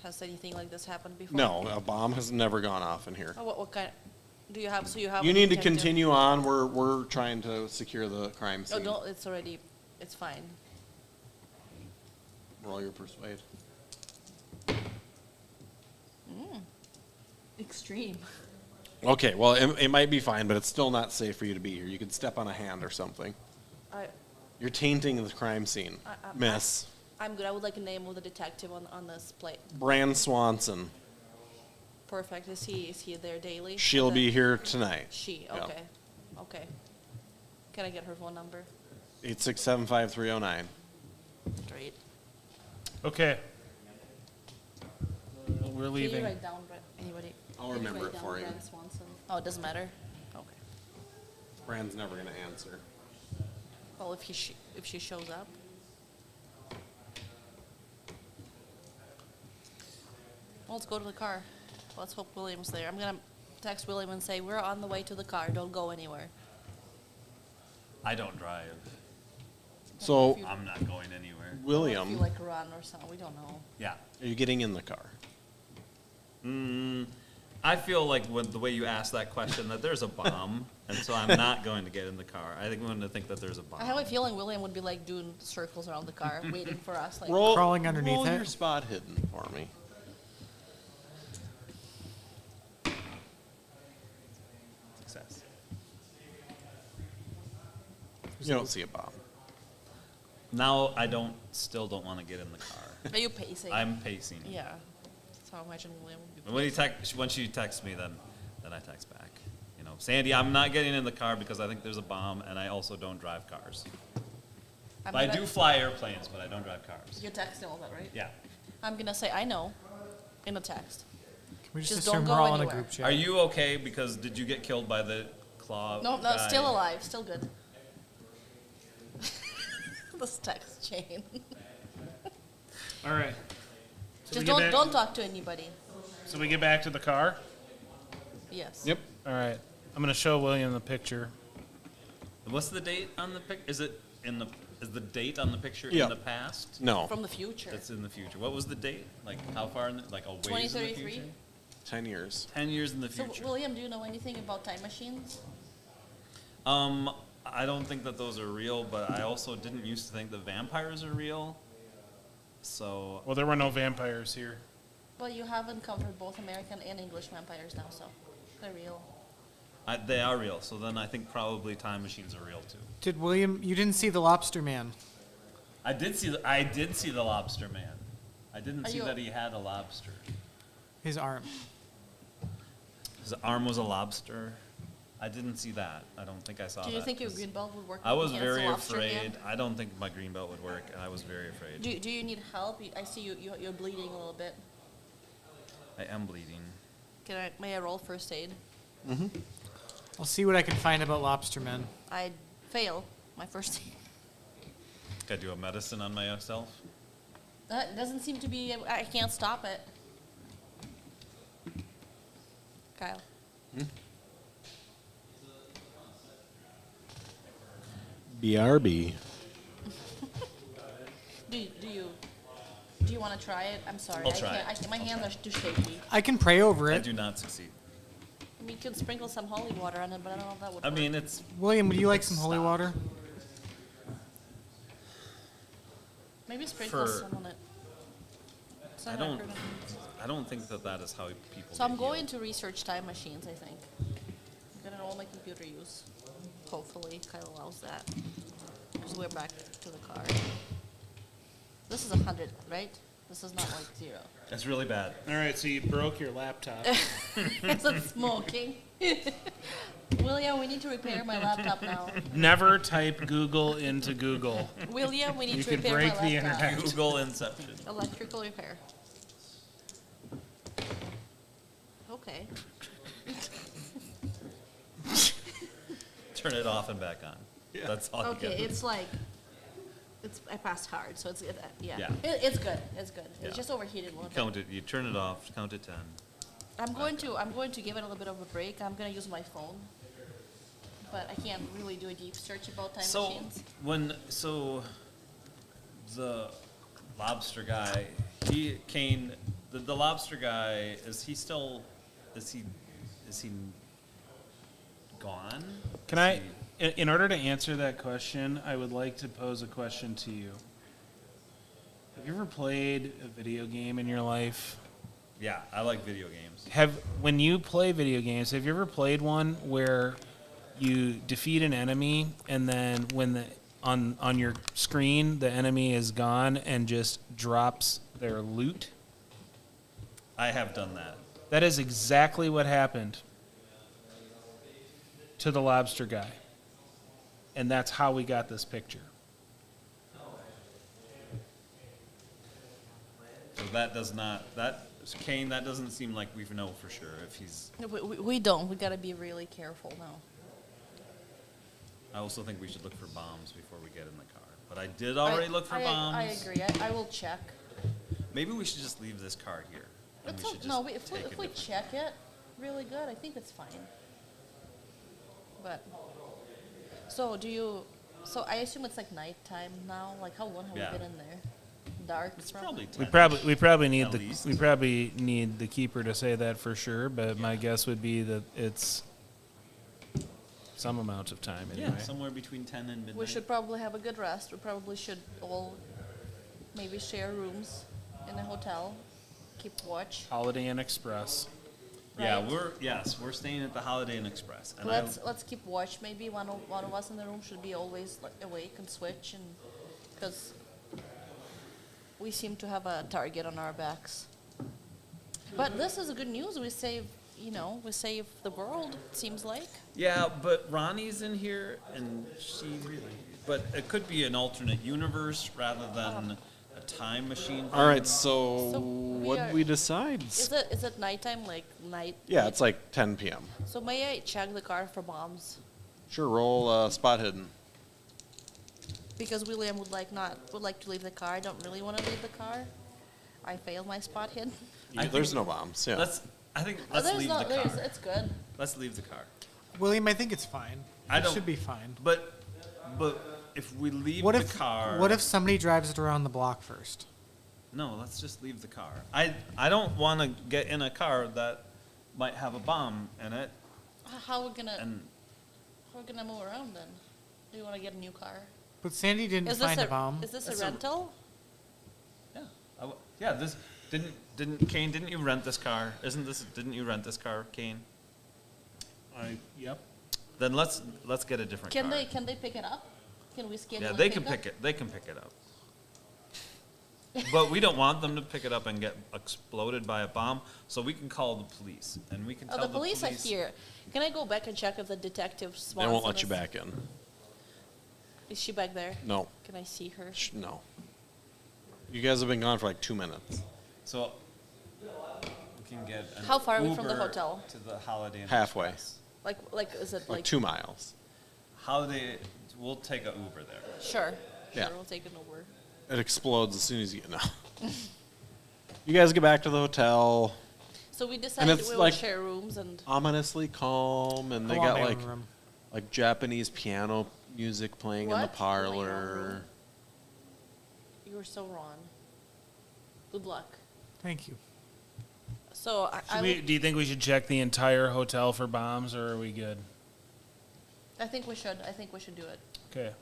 Has anything like this happened before? No, a bomb has never gone off in here. Oh, what kind? Do you have? So you have. You a need to detective? continue on. We're trying to secure the crime Oh, scene. don't. It's already. It's fine. Roll your persuade. Extreme. Okay, well it might be fine, but it's still not safe for you to be here. You could step on a hand or something. You're tainting the crime scene, miss. I'm good. I would like a name of the detective on this plate. Brand Swanson. Perfect. Is he there daily? She'll be here tonight. She. Yeah. Okay. Okay. Can I get her phone number? 867-5309. Great. Okay. We're Can leaving. you write down anybody? I'll Can you remember write it down for you. Brand Swanson? Oh, it doesn't matter. Okay. Brand's never gonna answer. Well, if she shows up. Well, let's go to the car. Let's hope William's there. I'm gonna text William and say we're on the way to the car. Don't go anywhere. I don't drive. So, If you- I'm not going anywhere. If you William, like run or something, we don't know. Yeah. are you getting in the car? I feel like with the way you asked that question that there's a bomb, and so I'm not going to get in the car. I think I'm going to think that there's a bomb. I have a feeling William would be like doing circles around the car, waiting for us. Like, Crawling underneath roll it. your spot hidden for me. Success. You don't see a bomb. Now I still don't want to get in the car. are you pacing? I'm pacing. Yeah. That's how I imagine William would be. When she texts me, then I text back. You know, Sandy, I'm not getting in the car because I think there's a bomb, and I also don't drive cars. I'm But I gonna- do fly airplanes, but I don't drive cars. You're texting all that, right? Yeah. I'm gonna say I know, in a text. Can we just Just assume don't we're go all in a anywhere. group chat? Are you okay? Because did you get killed by the claw? No, guy? still alive, still good. This text chain. All right. So we Just get back- don't talk to anybody. So we get back to the car. Yes. Yep. All right. I'm gonna show William the picture. What's the date on the pic? Is the date on the picture Yeah. in the past? No. From the future. It's in the future. What was the date? Like how far in the, like a ways in the 2033? future? 10 years. 10 years in the So, future. William, do you know anything about time machines? I don't think that those are real, but I also didn't used to think that vampires are real. So Well, there were no vampires here. Well, you have uncovered both American and English vampires now, so they're real. they are real. So then I think probably time machines are real too. Did William? You didn't see the Lobster Man? I did see the lobster man. I didn't Are see you- that he had a lobster. His arm. His arm was a lobster. I didn't see that. I don't think I saw that. Do you think your 'cause green belt would work? I was against very the lobster afraid. hand? I don't think my green belt would work, and I was very afraid. Do you need help? I see you're bleeding a little bit. I am bleeding. May I roll first aid? I'll see what I can find about Lobster Men. I fail my first aid. Could I do a medicine on myself? That doesn't seem to be. I can't stop it. Kyle. BRB. Do you want to try it? I'm sorry. I'll try I it. can't. My hands are too shaky. I can pray over I it. do not succeed. I mean, you could sprinkle some holy water on it, but I don't know if that would I work. mean, it's William, would you like some holy Stop. water? Maybe sprinkle for- some on it. It's I not don't. hurting. I don't think that is how people. So I'm get going healed. to research time machines, I think. I'm gonna roll my computer use. Hopefully Kyle allows that. So we're back to the car. This is 100, right? This is not like 0. That's really bad. All right. So you broke your laptop. Is it smoking? William, we need to repair my laptop now. Never type Google into Google. William, we need You to could repair break my the laptop. internet. Google Inception. Electrical repair. Okay. Turn it off and back on. That's all Okay, you get. it's like, I passed hard, so it's, yeah. Yeah. It's good, it's good. Yeah. It's just overheated a little bit. Count it. You turn it off. Count to 10. I'm going to give it a little bit of a break. I'm gonna use my phone. But I can't really do a deep search about time So machines. The lobster guy, the lobster guy, is he gone? Can I, in order to answer that question, I would like to pose a question to you. Have you ever played a video game in your life? Yeah, I like video games. When you play video games, have you ever played one where you defeat an enemy and then when on your screen the enemy is gone and just drops their loot? I have done that. That is exactly what happened to the lobster guy. And that's how we got this picture. So Kane, that doesn't seem like we know for sure if he's. We don't. We gotta be really careful now. I also think we should look for bombs before we get in the car. But I did already look for bombs. I agree. I will check. Maybe we should just leave this car here. And we should just No, if take a we different- check it really good, I think it's fine. But, so I assume it's like nighttime now? Like how long have Yeah. we been in there? Dark? It's probably 10. We probably need At least. we probably need the keeper to say that for sure, but my guess would be that it's some amount of time anyway. Yeah, somewhere between 10 and midnight. We should probably have a good rest. We probably should all maybe share rooms in a hotel. Keep watch. Holiday Inn Express. Yeah, right? we're staying at the Holiday Inn Express. And Let's keep watch. Maybe one of us in the room should be always like awake and switch, and because we seem to have a target on our backs. But this is good news. We save the world. It seems like. Yeah, but Ronnie's in here, and but it could be an alternate universe rather than a time machine. All right, so So what are- we decide? Is it nighttime? Like night? Yeah, it's like 10 p.m. So may I check the car for bombs? Sure, roll spot hidden. Because William would like to leave the car. I don't really want to leave the car. I failed my spot hit. There's no bombs. Yeah. Let's leave the car. It's good. Let's leave the car. William, I think it's fine. I It don't- should be fine. But if we leave What the if car, What if somebody drives it around the block first? No, let's just leave the car. I don't want to get in a car that might have a bomb in it, How are we gonna and move around then? Do you want to get a new car? But Sandy didn't find a bomb. Is this That's a a- rental? yeah, This didn't Kane? Didn't you rent this car? Didn't you rent this car, Kane? Yep. Then let's get a different Can car. they pick it up? Can we schedule? Yeah, a they can pickup? pick it. They can pick it up. But we don't want them to pick it up and get exploded by a bomb, so we can call the police and we can Oh, tell the police are here. Can I go back and check if the detective They Swanson won't let you is- back in. Is she back there? No. Can I see her? No. You guys have been gone for like 2 minutes. So we can get an How far are we from the Uber hotel? to the Holiday Inn Halfway. Express. Like is it Like like 2 miles. Holiday, we'll take an Uber there. Sure. Yeah. Sure, we'll take an Uber. It explodes as soon as you get out. You guys get back to the hotel, So we decided it's we like- will share rooms and ominously calm, and they I want got my like own room. Japanese piano music playing in the What? My own parlor. room. You were so wrong. Good luck. Thank you. So Do you think we should check the entire hotel for bombs, or are we good? I think we should. I think we should do it. Okay.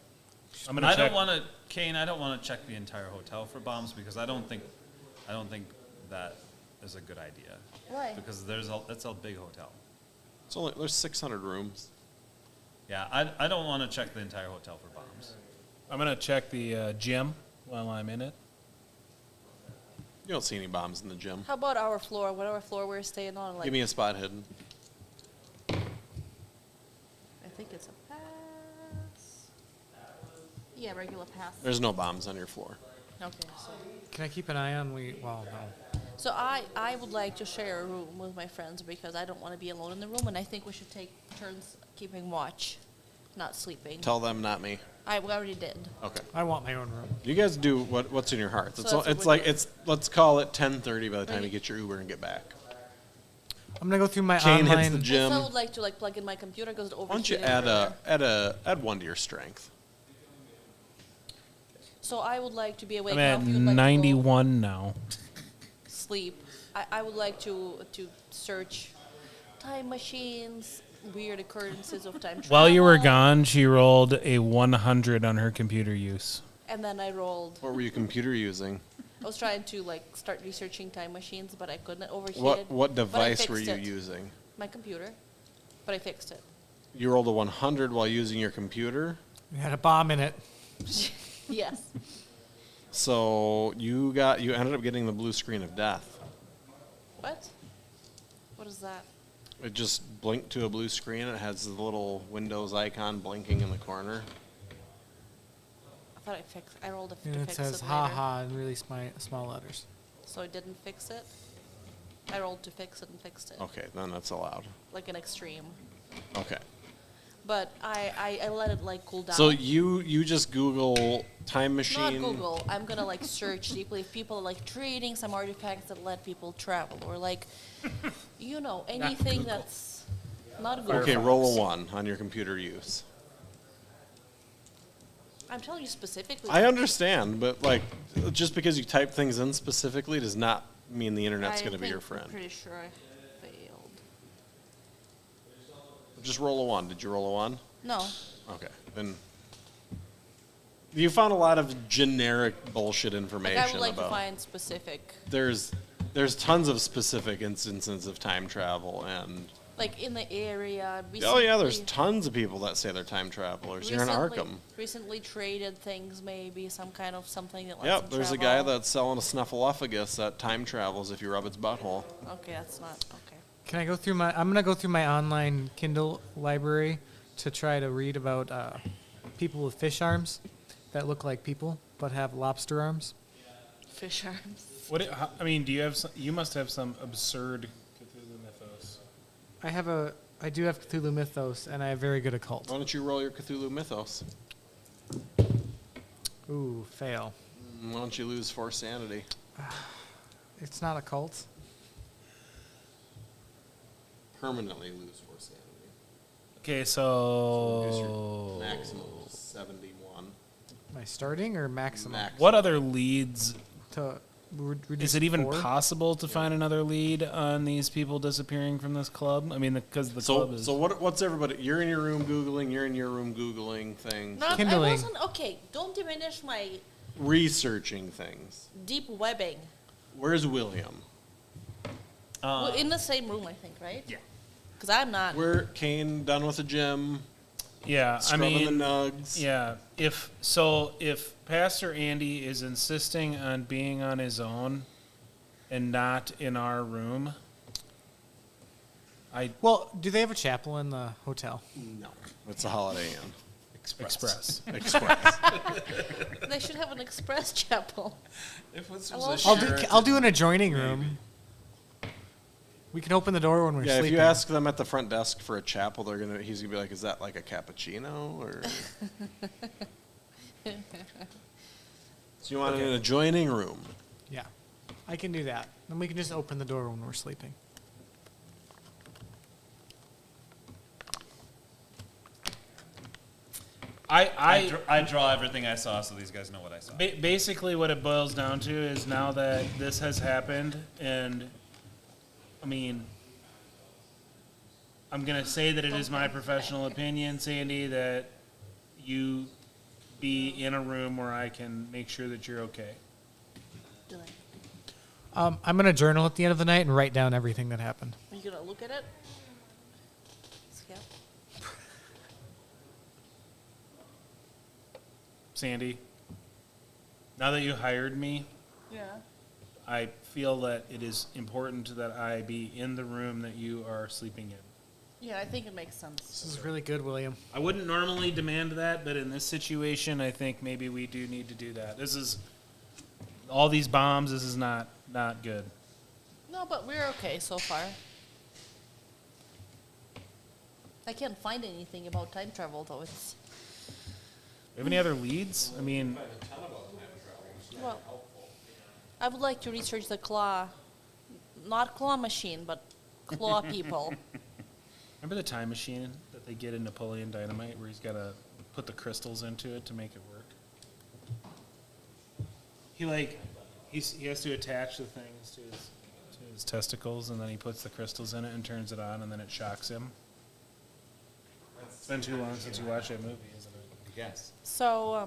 I'm gonna I check. don't want to, Kane. I don't want to check the entire hotel for bombs because I don't think that is a good idea. Why? Because it's a big hotel. There's 600 rooms. Yeah, I don't want to check the entire hotel for bombs. I'm gonna check the gym while I'm in it. You don't see any bombs in the gym. How about our floor? Whatever floor we're staying on, like Give me a spot hidden. it's a pass. Yeah, regular pass. There's no bombs on your floor. Okay, so. Can I keep an eye on? Well, no. So I would like to share a room with my friends because I don't want to be alone in the room, and I think we should take turns keeping watch, not sleeping. Tell them, not me. We already did. Okay. I want my own room. You guys do what's in your hearts. So It's, that's what it's we're like doing. it's. Let's call it 10:30 by the time Right. you get your Uber and get back. I'm gonna go through my Kane online. hits the gym. I would like to plug in my computer because it Why don't you overheated. add one to your strength? So I would like to be awake. I'm now. at If you would like to go 91 now. sleep. I would like to search time machines, weird occurrences of time travel. While you were gone, she rolled a 100 on her computer use. And then I rolled. What were you computer using? I was trying to start researching time machines, but I couldn't. Overheated. What But I device were fixed you it. using? My computer. But I fixed it. You rolled a 100 while using your computer. You had a bomb in it. Yes. So you ended up getting the blue screen of death. What? What is that? It just blinked to a blue screen. It has the little Windows icon blinking in the corner. I thought I fixed. I rolled And to it fix says it "ha later. ha" in really small letters. So I didn't fix it. I rolled to fix it and fixed it, Okay, then that's allowed. like an extreme. Okay. But I let it cool down. So you just Google time machine. Not Google. I'm gonna search deeply if people are trading some artifacts that let people travel, or anything Google. that's not Google. Okay, roll a 1 on your computer use. I'm telling you specifically. I understand, but just because you type things in specifically does not mean the internet's going to be your I'm friend. pretty sure I failed. Just roll a 1. Did you roll a 1? No. Okay, then you found a lot of generic bullshit information I would like about. to find specific. There's tons of specific instances of time travel, and In the area. oh yeah, there's recently- tons of people that say they're time travelers. You're in Arkham. Recently traded things, maybe some kind of something that lets Yep, them there's a guy travel. that's selling a snuffleupagus that time travels if you rub its butthole. Okay, that's not okay. Can I go through I'm gonna go through my online Kindle library to try to read about people with fish arms that look like people but have lobster arms. Fish arms. Do you have? You must have some absurd Cthulhu mythos. I do have Cthulhu Mythos, and I have very good occult. Why don't you roll your Cthulhu Mythos? Ooh, fail. Why don't you lose 4 sanity? It's not occult. Permanently lose 4 sanity. Okay, So reduce your so maximum to 71. Am I starting or maximum? Max. what other leads? To reduce Is it even 4? possible to find another lead on these people disappearing from this club? I mean, because the club is. So what's everybody? You're in your room Googling. You're in your room Googling things. Not, I Kindling. wasn't okay. Don't diminish my Researching things. deep webbing. Where's William? We're in the same room, I think, right? Yeah. Because I'm not. Where Kane done with the gym? Yeah, I Scrubbing mean, the nugs. yeah. If Pastor Andy is insisting on being on his own and not in our room, Well, do they have a chapel in the hotel? No, it's a Holiday Inn. express. Express. They should have an express chapel. If this I was love a I'll do an adjoining room. We can open the door when we're Yeah, if sleeping. you ask them at the front desk for a chapel, he's gonna be like, "Is that like a cappuccino?" Or so you want an adjoining room? Yeah, I can do that. Then we can just open the door when we're sleeping. I draw everything I saw so these guys know what I saw. Basically, what it boils down to is now that this has happened, and I mean, I'm gonna say that it is my professional opinion, Sandy, that you be in a room where I can make sure that you're okay. Do they? I'm gonna journal at the end of the night and write down everything that happened. Are you gonna look at it? Skip. Sandy, now that you hired me, Yeah. I feel that it is important that I be in the room that you are sleeping in. Yeah, I think it makes sense. This is really good, William. I wouldn't normally demand that, but in this situation, I think maybe we do need to do that. This is all these bombs. This is not good. No, but we're okay so far. I can't find anything about time travel, though. It's Do you have any other leads? I mean, well, I would like to research the claw, not claw machine, but claw people. remember the time machine that they get in Napoleon Dynamite, where he's got to put the crystals into it to make it work? He has to attach the things to his testicles, and then he puts the crystals in it and turns it on, and then it shocks him. It's been too long since you watched that movie, isn't it? Yes. So,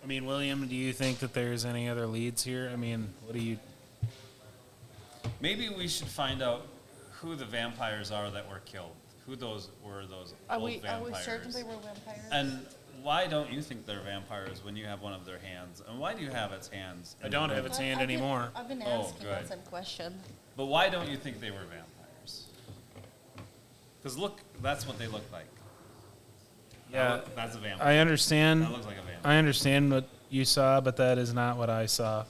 I mean, William, do you think that there's any other leads here? I mean, what do you? Maybe we should find out who the vampires are that were killed. Who those are old we vampires? certain they were vampires? And why don't you think they're vampires when you have one of their hands? And why do you have its hands? I don't have its hand anymore. I've been Oh, asking good. that same question. But why don't you think they were vampires? Because look, that's what they look like. Yeah, That's a vampire. I understand. That looks like a vampire. I understand what you saw, but that is not what I saw.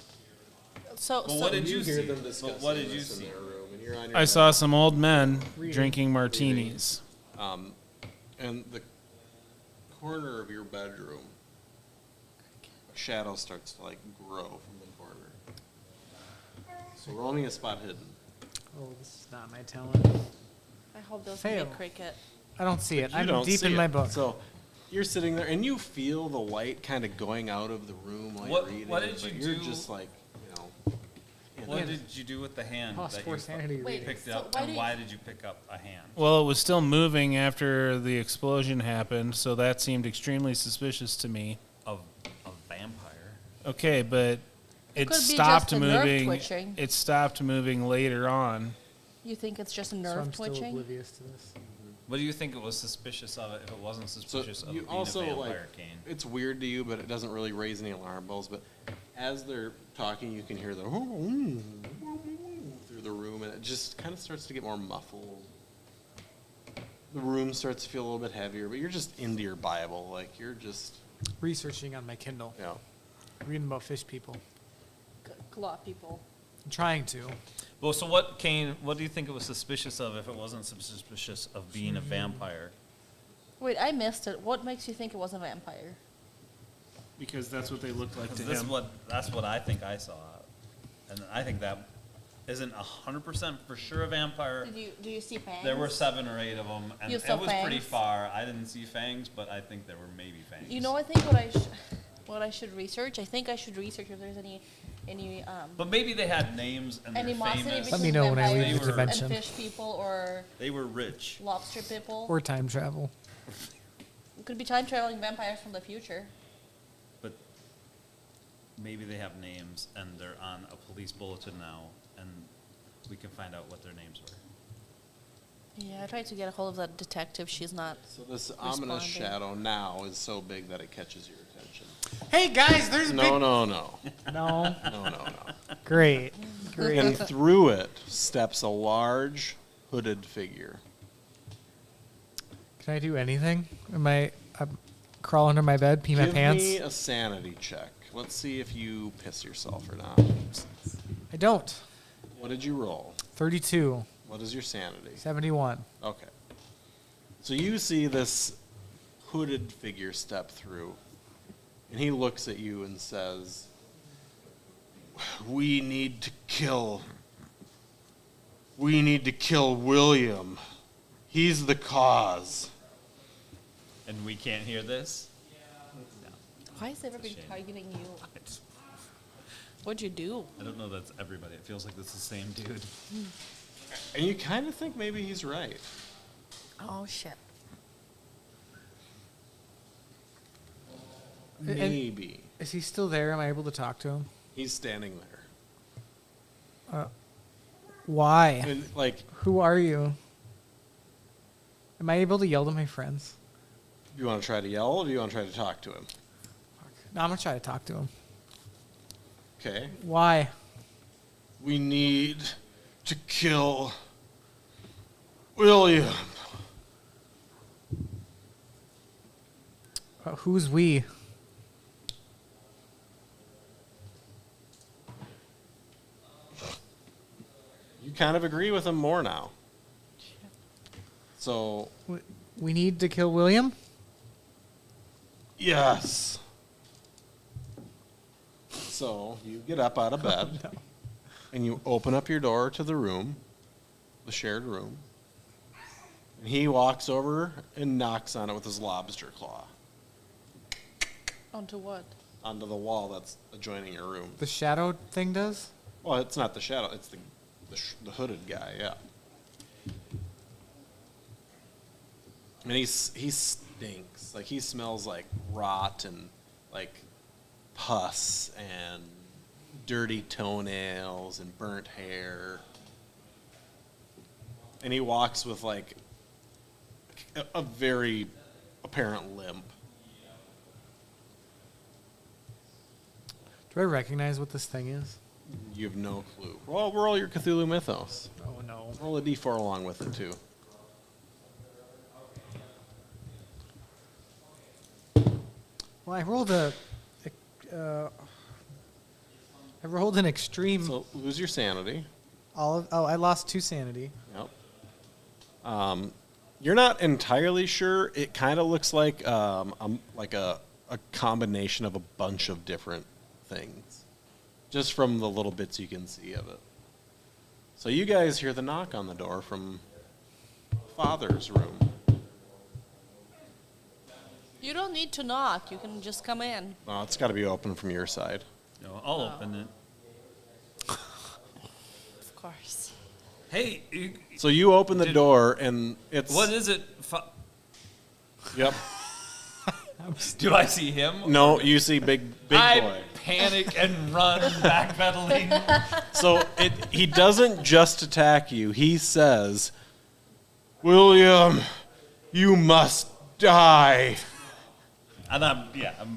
So, But what did you hear see? them But discussing what did you this in see? their room, and you're on your I own. saw some old men drinking martinis. And the corner of your bedroom, a shadow starts to like grow from the corner. So roll me a spot hidden. Oh, this is not my talent. I hope those Fail. be a cricket. I don't see it. You I'm don't deep see in it. my book. So you're sitting there, and you feel the light kind of going out of the room while What- you're reading. what did but you you're do- just like, What did you do with the hand Plus that 4 you sanity Wait, reading. picked So up? why And did- why did you pick up a hand? Well, it was still moving after the explosion happened, so that seemed extremely suspicious to me. Of a vampire. Okay, but it could be stopped just a nerve moving. twitching. It stopped moving later on. You think it's just a So nerve I'm still twitching? oblivious to this. What do you think it was suspicious of it if it wasn't So suspicious of you it being also a vampire, like, Kane? it's weird to you, but it doesn't really raise any alarm bells. But as they're talking, you can hear the through the room, and it just kind of starts to get more muffled. The room starts to feel a little bit heavier, but you're just into your Bible, like you're just, Researching on my Kindle. you know. Reading about fish people. Claw people. I'm trying to. Well, so what, Kane, what do you think it was suspicious of if it wasn't suspicious of being a vampire? Wait, I missed it. What makes you think it was a vampire? Because that's what they looked like to Because him. that's what I think I saw. And I think that isn't 100% for sure a vampire. Do you see fangs? There were 7 or 8 of them, and You it saw was pretty fangs? far. I didn't see fangs, but I think there were maybe fangs. You know, I think what I should research. I think I should research if there's any But maybe they had names and they're animosity famous. between me know when I leave vampires the dimension. and fish people or They were rich. lobster people. Or time travel. It could be time traveling vampires from the future. But maybe they have names and they're on a police bulletin now, and we can find out what their names were. Yeah, I tried to get a hold of that detective. She's not. So this ominous Responding. shadow now is so big that it catches your attention. Hey guys, there's No. No. No. Great. And through it steps a large hooded figure. Can I do anything? Crawl under my bed, pee my Give pants? me a sanity check. Let's see if you piss yourself or not. I don't. What did you roll? 32. What is your sanity? 71. Okay. So you see this hooded figure step through, and he looks at you and says, We need to kill William. He's the cause. And we can't hear this? Why is everybody shame. targeting you? What'd you do? I don't know that's everybody. It feels like it's the same dude. And you kind of think maybe he's right. Oh shit. And- Maybe. Is he still there? Am I able to talk to him? He's standing there. Why? And like, Who are you? Am I able to yell to my friends? You want to try to yell, or do you want to try to talk to him? No, I'm gonna try to talk to him. Okay. Why? We need to kill William. Who's we? You kind of agree with him more now. So, We need to kill William? yes. So, you get up out of bed, and you open up your door to the room, the shared room. And he walks over and knocks on it with his lobster claw Onto what? onto the wall that's adjoining your room. The shadow thing does? Well, it's not the shadow, it's the hooded guy, yeah. And he stinks. Like, he smells like rot and like pus and dirty toenails and burnt hair. And he walks with like a very apparent limp. Do I recognize what this thing is? You have no clue. Well, roll your Cthulhu Mythos. Oh no. Roll a d4 along with it, too. Well, I rolled an extreme. So lose your sanity. I lost 2 sanity. Yep. You're not entirely sure. It kind of looks like a combination of a bunch of different things, just from the little bits you can see of it. So you guys hear the knock on the door from Father's room. You don't need to knock. You can just come in. Oh, it's got to be open from your side. No, I'll open it. Of course. Hey, So you open the door, and it's what is it? Yep. Do I see him? No, you see big I boy. panic and run, backpedaling. So he doesn't just attack you. He says, "William, you must die." And I'm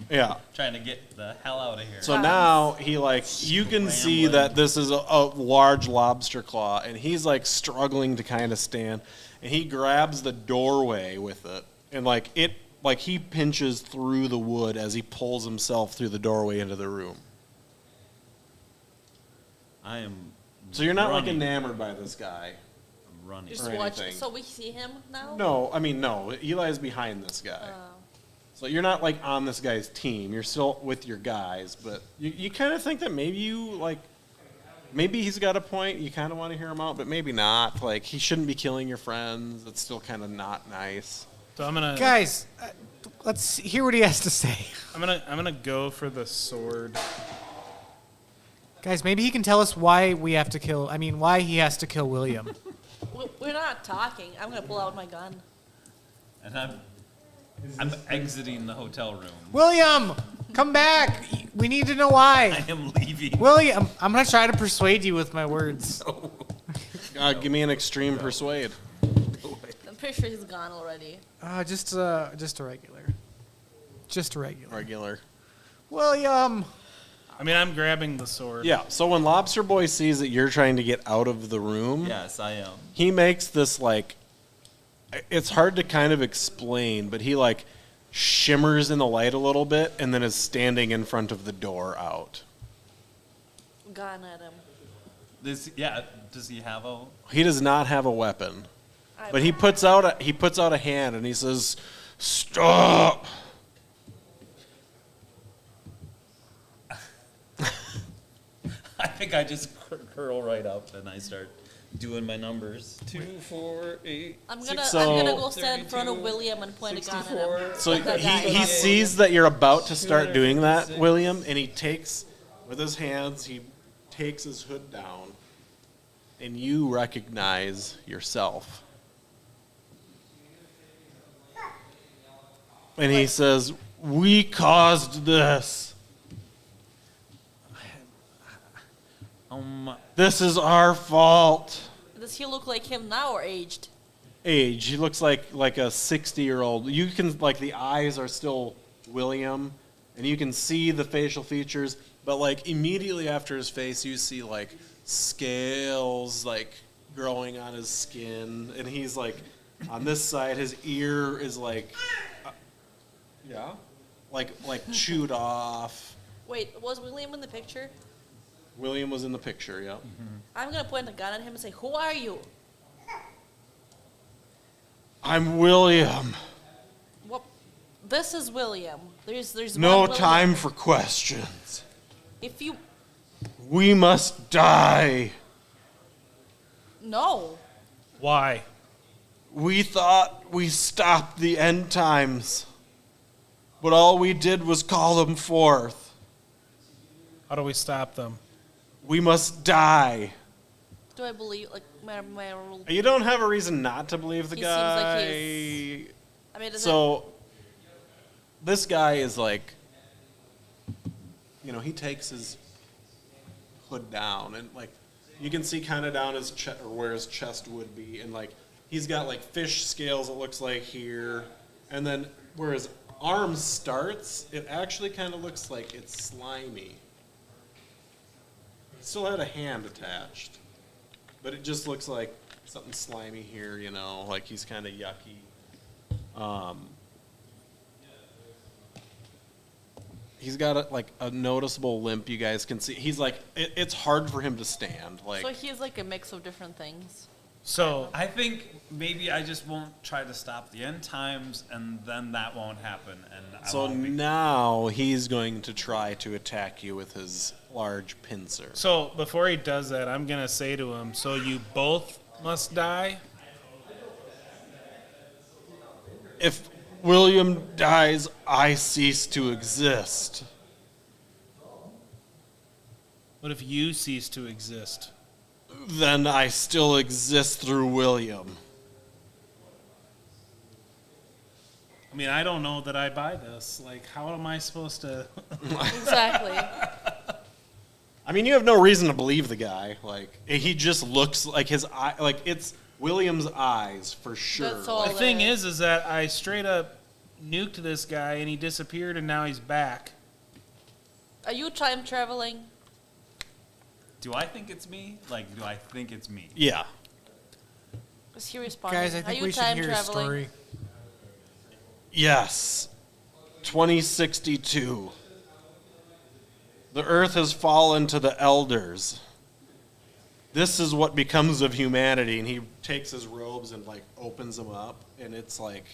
Yeah. trying to get the hell out of here. So now you can see Scrambling. that this is a large lobster claw, and he's like struggling to kind of stand, and he grabs the doorway with it, and he pinches through the wood as he pulls himself through the doorway into the room. I am. So you're not like running. enamored by this guy. I'm running. Just Or watch. anything. So we see him now? No. Eli's behind this guy. So you're not like on this guy's team. You're still with your guys, but you kind of think that maybe he's got a point. You kind of want to hear him out, but maybe not. Like, he shouldn't be killing your friends. It's still kind of not nice. So I'm gonna Guys, let's hear what he has to say. I'm gonna go for the sword. Guys, maybe he can tell us why he has to kill William. We're not talking. I'm going to pull out my gun. And I'm exiting the hotel room. William, come back. We need to know why. I am leaving. William, I'm going to try to persuade you with my words. Give me an extreme persuade. I'm pretty sure he's gone already. Just a regular. Just a regular. Regular. William. I mean, I'm grabbing the sword. Yeah, so when Lobster Boy sees that you're trying to get out of the room, Yes, I am. he makes this it's hard to kind of explain, but he shimmers in the light a little bit and then is standing in front of the door out. Gun at him. Does he have a? He does not have a weapon, but he puts out a hand and he says, "Stop!" I think I just curl right up and I start doing my numbers. 2, 4, 8. I'm gonna So- go stand in front of William and point a gun at him. So That guy. he sees that you're about to start doing that, William, and he takes, with his hands, he takes his hood down, and you recognize yourself. And he says, "We caused this. This is our fault." Does he look like him now or aged? age. He looks like a 60-year-old. You can like the eyes are still William, and you can see the facial features, but like immediately after his face, you see like scales like growing on his skin, and he's like on this side, his ear is like yeah, like chewed off. Wait, was William in the picture? William was in the picture, yeah. I'm gonna point a gun at him and say, "Who are you?" I'm William. Well, this is William. There's No one William. time for questions. If you We must die. no, Why? We thought we stopped the end times, but all we did was call them forth. How do we stop them? We must die. do I believe like my You don't have a reason not to believe the He seems like guy. I mean, is So, this guy is like, he takes his hood down, and like, you can see kind of down his chest, or where his chest would be, and like, he's got like fish scales, it looks like here, and then where his arm starts, it actually kind of looks like it's slimy. He still had a hand attached, but it just looks like something slimy here, like he's kind of yucky. He's got a noticeable limp. You guys can see. He's like, it's hard for him to stand. Like, so he's like a mix of different things. So I think maybe I just won't try to stop the end times, and then that won't happen. And I so won't be now he's going to try to attack you with his large pincer. So before he does that, I'm gonna say to him, "So you both must die." If William dies, I cease to exist. What if you cease to exist? Then I still exist through William. I mean, I don't know that I buy this. Like, how am I supposed to? Exactly. I mean, you have no reason to believe the guy. Like, he just looks like his eye. Like, it's William's eyes for sure. That's all. The thing is that I straight up nuked this guy and he disappeared and now he's back. Are you time traveling? Do I think it's me? Like, do I think it's me? Yeah. Is he responding? Guys, I Are think you we should time hear a traveling? story. Yes. 2062. The earth has fallen to the elders. This is what becomes of humanity. And he takes his robes and like opens them up, and it's like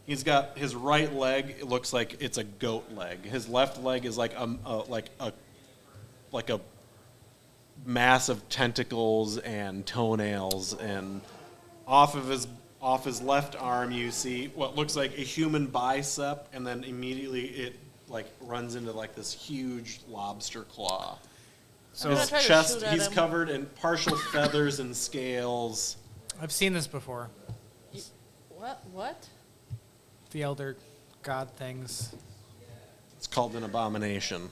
he's got his right leg. It looks like it's a goat leg. His left leg is like a mass of tentacles and toenails, and off his left arm you see what looks like a human bicep, and then immediately it like runs into like this huge lobster claw. So gonna His try to chest, shoot at he's him. covered in partial feathers and scales. I've seen this before. What? The elder god things. It's called an abomination.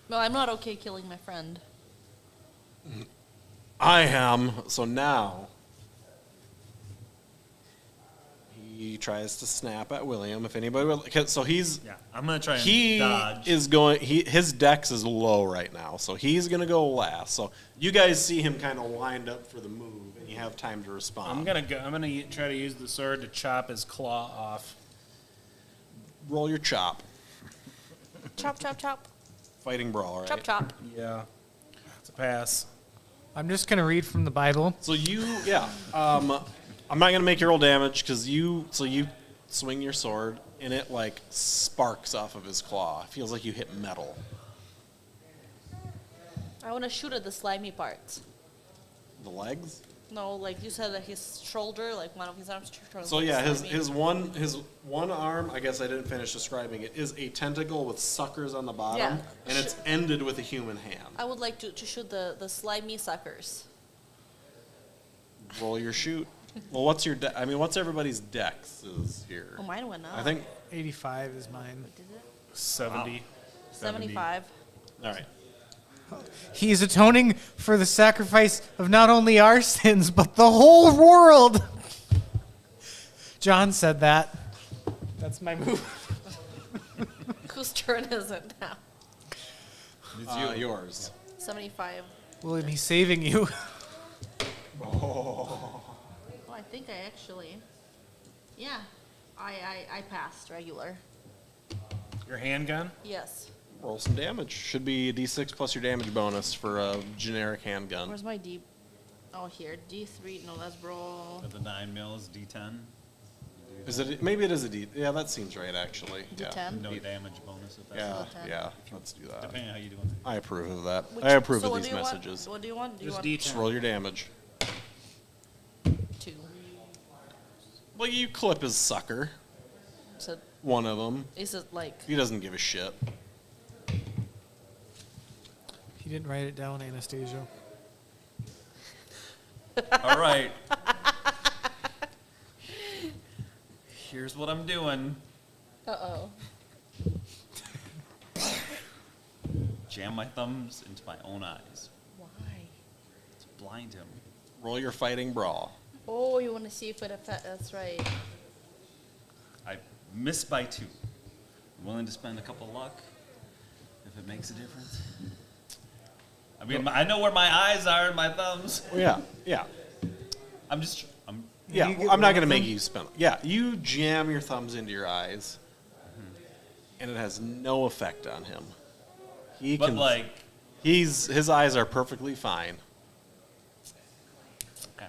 Well, I'm not okay killing my friend. I am. So now he tries to snap at William. If anybody will, so he's Yeah, I'm gonna try and he dodge. is going. His dex is low right now, so he's gonna go last. So you guys see him kind of lined up for the move, and you have time to respond. I'm gonna try to use the sword to chop his claw off. Roll your chop. Chop, chop, chop. Fighting brawl, right? Chop, chop. Yeah, it's a pass. I'm just gonna read from the Bible. So I'm not gonna make you roll damage because you swing your sword and it like sparks off of his claw. It feels like you hit metal. I want to shoot at the slimy parts. The legs. No, like you said that his shoulder, like one of his arms. So yeah, his one arm. I guess I didn't finish describing it. Is a tentacle with suckers on the bottom, Yeah. and it's ended with a human hand. I would like to shoot the slimy suckers. Roll your shoot. Well, what's your? What's everybody's dex is here? Oh, mine went up. I think. 85 is mine. Did it? 70. 75. All right. He's atoning for the sacrifice of not only our sins, but the whole world. John said that. That's my move. Whose turn is it now? Yours. 75. William, he's saving you. Oh, I think I actually. Yeah. I passed regular. Your handgun? Yes. Roll some damage. Should be a d6 plus your damage bonus for a generic handgun. Where's my D? Oh, here. D3. No, that's brawl. With the 9 mils, D10. Is it? Maybe it is a d. Yeah, that seems right actually. Yeah. D10. No damage bonus if that's Yeah, D10. yeah. Let's do that. depending on how you doing. I approve of that. Which- I approve so of what these do you want? messages. What do you want? Do you Just want Just D10. roll your damage. 2? Well, you clip his sucker. So One of them. is it like? He doesn't give a shit. He didn't write it down, Anastasia. All right. Here's what I'm doing. Uh-oh. Jam my thumbs into my own eyes. Why? To blind him. Roll your fighting brawl. Oh, you want to see if it affects. That's right. I miss by 2. I'm willing to spend a couple luck if it makes a difference. I mean, I know where my eyes are and my thumbs. Well, yeah, yeah. I'm Yeah, you get I'm not one going to of make them? you spin. Yeah, you jam your thumbs into your eyes, and it has no effect on him. He but can. like, His eyes are perfectly fine. okay.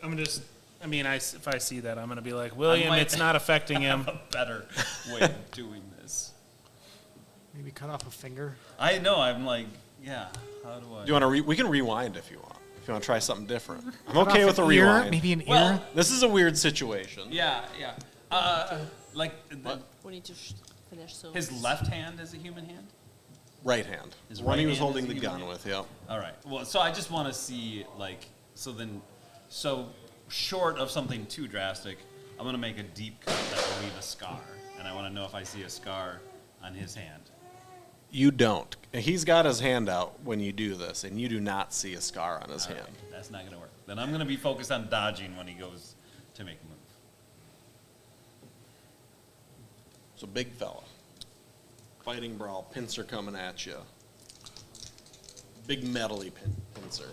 I'm just. I mean, if I see that, I'm gonna be like, William, might- it's not affecting him. A better way of doing this. Maybe cut off a finger. I know, I'm like, yeah, how do I? Do you want to? We can rewind if you want. If you want to try something different, I'm Cut okay off with a an ear, rewind. maybe an Well, ear. This is a weird situation. Yeah, yeah. Like, We need to finish soon. his left hand is a human hand? Right hand. His The one right he was hand holding is the a gun human with. Yep. All right. Well, so I just want to see, like, so short of something too drastic, I'm going to make a deep cut that will leave a scar. And I want to know if I see a scar on his hand. You don't. He's got his hand out when you do this, and you do not see a scar on his All hand. right, that's not going to work. Then I'm going to be focused on dodging when he goes to make a move. So big fella. Fighting brawl, pincer coming at you. Big metally pincer.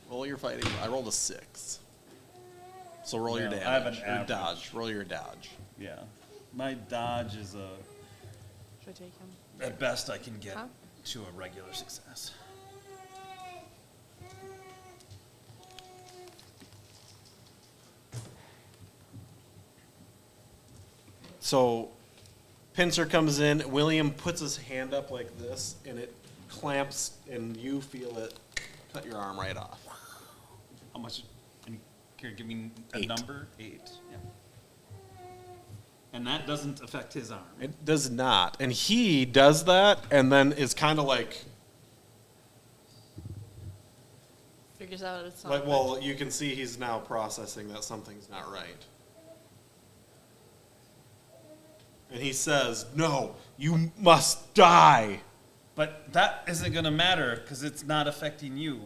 Roll your fighting. I rolled a 6. So roll your Well, damage. I have an or average. dodge. Roll your dodge. Yeah. My dodge is Should I take him? at best I can get Huh? to a regular success. So pincer comes in. William puts his hand up like this, and it clamps, and you feel it cut your arm right off. How much? Can you give me a 8. number? 8. Yeah. And that doesn't affect his arm. It does not. And he does that, and then is kind of like, Figures out it's not. like, well, you can see he's now processing that something's not right. And he says, "No, you must die." But that isn't going to matter because it's not affecting you.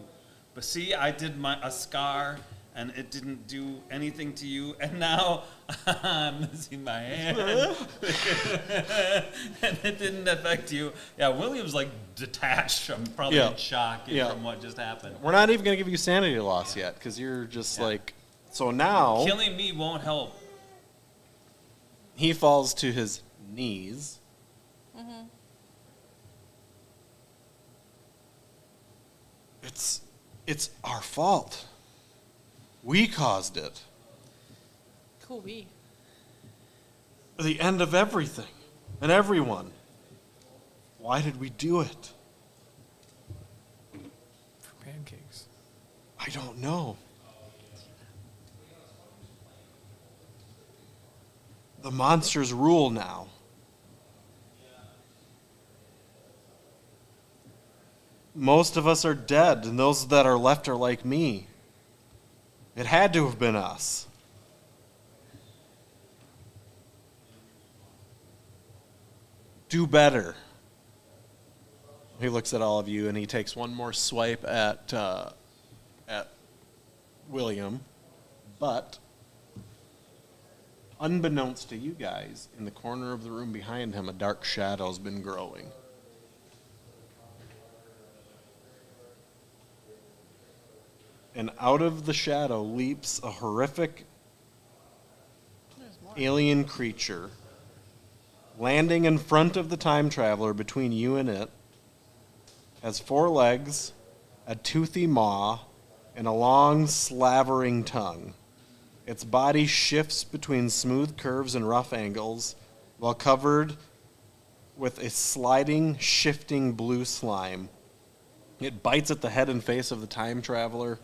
But see, I did a scar and it didn't do anything to you, and now I'm missing my hand. And it didn't affect you. Yeah, William's like detached. I'm probably Yeah. in shock Yeah. from what just happened. We're not even going to give you sanity loss yet, because you're just like, so now Killing me won't help. he falls to his knees. It's our fault. We caused it. Cool. We. The end of everything and everyone. Why did we do it? For pancakes. I don't know. The monsters rule now. Most of us are dead, and those that are left are like me. It had to have been us. Do better. He looks at all of you and he takes one more swipe at William, but unbeknownst to you guys, in the corner of the room behind him, a dark shadow's been growing. And out of the shadow leaps a horrific There's more. alien creature, landing in front of the time traveler between you and it, has 4 legs, a toothy maw, and a long, slavering tongue. Its body shifts between smooth curves and rough angles, while covered with a sliding, shifting blue slime. It bites at the head and face of the time traveler,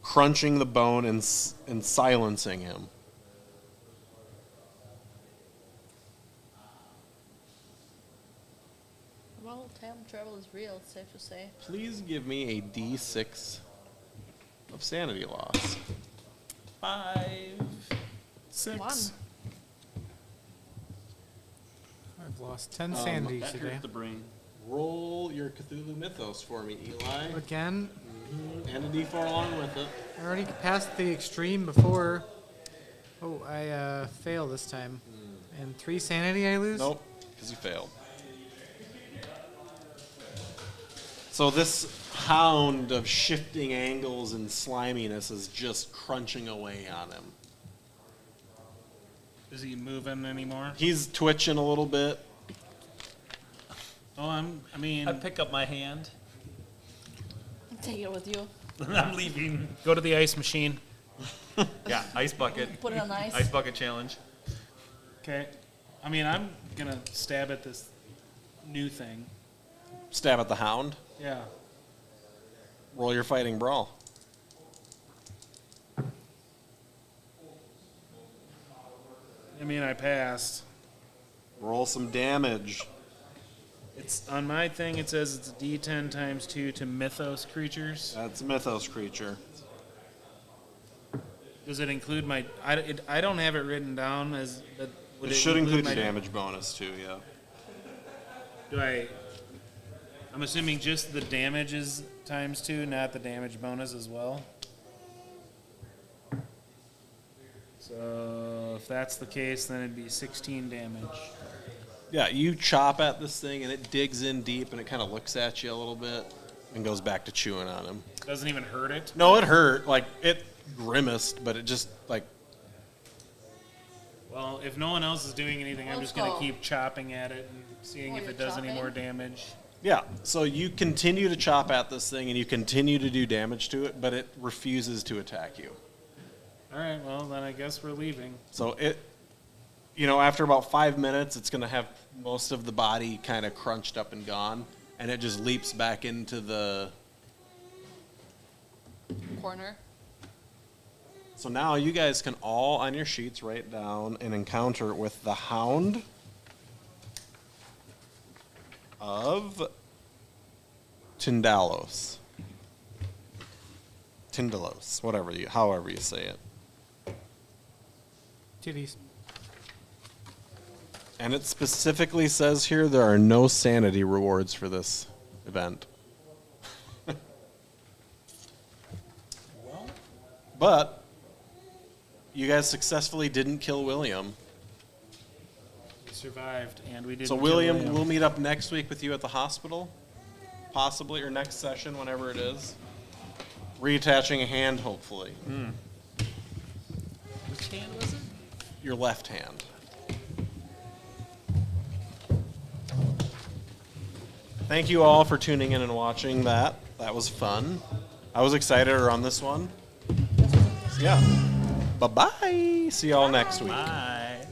crunching the bone and silencing him. Well, time travel is real, it's safe to say. Please give me a D6 of sanity loss. 5. 6. One. I've lost 10 sanity That today. hurt the brain. Roll your Cthulhu Mythos for me, Eli. Again, And a D4 along with it. I already passed the extreme before. Oh, I fail this time. And 3 sanity I lose? Nope, because you failed. So this hound of shifting angles and sliminess is just crunching away on him. Is he moving anymore? He's twitching a little bit. Oh, I mean, I pick up my hand. Take it with you. I'm leaving. go to the ice machine. Yeah, ice bucket. Put it on ice. Ice bucket challenge. Okay. I mean, I'm gonna stab at this new thing. Stab at the hound. Yeah. Roll your fighting brawl. I mean, I passed. Roll some damage. It's on my thing. It says it's D10 times 2 to mythos creatures. That's a mythos creature. Does it include my? I don't have it written down as. But would It should include my the damage bonus too, yeah. Do I? I'm assuming just the damage is times 2, not the damage bonus as well. So if that's the case, then it'd be 16 damage. Yeah, you chop at this thing and it digs in deep and it kind of looks at you a little bit and goes back to chewing on him. Doesn't even hurt it. No, it hurt. Like, it grimaced, but it just, like, Well, if no one else is doing anything, I'm Let's just gonna go. keep chopping at it and seeing While if it you're does any chopping? more damage. yeah. So you continue to chop at this thing and you continue to do damage to it, but it refuses to attack you. All right, well then I guess we're leaving. So it, after about 5 minutes, it's going to have most of the body kind of crunched up and gone, and it just leaps back into the. Corner. So now you guys can all on your sheets write down an encounter with the Hound of Tindalos. Tindalos, however you say it. Titties. And it specifically says here there are no sanity rewards for this event. But you guys successfully didn't kill William. We survived, and we didn't. So kill William, we'll meet up next week with you at the hospital, possibly, or next session, whenever it is. Reattaching a hand, hopefully. Which hand was it? Your left hand. Thank you all for tuning in and watching that. That was fun. I was excited to run this one. Yeah. Bye-bye. See y'all next week. Bye.